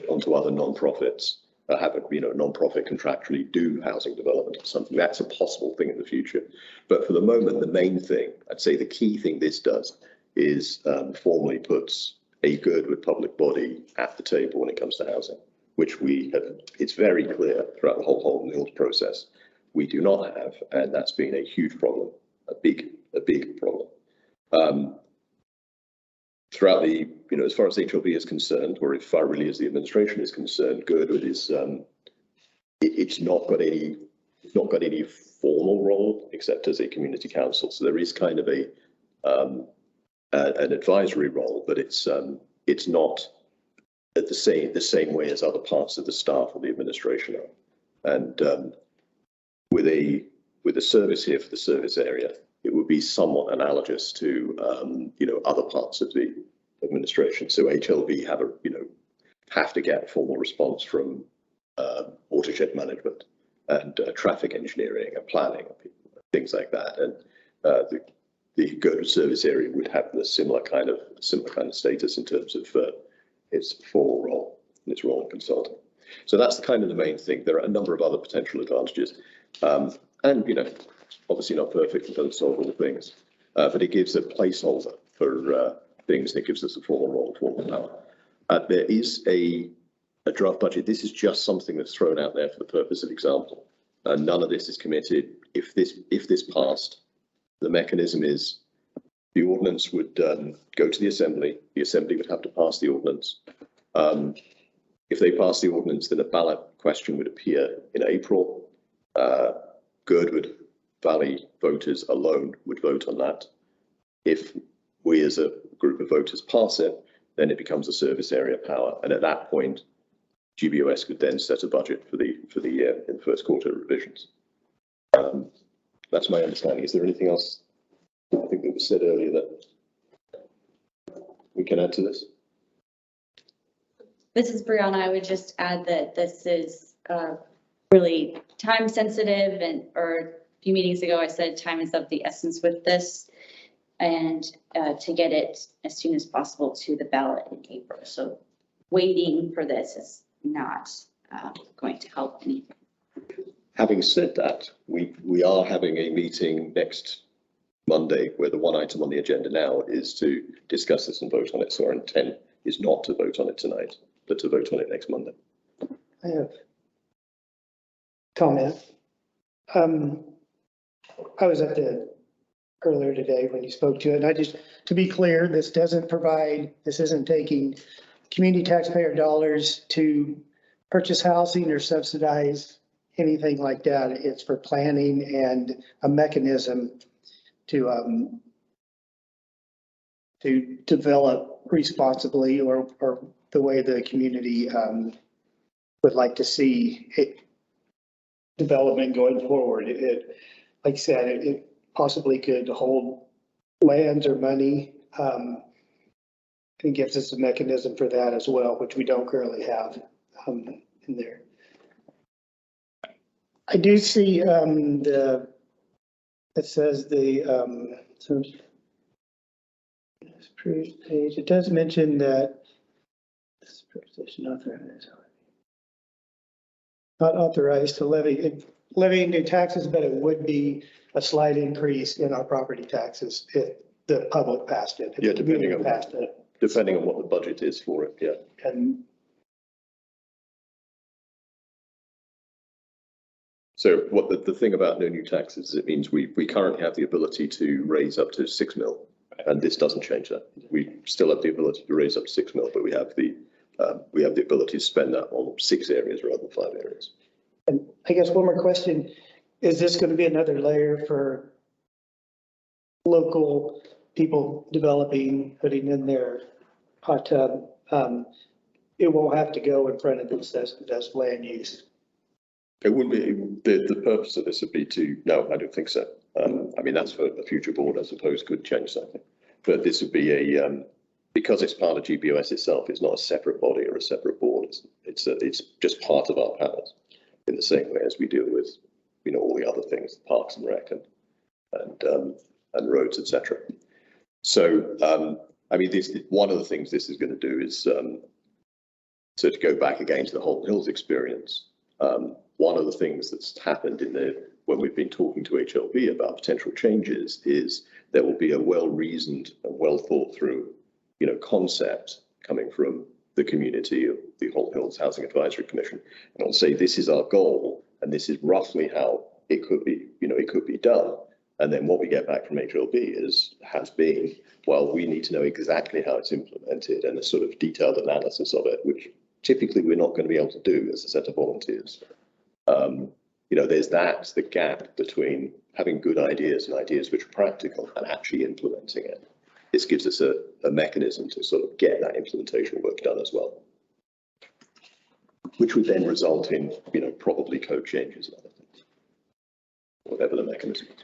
onto other non-profits, have a, non-profit contractually do housing development or something. That's a possible thing in the future. But for the moment, the main thing, I'd say the key thing this does is formally puts a Girdwood public body at the table when it comes to housing, which we have, it's very clear throughout the whole Mills process, we do not have, and that's been a huge problem, a big problem. Throughout the, as far as HLB is concerned, or as far really as the administration is concerned, Girdwood is, it's not got any formal role except as a community council. So there is kind of an advisory role, but it's not at the same way as other parts of the staff or the administration are. And with a service here for the service area, it would be somewhat analogous to other parts of the administration. So HLB have to get a formal response from watershed management and traffic engineering and planning, things like that. And the Girdwood service area would have the similar kind of status in terms of its formal role and its role in consulting. So that's the main thing. There are a number of other potential advantages, and obviously not perfect and doesn't solve all things, but it gives a placeholder for things. And it gives us a formal role, formal power. There is a draft budget. This is just something that's thrown out there for the purpose of example. None of this is committed. If this passed, the mechanism is the ordinance would go to the Assembly. The Assembly would have to pass the ordinance. If they pass the ordinance, then a ballot question would appear in April. Girdwood Valley voters alone would vote on that. If we as a group of voters pass it, then it becomes a service area power. And at that point, GBOS could then set a budget for the year in the first quarter revisions. That's my understanding. Is there anything else I think that was said earlier that we can add to this? This is Brianna. I would just add that this is really time sensitive, or a few meetings ago I said time is of the essence with this, and to get it as soon as possible to the ballot in April. So waiting for this is not going to help anything. Having said that, we are having a meeting next Monday where the one item on the agenda now is to discuss this and vote on it. So our intent is not to vote on it tonight, but to vote on it next Monday. I have comment. I was at earlier today when you spoke to it, and I just, to be clear, this isn't taking community taxpayer dollars to purchase housing or subsidize anything like that. It's for planning and a mechanism to develop responsibly or the way the community would like to see it development going forward. It, like I said, it possibly could hold lands or money. It gives us a mechanism for that as well, which we don't currently have in there. I do see the it says the, so page, it does mention that this position not authorized to levy new taxes, but it would be a slight increase in our property taxes if the public passed it. If Yeah, the community depending on passed it. Depending on what the budget is for it, yeah. And So what the thing about no new taxes is it means we currently have the ability to raise up to 6 mil, and this doesn't change that. We still have the ability to raise up to 6 mil, but we have the ability to spend that on 6 areas rather than 5 areas. And I guess one more question, is this going to be another layer for local people developing, putting in their hot tub? It won't have to go in front of this as land use. It wouldn't be, the purpose of this would be to, no, I don't think so. I mean, that's for a future board, I suppose, could change something. But this would be because it's part of GBOS itself, it's not a separate body or a separate board. It's just part of our powers in the same way as we deal with, all the other things, parks and rec and roads, etc. So, I mean, one of the things this is going to do is, so to go back again to the Holton Hills experience, one of the things that's happened when we've been talking to HLB about potential changes is there will be a well-reasoned and well thought through, concept coming from the community of the Holton Hills Housing Advisory Commission. And I'll say, this is our goal, and this is roughly how it could be, it could be done. And then what we get back from HLB has been, well, we need to know exactly how it's implemented and a sort of detailed analysis of it, which typically we're not going to be able to do as a set of volunteers. There's the gap between having good ideas and ideas which are practical and actually implementing it. This gives us a mechanism to sort of get that implementation work done as well, which would then result in, probably code changes and other things, whatever the mechanism is.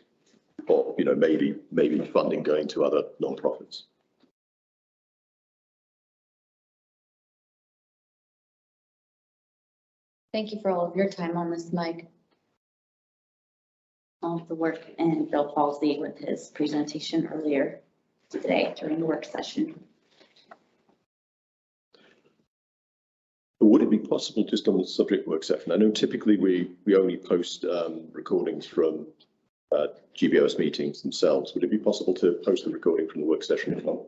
Or, maybe funding going to other non-profits. Thank you for all of your time on this, Mike. All of the work, and Bill Halsey with his presentation earlier today during the work session. Would it be possible, just on the subject work session? I know typically we only post recordings from GBOS meetings themselves. Would it be possible to post the recording from the work session as well?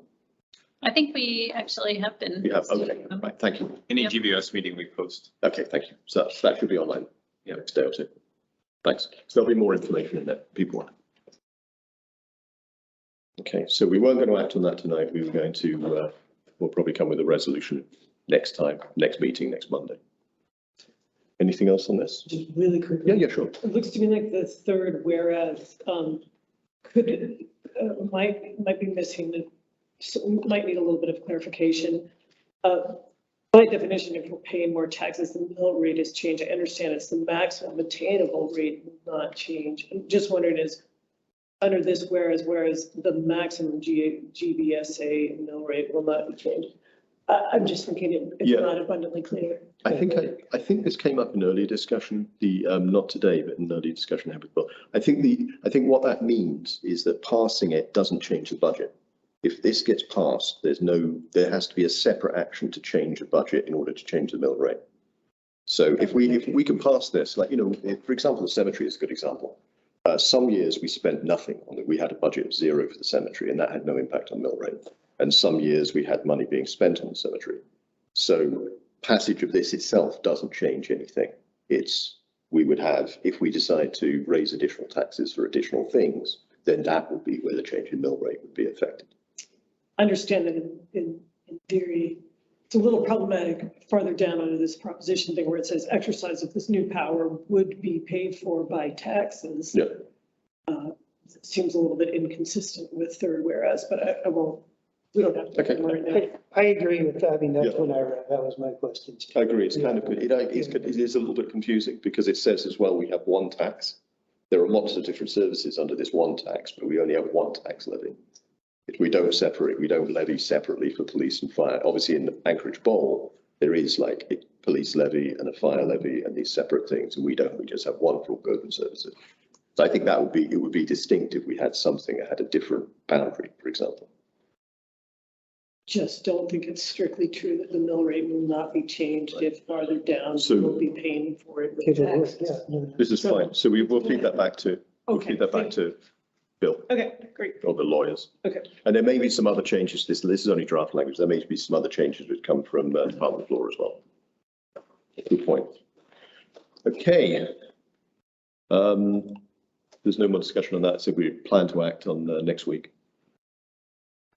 I think we actually have been. We have, okay, right, thank you. Any GBOS meeting we post. Okay, thank you. So that should be online, next day or two. Thanks. So there'll be more information in there, people want. Okay, so we weren't going to act on that tonight. We were going to, we'll probably come with a resolution next meeting, next Monday. Anything else on this? Just really quickly. Yeah, sure. It looks to me like the third whereas might be missing, might need a little bit of clarification. By definition, if we're paying more taxes, the mill rate is changed. I understand it's the maximum attainable rate will not change. I'm just wondering is under this whereas the maximum GBSA mill rate will not change. I'm just thinking it's not abundantly clear. I think this came up in earlier discussion, not today, but in earlier discussion I had with Bill. I think what that means is that passing it doesn't change the budget. If this gets passed, there has to be a separate action to change the budget in order to change the mill rate. So if we can pass this, like, for example, the cemetery is a good example. Some years we spent nothing on it. We had a budget of 0 for the cemetery and that had no impact on mill rate. And some years we had money being spent on the cemetery. So passage of this itself doesn't change anything. We would have, if we decide to raise additional taxes for additional things, then that would be where the change in mill rate would be affected. I understand that in theory, it's a little problematic farther down under this proposition thing where it says exercise of this new power would be paid for by taxes. Yeah. It seems a little bit inconsistent with third whereas, but we don't have to. Okay. Right now. I agree with that. I mean, that's when I read, that was my question. I agree. It's kind of good. It is a little bit confusing because it says as well, we have one tax. There are lots of different services under this one tax, but we only have one tax levy. If we don't levy separately for police and fire. Obviously in the Anchorage Bowl, there is like a police levy and a fire levy and these separate things. And we just have one for all government services. So I think it would be distinct if we had something that had a different boundary, for example. Just don't think it's strictly true that the mill rate will not be changed if farther down So- we'll be paying for it. with taxes. This is fine. So we will feed that back to, Okay, Bill Okay, great. or the lawyers. Okay. And there may be some other changes. This is only draft language. There may be some other changes that come from Department of Law as well. Good point. Okay. There's no more discussion on that, so we plan to act on next week.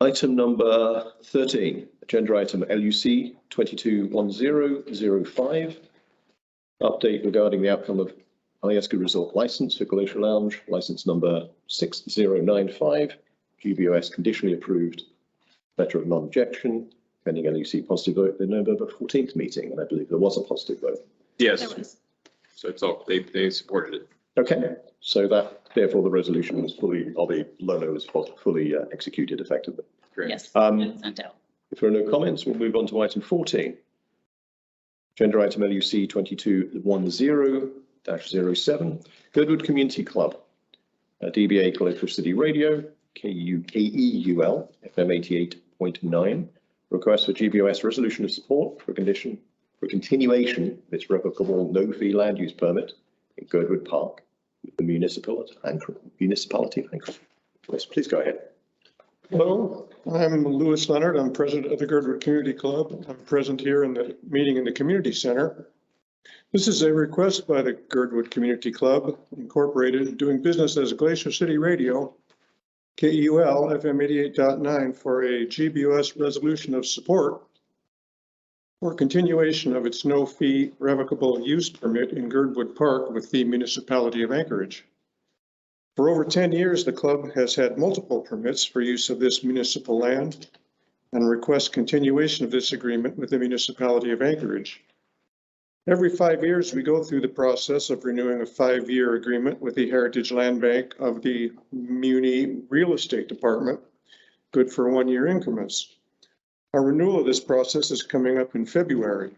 Item number 13, agenda item LUC 221005. Update regarding the outcome of Alyeska Resort license for Glacier Lounge, license number 6095, GBOS conditionally approved, letter of non-objection, pending LUC positive vote at the November 14th meeting, and I believe there was a positive vote. Yes. So it's all, they supported it. Okay, so that, therefore, the resolution was fully, or the LOLO was fully executed effectively. Great. Yes. Um, Sent out. If there are no comments, we'll move on to item 14. Agenda item LUC 2210-07, Girdwood Community Club, DBA Glacier City Radio, KEUL, FM 88.9, request for GBOS resolution of support for continuation of its revocable no-fee land use permit in Girdwood Park with the municipality of Anchorage. Yes, please go ahead. Hello, I'm Louis Leonard. I'm president of the Girdwood Community Club. I'm present here in the meeting in the community center. This is a request by the Girdwood Community Club Incorporated, doing business as Glacier City Radio, KEUL FM 88.9, for a GBOS resolution of support for continuation of its no-fee revocable use permit in Girdwood Park with the municipality of Anchorage. For over 10 years, the club has had multiple permits for use of this municipal land and requests continuation of this agreement with the municipality of Anchorage. Every 5 years, we go through the process of renewing a 5-year agreement with the Heritage Land Bank of the Muni Real Estate Department, good for 1-year increments. Our renewal of this process is coming up in February.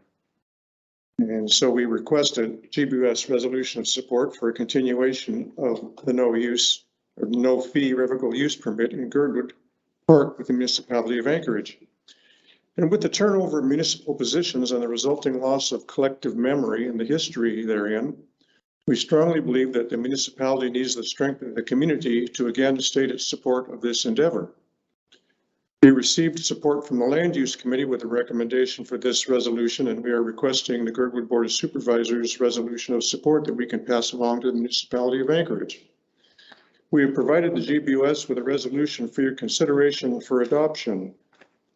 And so we requested GBOS resolution of support for a continuation of the no-fee revocable use permit in Girdwood Park with the municipality of Anchorage. And with the turnover of municipal positions and the resulting loss of collective memory and the history therein, we strongly believe that the municipality needs the strength of the community to again state its support of this endeavor. We received support from the Land Use Committee with a recommendation for this resolution, and we are requesting the Girdwood Board of Supervisors resolution of support that we can pass along to the municipality of Anchorage. We have provided the GBOS with a resolution for your consideration for adoption.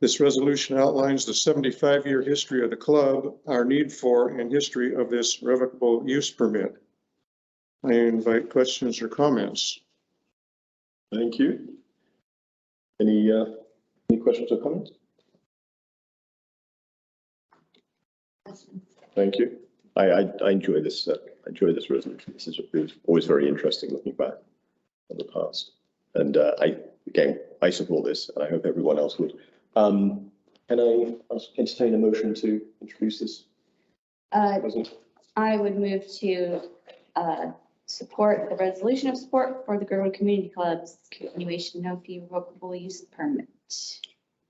This resolution outlines the 75-year history of the club, our need for and history of this revocable use permit. I invite questions or comments. Thank you. Any questions or comments? Thank you. I enjoy this. I enjoy this resolution. This is always very interesting looking back on the past. And I support this, and I hope everyone else would. Can I entertain a motion to introduce this? I would move to support the resolution of support for the Girdwood Community Club's continuation no-fee revocable use permit.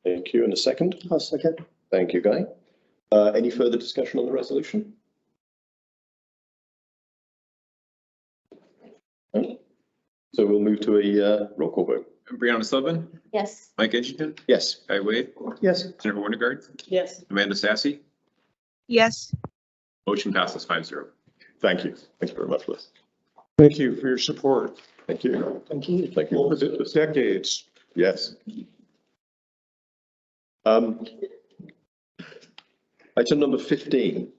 Thank you. And a second? I'll second. Thank you, Guy. Any further discussion on the resolution? No? So we'll move to a roll call vote. Brianna Sullivan, Yes. Mike Edgington, Yes. Guy Wade, Yes. Jennifer Winterguard, Yes. Amanda Sassy. Yes. Motion passes 5-0. Thank you. Thank you very much, Liz. Thank you for your support. Thank you. Thank you. Thank you. Over the decades. Yes. Item number 15.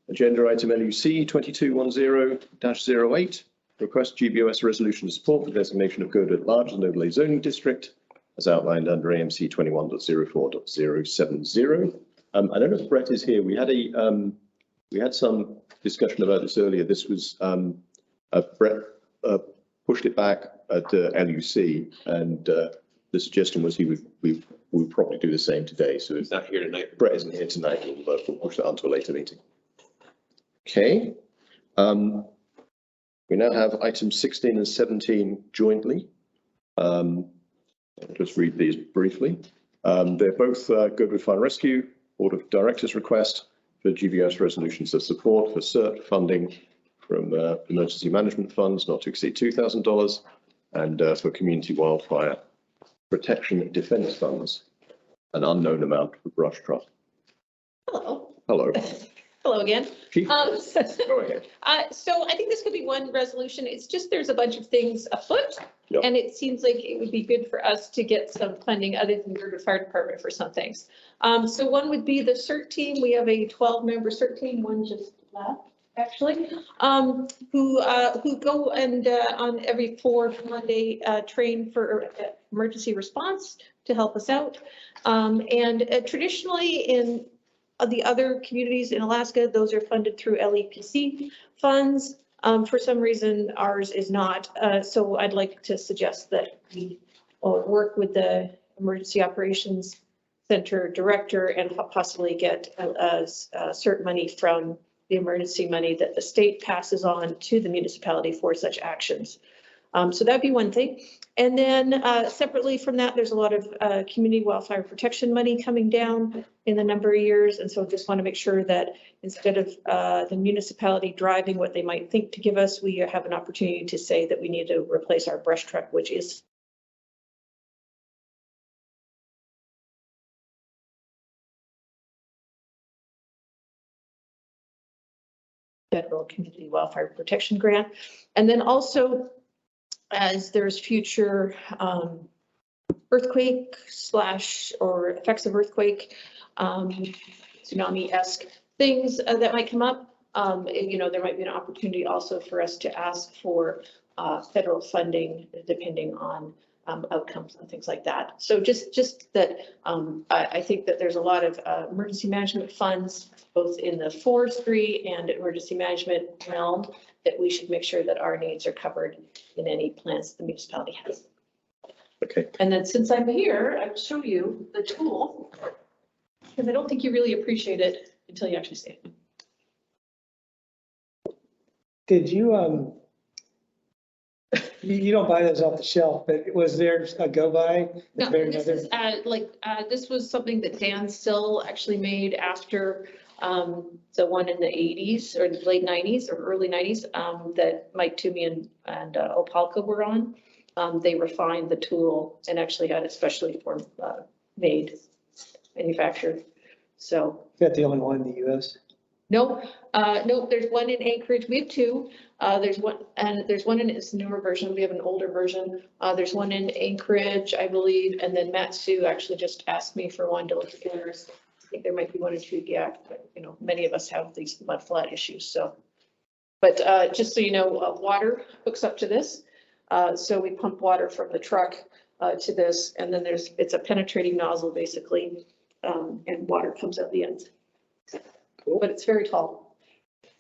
Agenda item LUC 2210-08. Request GBOS resolution of support for designation of Girdwood at large as an overlay zoning district as outlined under AMC 21.04.070. I don't know if Brett is here. We had some discussion about this earlier. This was Brett pushed it back at LUC, and the suggestion was we would probably do the same today. So He's not here tonight. Brett isn't here tonight. We'll push that onto a later meeting. Okay. We now have items 16 and 17 jointly. I'll just read these briefly. They're both Girdwood Fire and Rescue Board of Directors request for GBS resolutions of support for CERT funding from emergency management funds not to exceed $2,000 and for community wildfire protection defence funds, an unknown amount for brush truck. Hello. Hello. Hello again. Chief, go ahead. So I think this could be one resolution. It's just there's a bunch of things afoot. Yep. And it seems like it would be good for us to get some funding other than Girdwood Fire Department for some things. So one would be the CERT team. We have a 12-member CERT team, one just left actually, who go and on every 4th Monday train for emergency response to help us out. And traditionally in the other communities in Alaska, those are funded through LEPC funds. For some reason, ours is not. So I'd like to suggest that we work with the Emergency Operations Center Director and possibly get CERT money from the emergency money that the state passes on to the municipality for such actions. So that'd be one thing. And then separately from that, there's a lot of community wildfire protection money coming down in the number of years. And so just want to make sure that instead of the municipality driving what they might think to give us, we have an opportunity to say that we need to replace our brush truck, which is federal community wildfire protection grant. And then also, as there's future earthquake or effects of earthquake, tsunami-esque things that might come up, there might be an opportunity also for us to ask for federal funding depending on outcomes and things like that. So just that I think that there's a lot of emergency management funds, both in the forestry and emergency management realm, that we should make sure that our needs are covered in any plans the municipality has. Okay. And then since I'm here, I will show you the tool, because I don't think you really appreciate it until you actually see it. Did you, you don't buy those off the shelf, but was there a go buy? No, this is this was something that Dan Sill actually made after the one in the 80s or the late 90s or early 90s that Mike Toomey and Opalka were on. They refined the tool and actually had it specially manufactured. So. Is that the only one in the US? No, no, there's one in Anchorage. We have two. There's one in its newer version. We have an older version. There's one in Anchorage, I believe. And then Matt Sue actually just asked me for one to look at yours. I think there might be one or two gaps, but many of us have these mud flat issues. So, but just so you know, water hooks up to this. So we pump water from the truck to this, and then it's a penetrating nozzle basically, and water comes out the end. Cool. But it's very tall.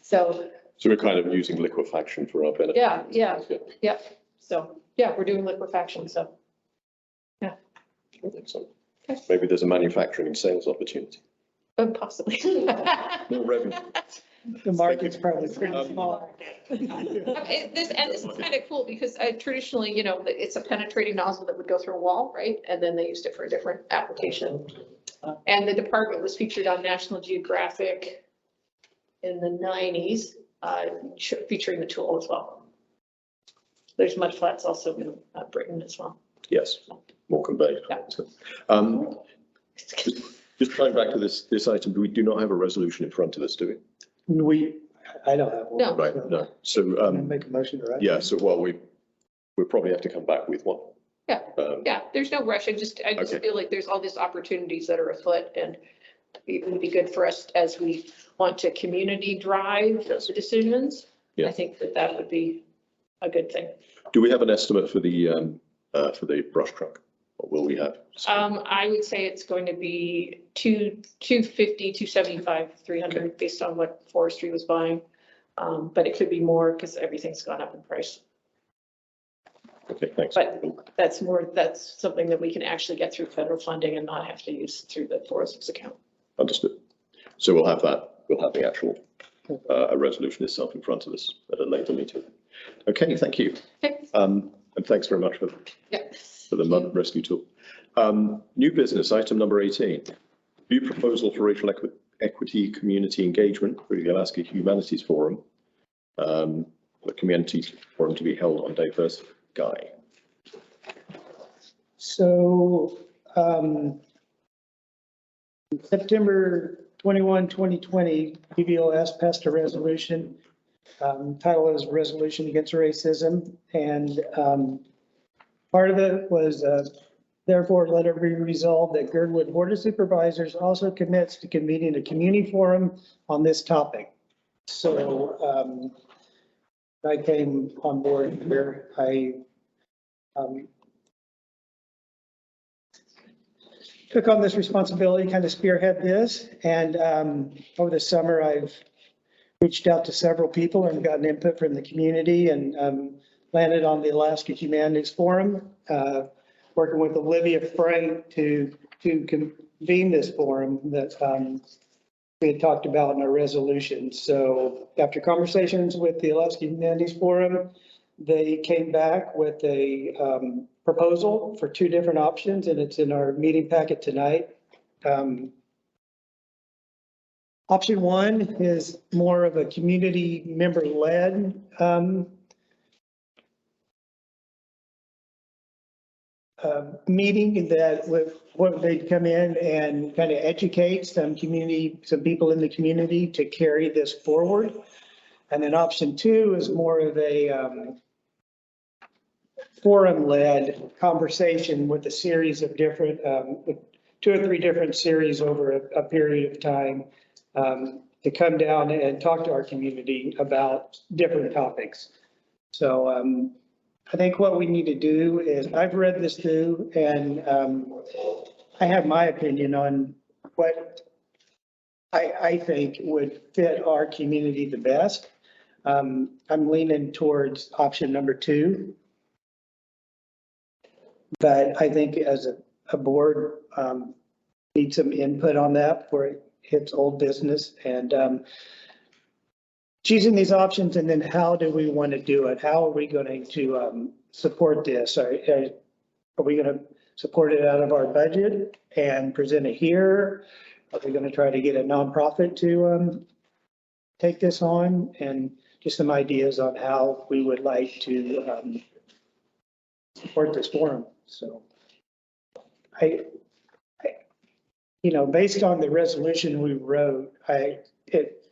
So we're kind of using liquefaction for our benefit. Yeah. So yeah, we're doing liquefaction. So yeah. Excellent. Okay. Maybe there's a manufacturing and sales opportunity. Possibly. More revenue. The market's probably pretty small. This is kind of cool because traditionally, it's a penetrating nozzle that would go through a wall, right? And then they used it for a different application. And the department was featured on National Geographic in the 90s, featuring the tool as well. There's mud flats also in Britain as well. Yes, more conveyed. Yeah. Just coming back to this item, we do not have a resolution in front of us, do we? I don't have one. No. Right, no. So make a motion, right? Yeah, so we probably have to come back with one. Yeah, yeah, there's no rush. I just okay. Feel like there's all these opportunities that are afoot, and it would be good for us as we want to community drive the decisions. Yeah. I think that would be a good thing. Do we have an estimate for the brush truck? What will we have? I would say it's going to be 250, 275, 300 based on what forestry was buying. But it could be more because everything's gone up in price. Okay, thanks. But that's something that we can actually get through federal funding and not have to use through the 406 account. Understood. So we'll have that. We'll have the actual resolution itself in front of us at a later meeting. Okay, thank you. Okay. And thanks very much for Yeah. the mud rescue tool. New business, item number 18. View proposal for racial equity community engagement for the Alaska Humanities Forum. The community forum to be held on Day 1st. Guy. So, September 21, 2020, PBOS passed a resolution. Title is Resolution Against Racism. And part of it was, therefore, let it be resolved that Girdwood Board of Supervisors also commits to convening a community forum on this topic. So I came on board here. I took on this responsibility, kind of spearhead this. And over the summer, I've reached out to several people and gotten input from the community and landed on the Alaska Humanities Forum, working with Olivia Frank to convene this forum that we had talked about in our resolution. So after conversations with the Alaska Humanities Forum, they came back with a proposal for 2 different options, and it's in our meeting packet tonight. Option 1 is more of a community member-led meeting that what they'd come in and kind of educate some people in the community to carry this forward. And then option 2 is more of a forum-led conversation with a series of different, 2 or 3 different series over a period of time to come down and talk to our community about different topics. So I think what we need to do is, I've read this through and I have my opinion on what I think would fit our community the best. I'm leaning towards option number 2. But I think as a board, need some input on that before it hits old business. And choosing these options, and then how do we want to do it? How are we going to support this? Are we going to support it out of our budget and present it here? Are we going to try to get a nonprofit to take this on? And just some ideas on how we would like to support this forum. So based on the resolution we wrote, it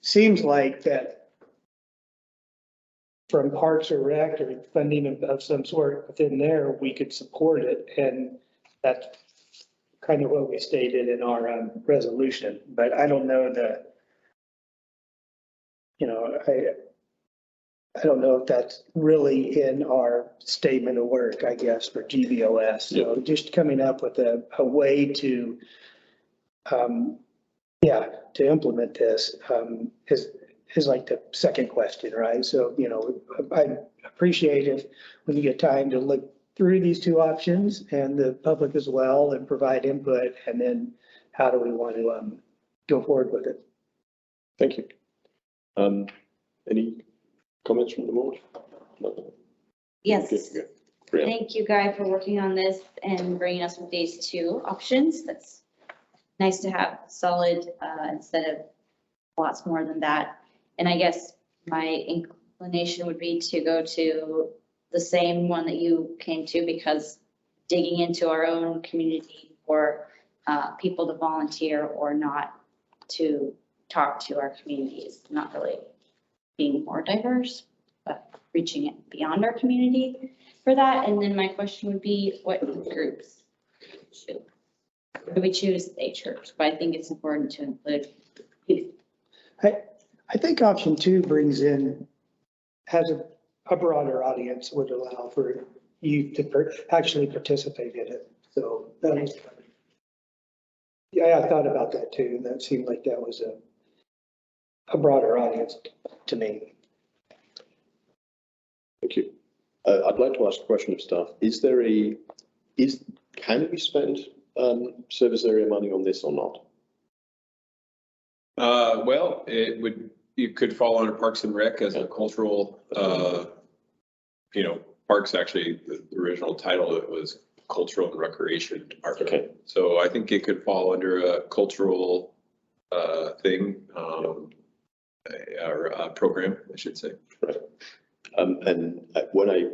seems like that from Parks or Rec or funding of some sort within there, we could support it. And that's kind of what we stated in our resolution. But I don't know I don't know if that's really in our statement of work, I guess, for GBOS. So just coming up with a way to, to implement this is like the second question, right? So, I appreciate if when you get time to look through these 2 options and the public as well and provide input, and then how do we want to go forward with it? Thank you. Any comments from the board? No. Yes. Okay. Thank you, Guy, for working on this and bringing us with these 2 options. That's nice to have solid instead of lots more than that. And I guess my inclination would be to go to the same one that you came to, because digging into our own community for people to volunteer or not to talk to our communities, not really being more diverse, but reaching it beyond our community for that. And then my question would be, what groups do we choose age groups? But I think it's important to include youth. I think option 2 brings in, has a broader audience, would allow for youth to actually participate in it. So that is, I thought about that too. And that seemed like that was a broader audience to me. Thank you. I'd like to ask a question of staff. Can we spend service area money on this or not? Well, it would you could fall under Parks and Rec as a cultural, Parks actually, the original title, it was Cultural and Recreation Department. Okay. So I think it could fall under a cultural thing, or a program, I should say. Right. And when I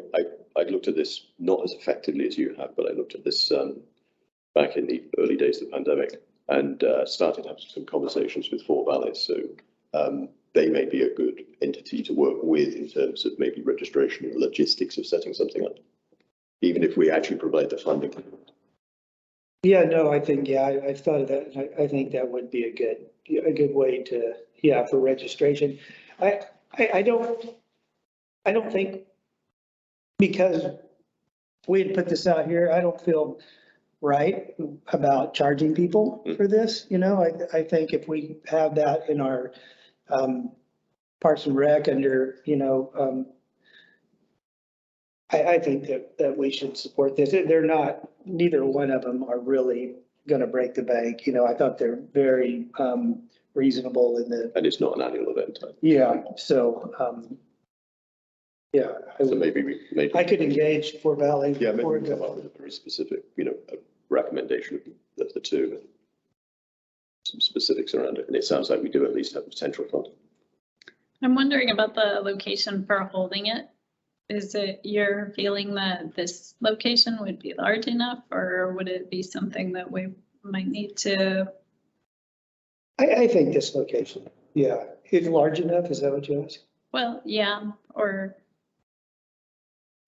looked at this, not as effectively as you have, but I looked at this back in the early days of the pandemic and started having some conversations with Fort Valley. So they may be a good entity to work with in terms of maybe registration and logistics of setting something up, even if we actually provide the funding. Yeah, no, I think, I've thought of that. I think that would be a good way to, for registration. I don't think, because we had put this out here, I don't feel right about charging people for this, I think if we have that in our Parks and Rec under, I think that we should support this. They're not, neither one of them are really gonna break the bank. I thought they're very reasonable in the. And it's not an annual event. Yeah, so, So maybe I could engage Fort Valley. Yeah, maybe we can come up with a very specific, a recommendation of the two, and some specifics around it. And it sounds like we do at least have potential fund. I'm wondering about the location for holding it. Is it your feeling that this location would be large enough, or would it be something that we might need to? I think this location, is large enough. Is that what you asked? Well, yeah, or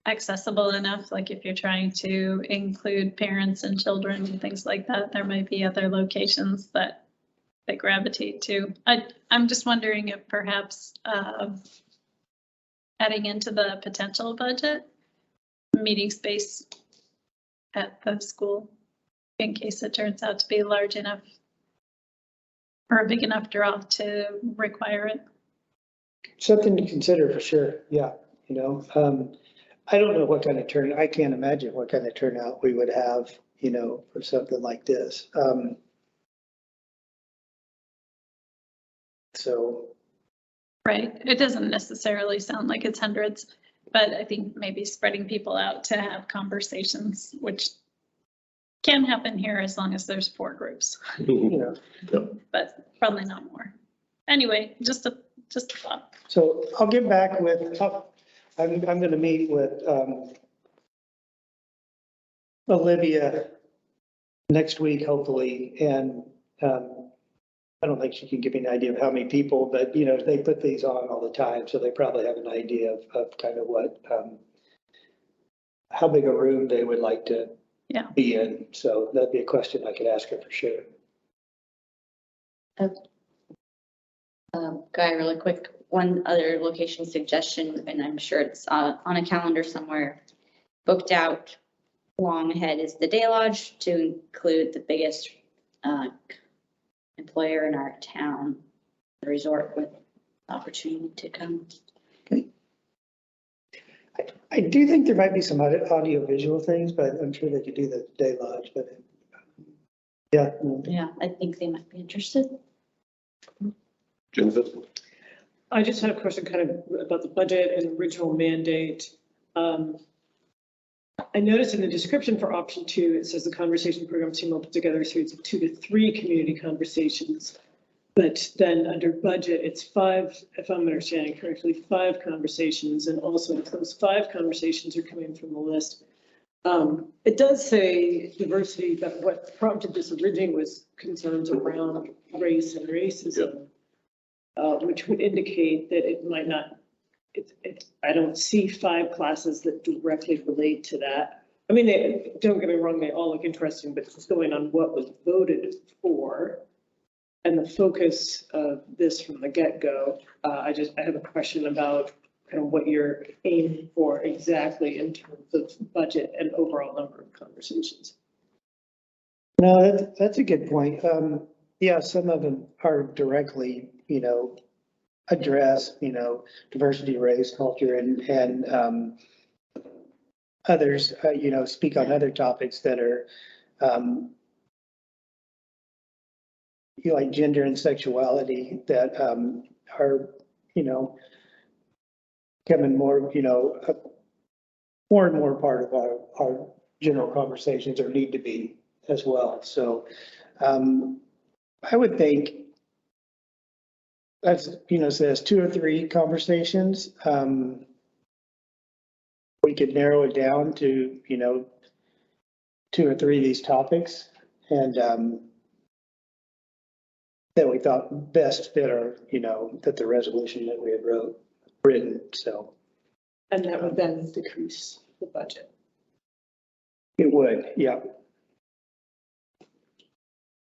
accessible enough, like if you're trying to include parents and children and things like that, there might be other locations that they gravitate to. I'm just wondering if perhaps adding into the potential budget, meeting space at the school in case it turns out to be large enough or a big enough draw to require it. Something to consider for sure. Yeah. I don't know what kind of turnout, I can't imagine what kind of turnout we would have, for something like this. So. Right. It doesn't necessarily sound like it's hundreds, but I think maybe spreading people out to have conversations, which can happen here as long as there's 4 groups, but probably not more. Anyway, just a thought. So I'll get back with, I'm going to meet with Olivia next week, hopefully, and I don't think she can give me an idea of how many people, but they put these on all the time, so they probably have an idea of kind of what, how big a room they would like to be in. So that'd be a question I could ask her for sure. Guy, really quick, one other location suggestion, and I'm sure it's on a calendar somewhere, booked out long ahead, is the Day Lodge, to include the biggest employer in our town, the resort, with opportunity to come. Okay. I do think there might be some audio visual things, but I'm sure they could do the Day Lodge, but yeah. Yeah, I think they might be interested. Jennifer? I just had a question kind of about the budget and original mandate. I noticed in the description for option 2, it says the conversation program team will put together a series of 2 to 3 community conversations. But then under budget, it's 5, if I'm understanding correctly, 5 conversations. And also those 5 conversations are coming from the list. It does say diversity, but what prompted this originally was concerns around race and racism, which would indicate that it might not, I don't see 5 classes that directly relate to that. I mean, don't get me wrong, they all look interesting, but just going on what was voted for and the focus of this from the get-go, I have a question about kind of what you're aiming for exactly in terms of budget and overall number of conversations. No, that's a good point. Yeah, some of them are directly, address, diversity, race, culture, and others, speak on other topics that are, like gender and sexuality that are you know, becoming more, you know, more and more part of our general conversations, or need to be as well. So I would think, as you know, says 2 or 3 conversations. We could narrow it down to, you know, 2 or 3 of these topics, and that we thought best fit our, you know, that the resolution that we had written. So. And that would then decrease the budget. It would, yeah.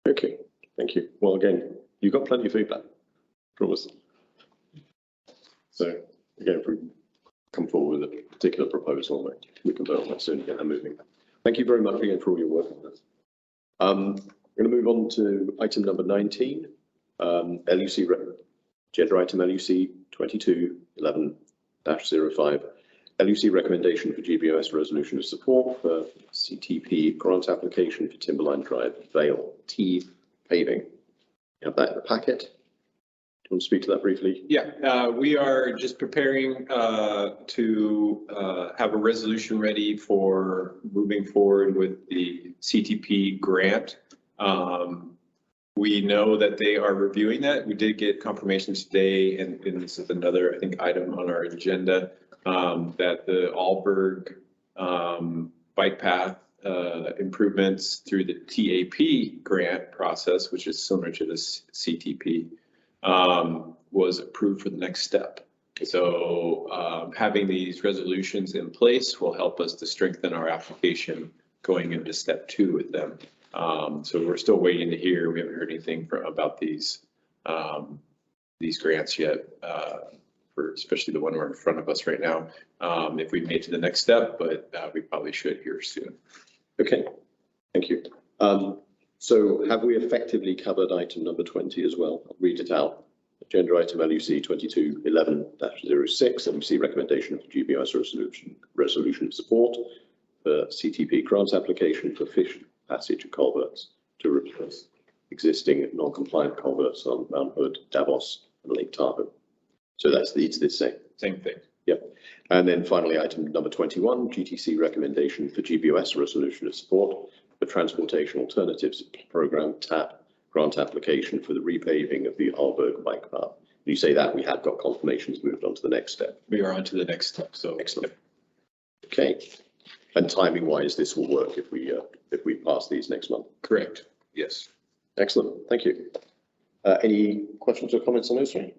Okay, thank you. Well, again, you got plenty of feedback from us. So again, if we come forward with a particular proposal, we can vote on that soon and get that moving. Thank you very much again for all your work on this. I'm going to move on to item number 19, LUC agenda item LUC 2211-05. LUC recommendation for GBOS resolution of support for CTP grant application for Timberline Drive Vale T paving. You have that in the packet. Do you want to speak to that briefly? Yeah, we are just preparing to have a resolution ready for moving forward with the CTP grant. We know that they are reviewing that. We did get confirmation today, and this is another, I think, item on our agenda, that the Alberg bike path improvements through the TAP grant process, which is similar to the CTP, was approved for the next step. So having these resolutions in place will help us to strengthen our application going into step 2 with them. So we're still waiting to hear. We haven't heard anything about these grants yet, for especially the one we're in front of us right now. If we made to the next step, but we probably should here soon. Okay, thank you. So have we effectively covered item number 20 as well? I'll read it out. Agenda item LUC 2211-06, LUC recommendation for GBOS resolution of support for CTP grant application for fish passage culverts to replace existing non-compliant culverts on Mount Hood, Davos, and Lake Tahoe. So it's the same thing. Yep. And then finally, item number 21, GTC recommendation for GBOS resolution of support for Transportation Alternatives Program TAP grant application for the repaving of the Alberg bike path. You say that we have got confirmations moved on to the next step. We are on to the next step. So excellent. Okay. And timing wise, this will work if we pass these next month. Correct. Yes. Excellent. Thank you. Any questions or comments on those three?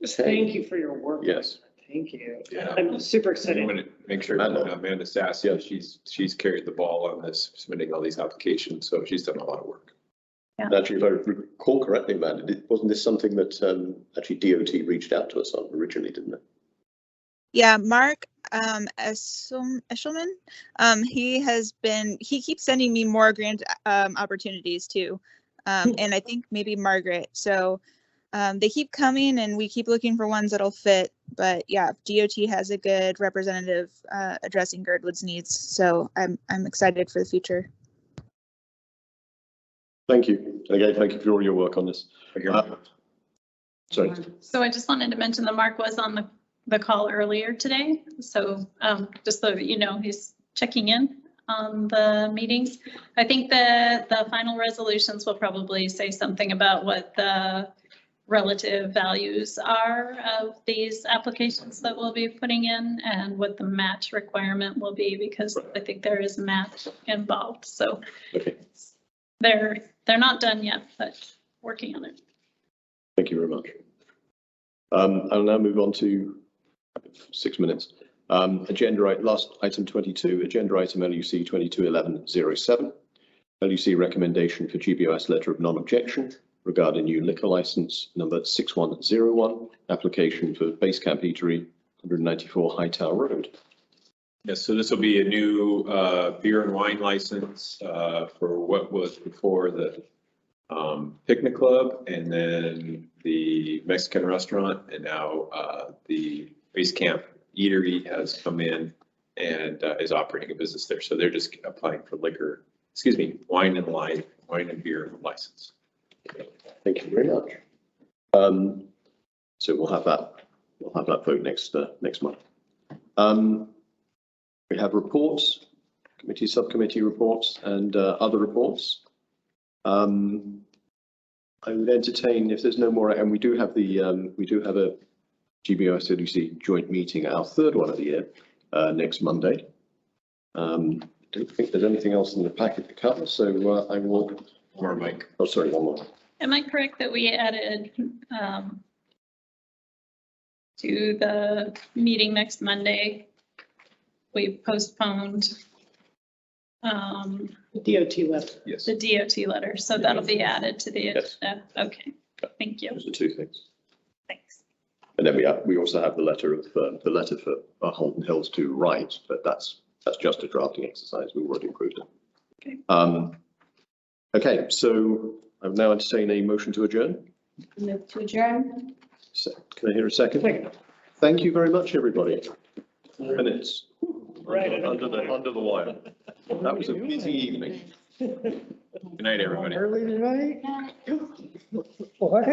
Thank you for your work. Yes. Thank you. Yeah. I'm super excited. I want to make sure Amanda Sass, yeah, she's carried the ball on this, submitting all these applications. So she's done a lot of work. Yeah. Actually, if I recall correctly, Amanda, wasn't this something that actually DOT reached out to us on originally, didn't it? Yeah, Mark Eshelman, he keeps sending me more grant opportunities too. And I think maybe Margaret. So they keep coming and we keep looking for ones that'll fit. But yeah, DOT has a good representative addressing Girdwood's needs. So I'm excited for the future. Thank you. Again, thank you for all your work on this. Sorry. So I just wanted to mention that Mark was on the call earlier today. So just so you know, he's checking in on the meetings. I think the final resolutions will probably say something about what the relative values are of these applications that we'll be putting in and what the match requirement will be, because I think there is match involved. So okay. They're not done yet, but working on it. Thank you very much. I'll now move on to 6 minutes. Last item 22, agenda item LUC 2211-07. LUC recommendation for GBOS letter of non-objection regarding new liquor license number 6101, application for Base Camp Eatery, 194 Hightower Road. Yes, so this will be a new beer and wine license for what was before the picnic club, and then the Mexican restaurant, and now the Base Camp Eatery has come in and is operating a business there. So they're just applying for wine and beer license. Thank you very much. So we'll have that vote next month. We have reports, committee, subcommittee reports and other reports. I would entertain, if there's no more, and we do have a GBO-SLUC joint meeting, our third one of the year, next Monday. Don't think there's anything else in the packet to cover, so I will. Or Mike. Oh, sorry, one more. Am I correct that we added to the meeting next Monday? We postponed The DOT letter. Yes. the DOT letter, so that'll be added to the Yes. agenda. Okay, thank you. Those are two things. Thanks. And then we also have the letter for Holden Hills to write, but that's just a drafting exercise. We've already approved it. Okay. Okay, so I've now entertained a motion to adjourn. Move to adjourn. So, can I hear a second? Thank you very much, everybody. Minutes. Right. Under the wire. That was a busy evening. Good night, everybody. Early tonight? What?